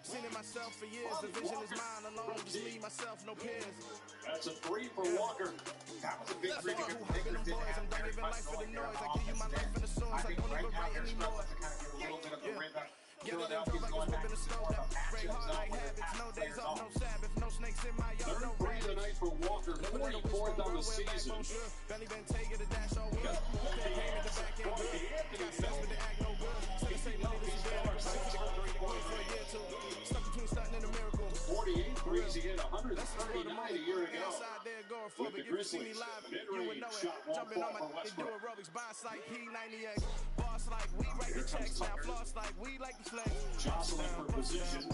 Seen it myself for years. The vision is mine alone. Just me, myself, no peers. That's a three for Walker. That was a big Let's three go. because the Hopping Lakers them didn't boys. have I'm done very giving much life for the going their noise. I give you my offense life in the then. source. I I think don't right even now write they're anymore. struggling to kind of get a little bit of the rhythm. Yeah, they drove Philadelphia's like going it's back whipping to the stove. more of a Break matchup hard zone like where they're habits. No passing days players off, off. no Sabbath. No snakes in my yard, Third no three rabbits. tonight for Walker. 44th on the season. Belly been taking the dash all week. Got Payment the back end good. Got sense but they act no good. Say the same money this is bad. Wait for a year or two. Stuck between stunting and a miracle. 48 threes, he hit 139 a year ago. Outside there going for, With the but you see me Grizzlies, live, you would mid-range know it. shot won't Jumping on fall my for do Westbrook. aerobics, boss like P90X. Boss like we write the checks now. Floss like we like the flex. Jostling for position.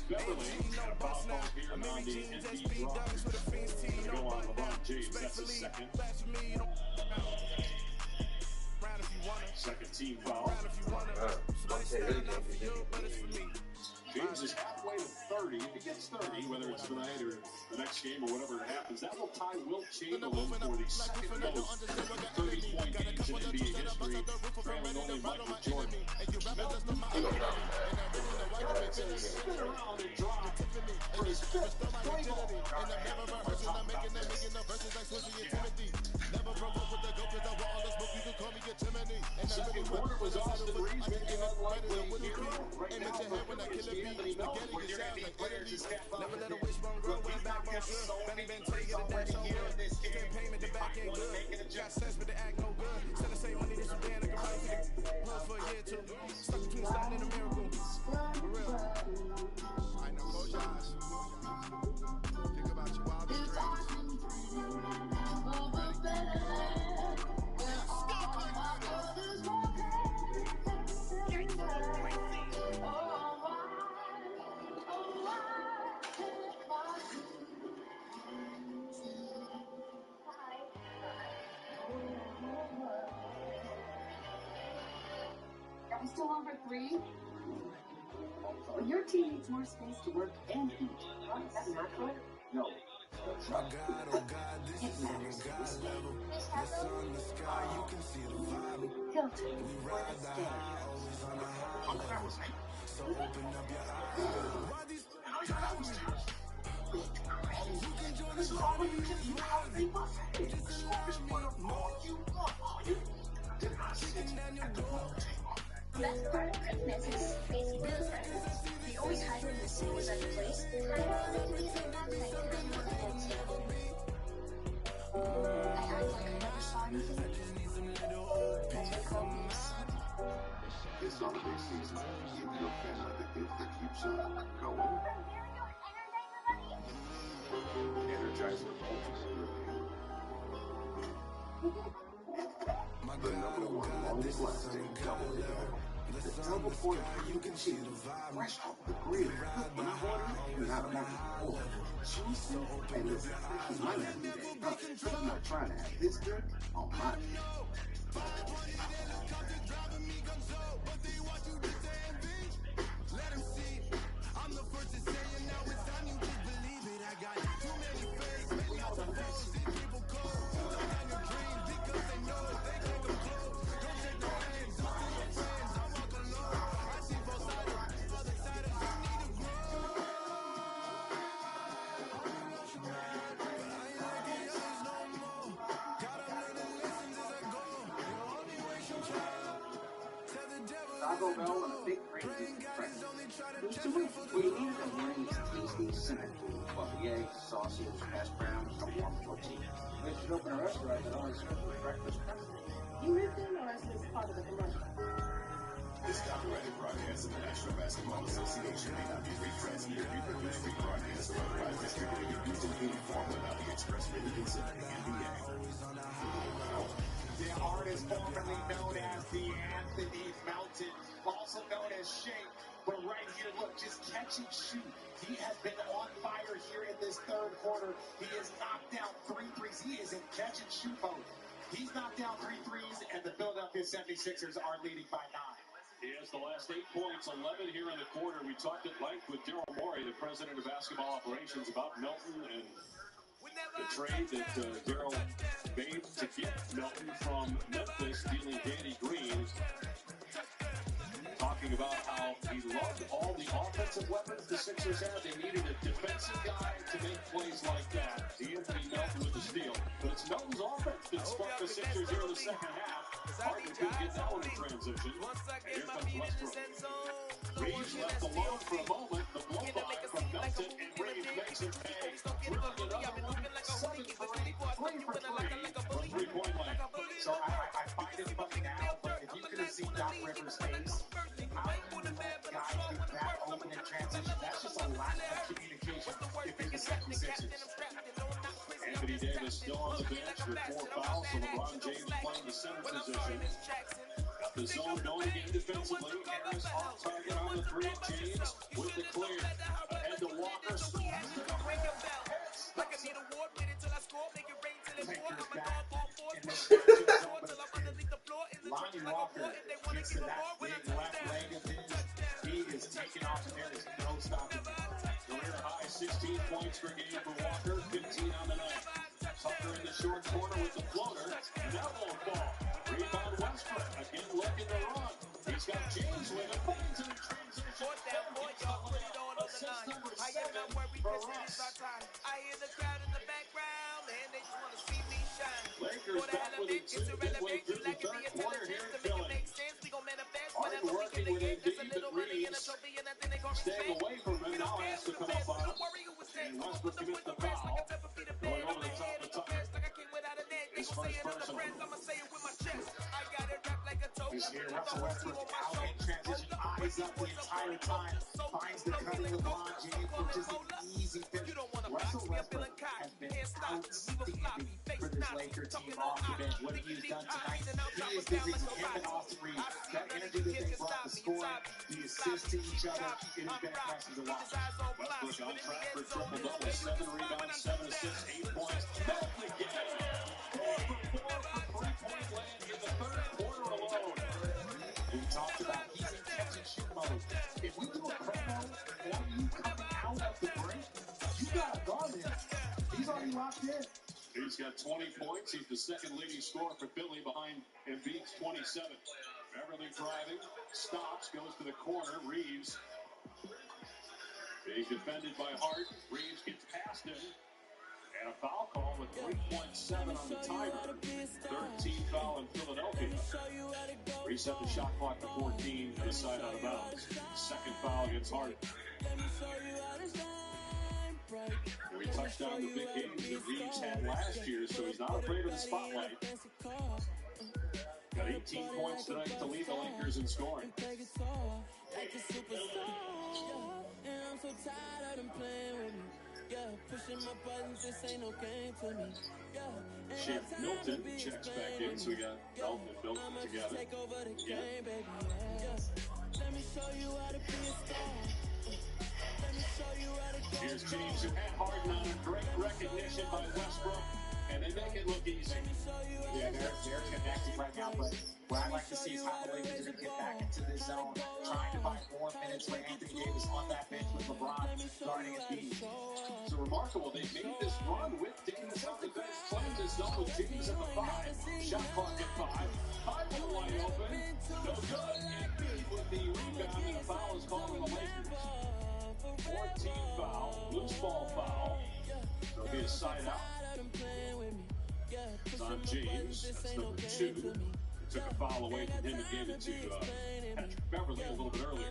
Beverly no had a bus foul now. call here on Mini the jeans, NB SB draw. dunks with a fiend's tee, Gonna no go on button down. LeBron James, that's his Respectfully, second. flash with me, you don't round if you wanna. Second team foul. Round if you wanna. Lifestyle not for you, but it's for me. James is halfway to 30. If he gets 30, whether it's tonight or the next game or whatever happens, that will tie Wilt Chamberlain for the second most 30-point games in NBA history, trailing only Michael Jordan. Spin around and drop for his fifth play ball. Second quarter was Austin Reeves making unlikely hero. Right now, it's Anthony Melton. When you're going to need players to step up. Never let a wishbone grow where backbone should. Belly been taking the dash on good. Stay payment the back end good. Got sense but they act no good. Send the same money to Sudan. I can fight for the close for a year or two. Stuck between stunting and a miracle. For real. I know, close your eyes. Think about your wildest dreams. Are we still over 3? Well, your team needs more space to work and eat. Is that natural? No. My God, oh God, this is on a God level. The sun, the sky, you can see the vibe. We ride the high, always on a high level. So open up your eyes. Why these times? You can join the party as well. Just allow me, no, you kicking down your door. The best part of Christmas is facing good friends. They always hide in the same exact place. I act like I never saw anything. That's what comes. This holiday season, give your family the gift that keeps them going. Energizer Ultimate the number one longest lasting double hitter. The double point you can see fresh off the grid. When I order it, you have nothing more. Juicy and listen, this might not be that perfect, but I'm not trying to have this good on my Let him see. I'm the first to say it, now it's time you just believe it. I got too many fakes, many out the foes, and people cold. Don't down your dreams because they know they can't come close. Don't shake no hands, just to your friends. I walk alone. I see both sides, other side you need to grow. But I ain't like the others no more. God, I'm learning lessons as I go. You only waste your time. Tell the devil Taco Bell and a big green bean breakfast. Those 2 weeks, what you need is a nice, tasty, simple food. Buffy eggs, sausage, hash browns, and a warm tortilla. They should open a restaurant that only serves breakfast pretzels. You lived in or is this part of the commercial? This copyrighted broadcast of the National Basketball Association may not be retransmitted, reproduced, rebroadcast, or otherwise distributed, used in any form without the express written consent of the NBA. The artist formerly known as the Anthony Washington, also known as Shake. But right here, look, just catch and shoot. He has been on fire here in this third quarter. He has knocked down 3 threes. He is in catch and shoot mode. He's knocked down 3 threes, and the Philadelphia 76ers are leading by 9. He has the last 8 points, 11 here in the quarter. We talked at length with Daryl Morey, the president of basketball operations, about Milton and the trade that Daryl made to get Milton from Memphis, dealing Danny Green. Talking about how he loved all the offensive weapons the Sixers had. They needed a defensive guy to make plays like that. Anthony Melton with the steal. But it's Melton's offense that sparked the Sixers here in the second half. Harden couldn't get that one in transition. And here comes Westbrook. Reeves left alone for a moment. The blow by from Melton, and Reeves makes it pay. Drilling another one. 7 for 8. 3 for 3 from three-point line. So I find it funny now, but if you could have seen Doc Rivers' face, how can you let guys get that open in transition? That's just a lack of communication if you're the 76ers. Anthony Davis still on the bench with 4 fouls, so LeBron James playing the center position. Got the zone going again defensively. Harris off target on the 3. James with the clear. Ahead to Walker. Lakers back in this transition zone, but Lonnie Walker gets to that big left leg of his. He is taking off, and there is no stopping. Career high 16 points per game for Walker, 15 on the night. Tucker in the short corner with the floater, and that won't fall. Rebound Westbrook, again looking to run. He's got James with him, into the transition. Assist number 7 for Russ. I hear the crowd in the background, and they just want to see me shine. Lakers back with a 2 midway through the third quarter here in Philly. Harden working with Embiid, but Reeves staying away from him. Now has to come up on him. And Westbrook commits the foul. Going over the top of Tucker. His first personal. This here, Russell Westbrook out in transition, eyes up the entire time, finds the cutting LeBron James, which is an easy finish. Russell Westbrook has been outstanding for this Laker team off the bench. What he has done tonight, he is the reason him and Austin Reeves, that energy that they brought, the scoring, the assists to each other, it has been impressive to watch. Westbrook on track for triple-double, 7 rebounds, 7 assists, 8 points. Melton again. 4 for 4 from three-point land in the third quarter alone. We talked about he's in catch and shoot mode. If we do a promo on you coming out of the break, you got a guard in. He's already locked in. He's got 20 points. He's the second leading scorer for Philly behind Embiid's 27. Beverly driving, stops, goes to the corner. Reeves being defended by Harden. Reeves gets past him. And a foul call with 3.7 on the timer. 13 foul in Philadelphia. Reset the shot clock to 14 and a side out of bounds. Second foul against Harden. We touched on the big games that Reeves had last year, so he's not afraid of the spotlight. Got 18 points tonight to lead the Lakers in scoring. Shake Milton checks back in, so we got Melton and Milton together. Yeah. Here's James and Harden on a great recognition by Westbrook, and they make it look easy. Yeah, they're connected right now, but what I'd like to see is how the Lakers are going to get back into this zone, trying to find more minutes for Anthony Davis on that bench with LeBron guarding Embiid. So remarkable, they made this run with Davis on the bench, playing this zone with James at the 5. Shot clock at 5. 5 on wide open. No good. Embiid with the rebound, and a foul is called on the Lakers. 14 foul, loose ball foul. There'll be a side out. It's on James. That's number 2. They took a foul away from him and gave it to Patrick Beverly a little bit earlier.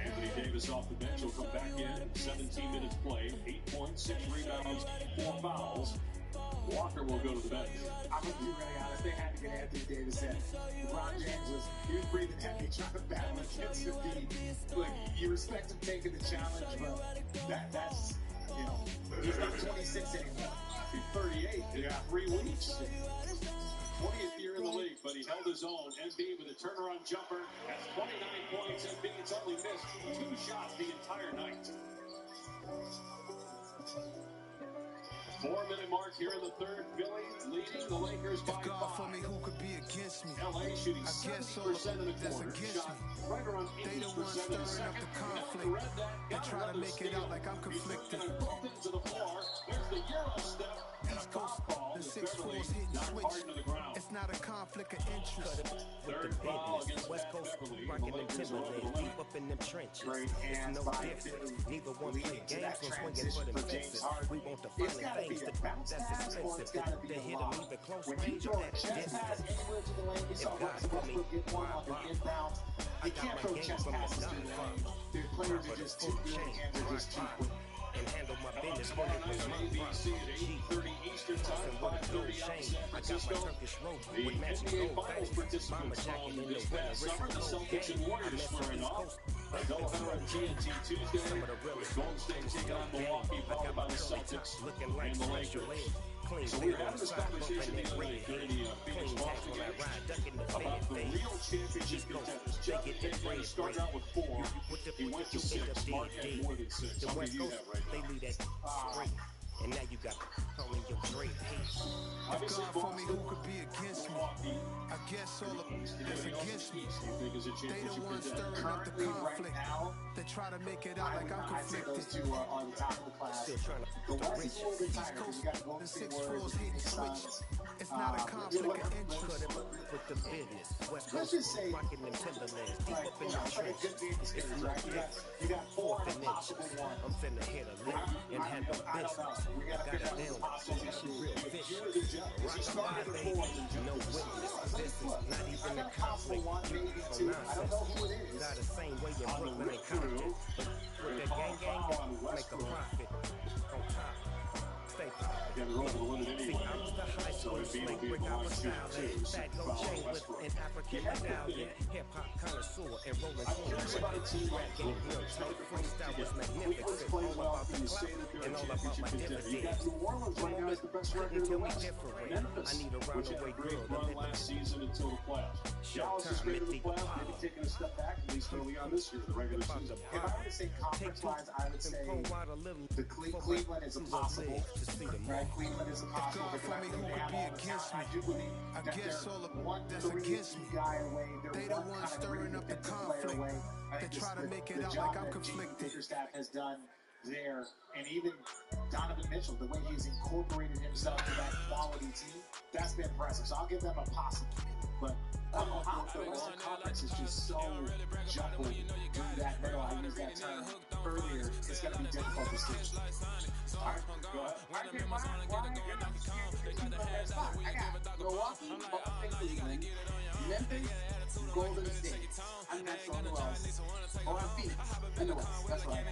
Anthony Davis off the bench will come back in. 17 minutes played, 8 points, 6 rebounds, 4 fouls. Walker will go to the bench. I'm going to be really honest. They had to get Anthony Davis in. LeBron James was breathing heavy, trying to battle against Embiid. Look, you respect him taking the challenge, but that's, you know, he's not 26 anymore. He's 38 in 3 weeks. 20th year in the the league, but he held his own. Embiid with a turnaround jumper has 29 points. Embiid's only missed 2 shots the entire night. 4-minute mark here in the third. Philly leading the Lakers by 5. For me, who could be against me? LA shooting 70% in the quarter. Shot right around 80% in the second. Conflict. They try to make it out like I'm conflicted. Both ends of the floor. There's the Euro step. East Coast, the 6 floors hitting switch. It's not a conflict of interest. Third foul against West Coast rocking them Timberlands deep up in them trenches. It's no difference. Neither one play games, no swinging for them fences. We want the final things to that's expensive. To hit them either close range or at distance. If God for me, why bother? I got my game from the Godfather. Players are just too good, hands are just too quick. And handle my business when it was my ABC at 8:30 Eastern Time, 5:30 out in San Francisco. The NBA Finals participants from this past summer, the Celtics and Warriors squaring off. A doubleheader on TNT Tuesday with Golden State taking on Milwaukee, followed by the Celtics and the Lakers. So we're having this conversation today here in the Phoenix Ball together about the real championship contenders. Jeff Taylor started out with 4. He went to 6. Mark had more than 6. How many do you have right now? They lead that straight. And now you got calling your great hate. Obviously, for me, who could be against me? I guess all of them is against me. They the ones stirring up the conflict. They try to make it out like I'm conflicted. Those two are on the top of the class. Still trying to The West is a little bit tighter. You got Golden The State 6 Warriors floors and hitting Phoenix switch. Suns. It's not a conflict of interest. with the business. West Let's Coast just say, rocking them Timberlands deep like, up in you the know, it's like a good trenches. game series, right? You got 4 4th and possible inches. ones. I'm finna hit a lick and handle I don't know. business. We got to Got figure it out what's down. possible. This is real If fish. you were the judge, Rock you the started vibe, with baby. 4 as a judge. No witness. This is not even a conflict. One, maybe 2. I don't know who it is. Got the same way in Brooklyn and Compton. But with the gang, make a profit on top. Stay positive. Again, they're over to win it See, anyway. I was the high So school it'd be slick a brick, I long was shoot, styling. too. Fat gold chain with an African medallion. Hip-hop connoisseur and rolling I'm curious about a team like rap game real tight. Freestyle was magnificent. playing All well. about the You clout say that they're and a all about championship my contender. You got dividends. New Orleans right now as the best record in the Tell me West. different. Memphis, I need a which had roundaway a great girl. run last season until the playoffs. Dallas is great in the playoffs, maybe taking a step back, at least early on this year, the regular season. If I were to say conference-wise, I would say the Cleveland is impossible. Right? Cleveland is impossible. For me, who could be against me? I do believe I that guess they're all of one that's 3 against me. guy away. They're They the one ones kind of stirring up the defensive player conflict. away. They try to make it out job like I'm that conflicted. Gene Bickerstaff has done there, and even Donovan Mitchell, the way he's incorporated himself to that quality team, that's been impressive. So I'll give them a possible. But I don't know how the Western Conference is just so jumbled through that middle. I used that term earlier. It's going to be difficult to see. All right, go ahead. I got Milwaukee, Boston, Cleveland, Memphis, Golden State. I'm not sure who else. Or Phoenix in the West. That's what I got.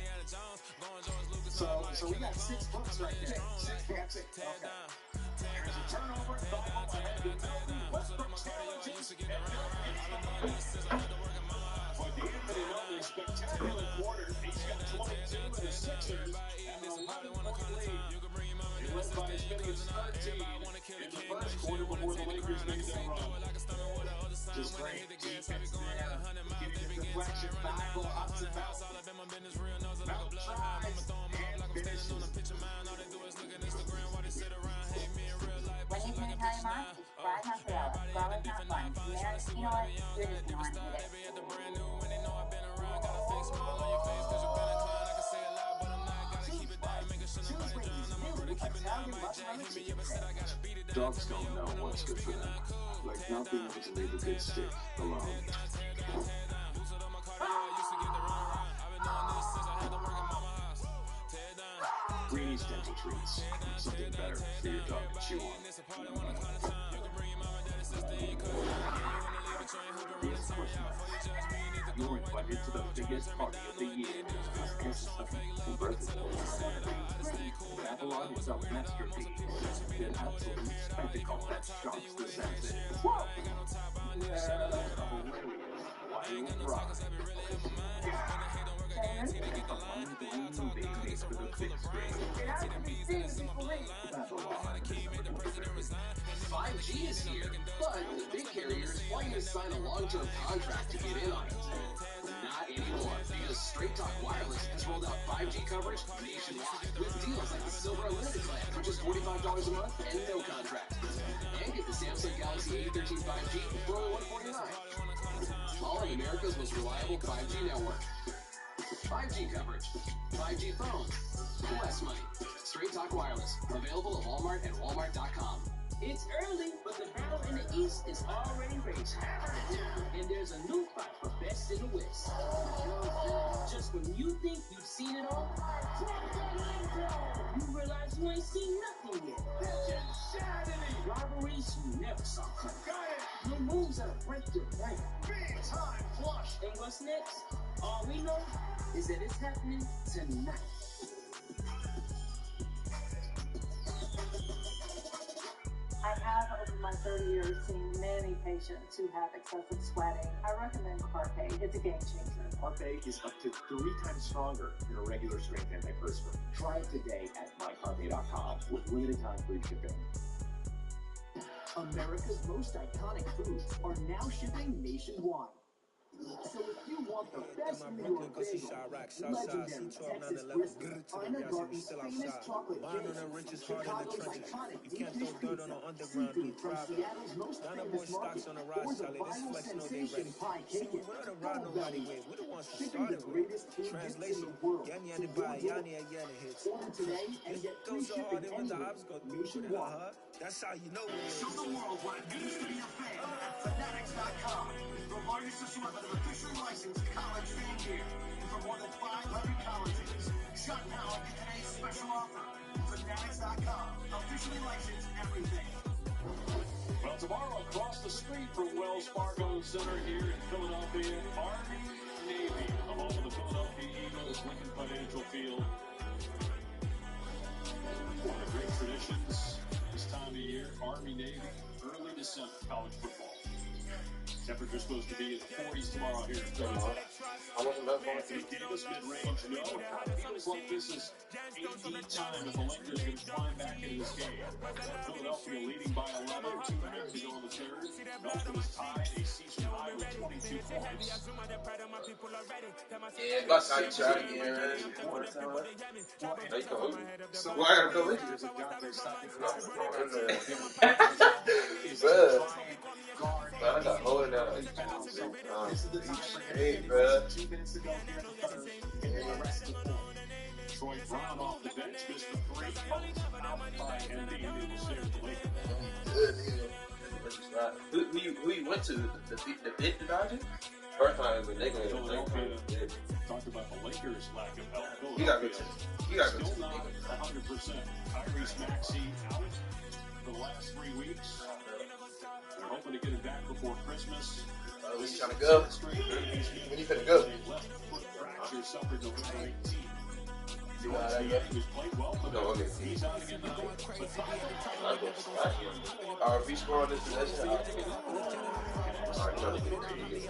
So we got 6 books right there. 6 books. Okay. There's a turnover. Ball ahead to Milton. Westbrook challenges. But the Anthony Melton spectacular quarter. He's got 22 and the Sixers have an 11-point lead. They led by as many as 13 in the first quarter before the Lakers made that run. Just great defense there. Getting the deflection, foul, ups and downs. Melton tries and finishes. When you can tell your mom, subscribe not to that. Scroll is not fun. You know what? You're just going to hit it. Dogs don't know what's good for them. Like not being able to leave a good stick alone. Greenie's Dental Treats. Something better for your dog to chew on. Here's the question. You're invited to the biggest party of the year. This is a birthday. Babylon is a masterpiece. An absolute spectacle that shocks the senses. Whoa! Hilarious wild ride. A mind-blowing movie made It has to be seen before about the law. 5G is here, but the big carriers want you to sign a long-term contract to get in on it. Not anymore, because Straight Talk Wireless has rolled out 5G coverage nationwide with deals like the Silver Unlimited plan for just $45 a month and no contract. And get the Samsung Galaxy A13 5G for only $149. All of America's most reliable 5G network. 5G coverage, 5G phones, less money. Straight Talk Wireless, available at Walmart and Walmart.com. It's early, but the battle in the East is already raging. And there's a new fight for best in the West. Just when you think you've seen it all, you realize you ain't seen nothing yet. Rivalries you never saw coming. New moves that'll break your brain. Big time flush. And what's next? All we know is that it's happening tonight. I have, over my 30 years, seen many patients who have excessive sweating. I recommend Carpe. It's a game changer. Carpe is up to 3 times stronger than a regular strength antiperspirant. Try it today at mycarpe.com with limited time free shipping. America's most iconic foods are now shipping nationwide. So if you want the best New York bagel, legendary Texas brisket, Ina Garten's famous chocolate cake, Chicago's iconic beef fish pizza, seafood from Seattle's most famous market, or the viral sensation pie cake, Gold Belly, shipping the greatest tin hits in the world to your door. Order today and get free shipping anywhere, nationwide. That's how you know it is. Show the world what it means to be a fan at Fanatics.com. The largest assortment of officially licensed college fan gear from more than 500 colleges. Shop now and get today's special offer. Fanatics.com. Officially licensed everything. Well, tomorrow across the street from Wells Fargo Center here in Philadelphia, Army Navy, the home of the Philadelphia Eagles, Lincoln Financial Field. One of the great traditions this time of year, Army Navy, early December, college football. Temperature's supposed to be in the 40s tomorrow here in Philadelphia. Anthony Davis, mid-range, no. Feels like this is AD time if the Lakers can climb back into this game. Philadelphia leading by 11, 2 minutes to go in the third. Milton is tied a season high with 22 points. Yeah, that's how you try to get in. Well, I gotta go with you. Man, I got holding out. Hey, bro. 2 minutes to go here in the third. And the rest of the fourth. Troy Brown off the bench, missed the 3. Out by Embiid. It will stay with the Lakers. Who you went to? The bit Dodgers? First time in the Philadelphia. Talked about the Lakers' lack of health. He got good. Still not 100%. Tyrese Maxey out for the last 3 weeks. They're hoping to get him back before Christmas. Where you trying to go? When you finna go? Left foot fracture suffered November 18th. You got that yet? He was played well. No, okay. He's out again tonight. If we score on this possession, I'm trying to get it.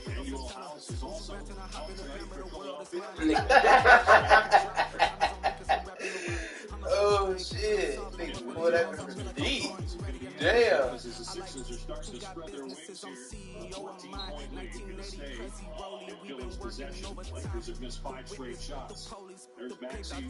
Daniel House is also out tonight for Oh shit! Nigga, pull that from the D. Damn. As the Sixers are starting to spread their wings here. 14-point lead going to stay in Philly's possession. Lakers have missed 5 straight shots. There's Maxey.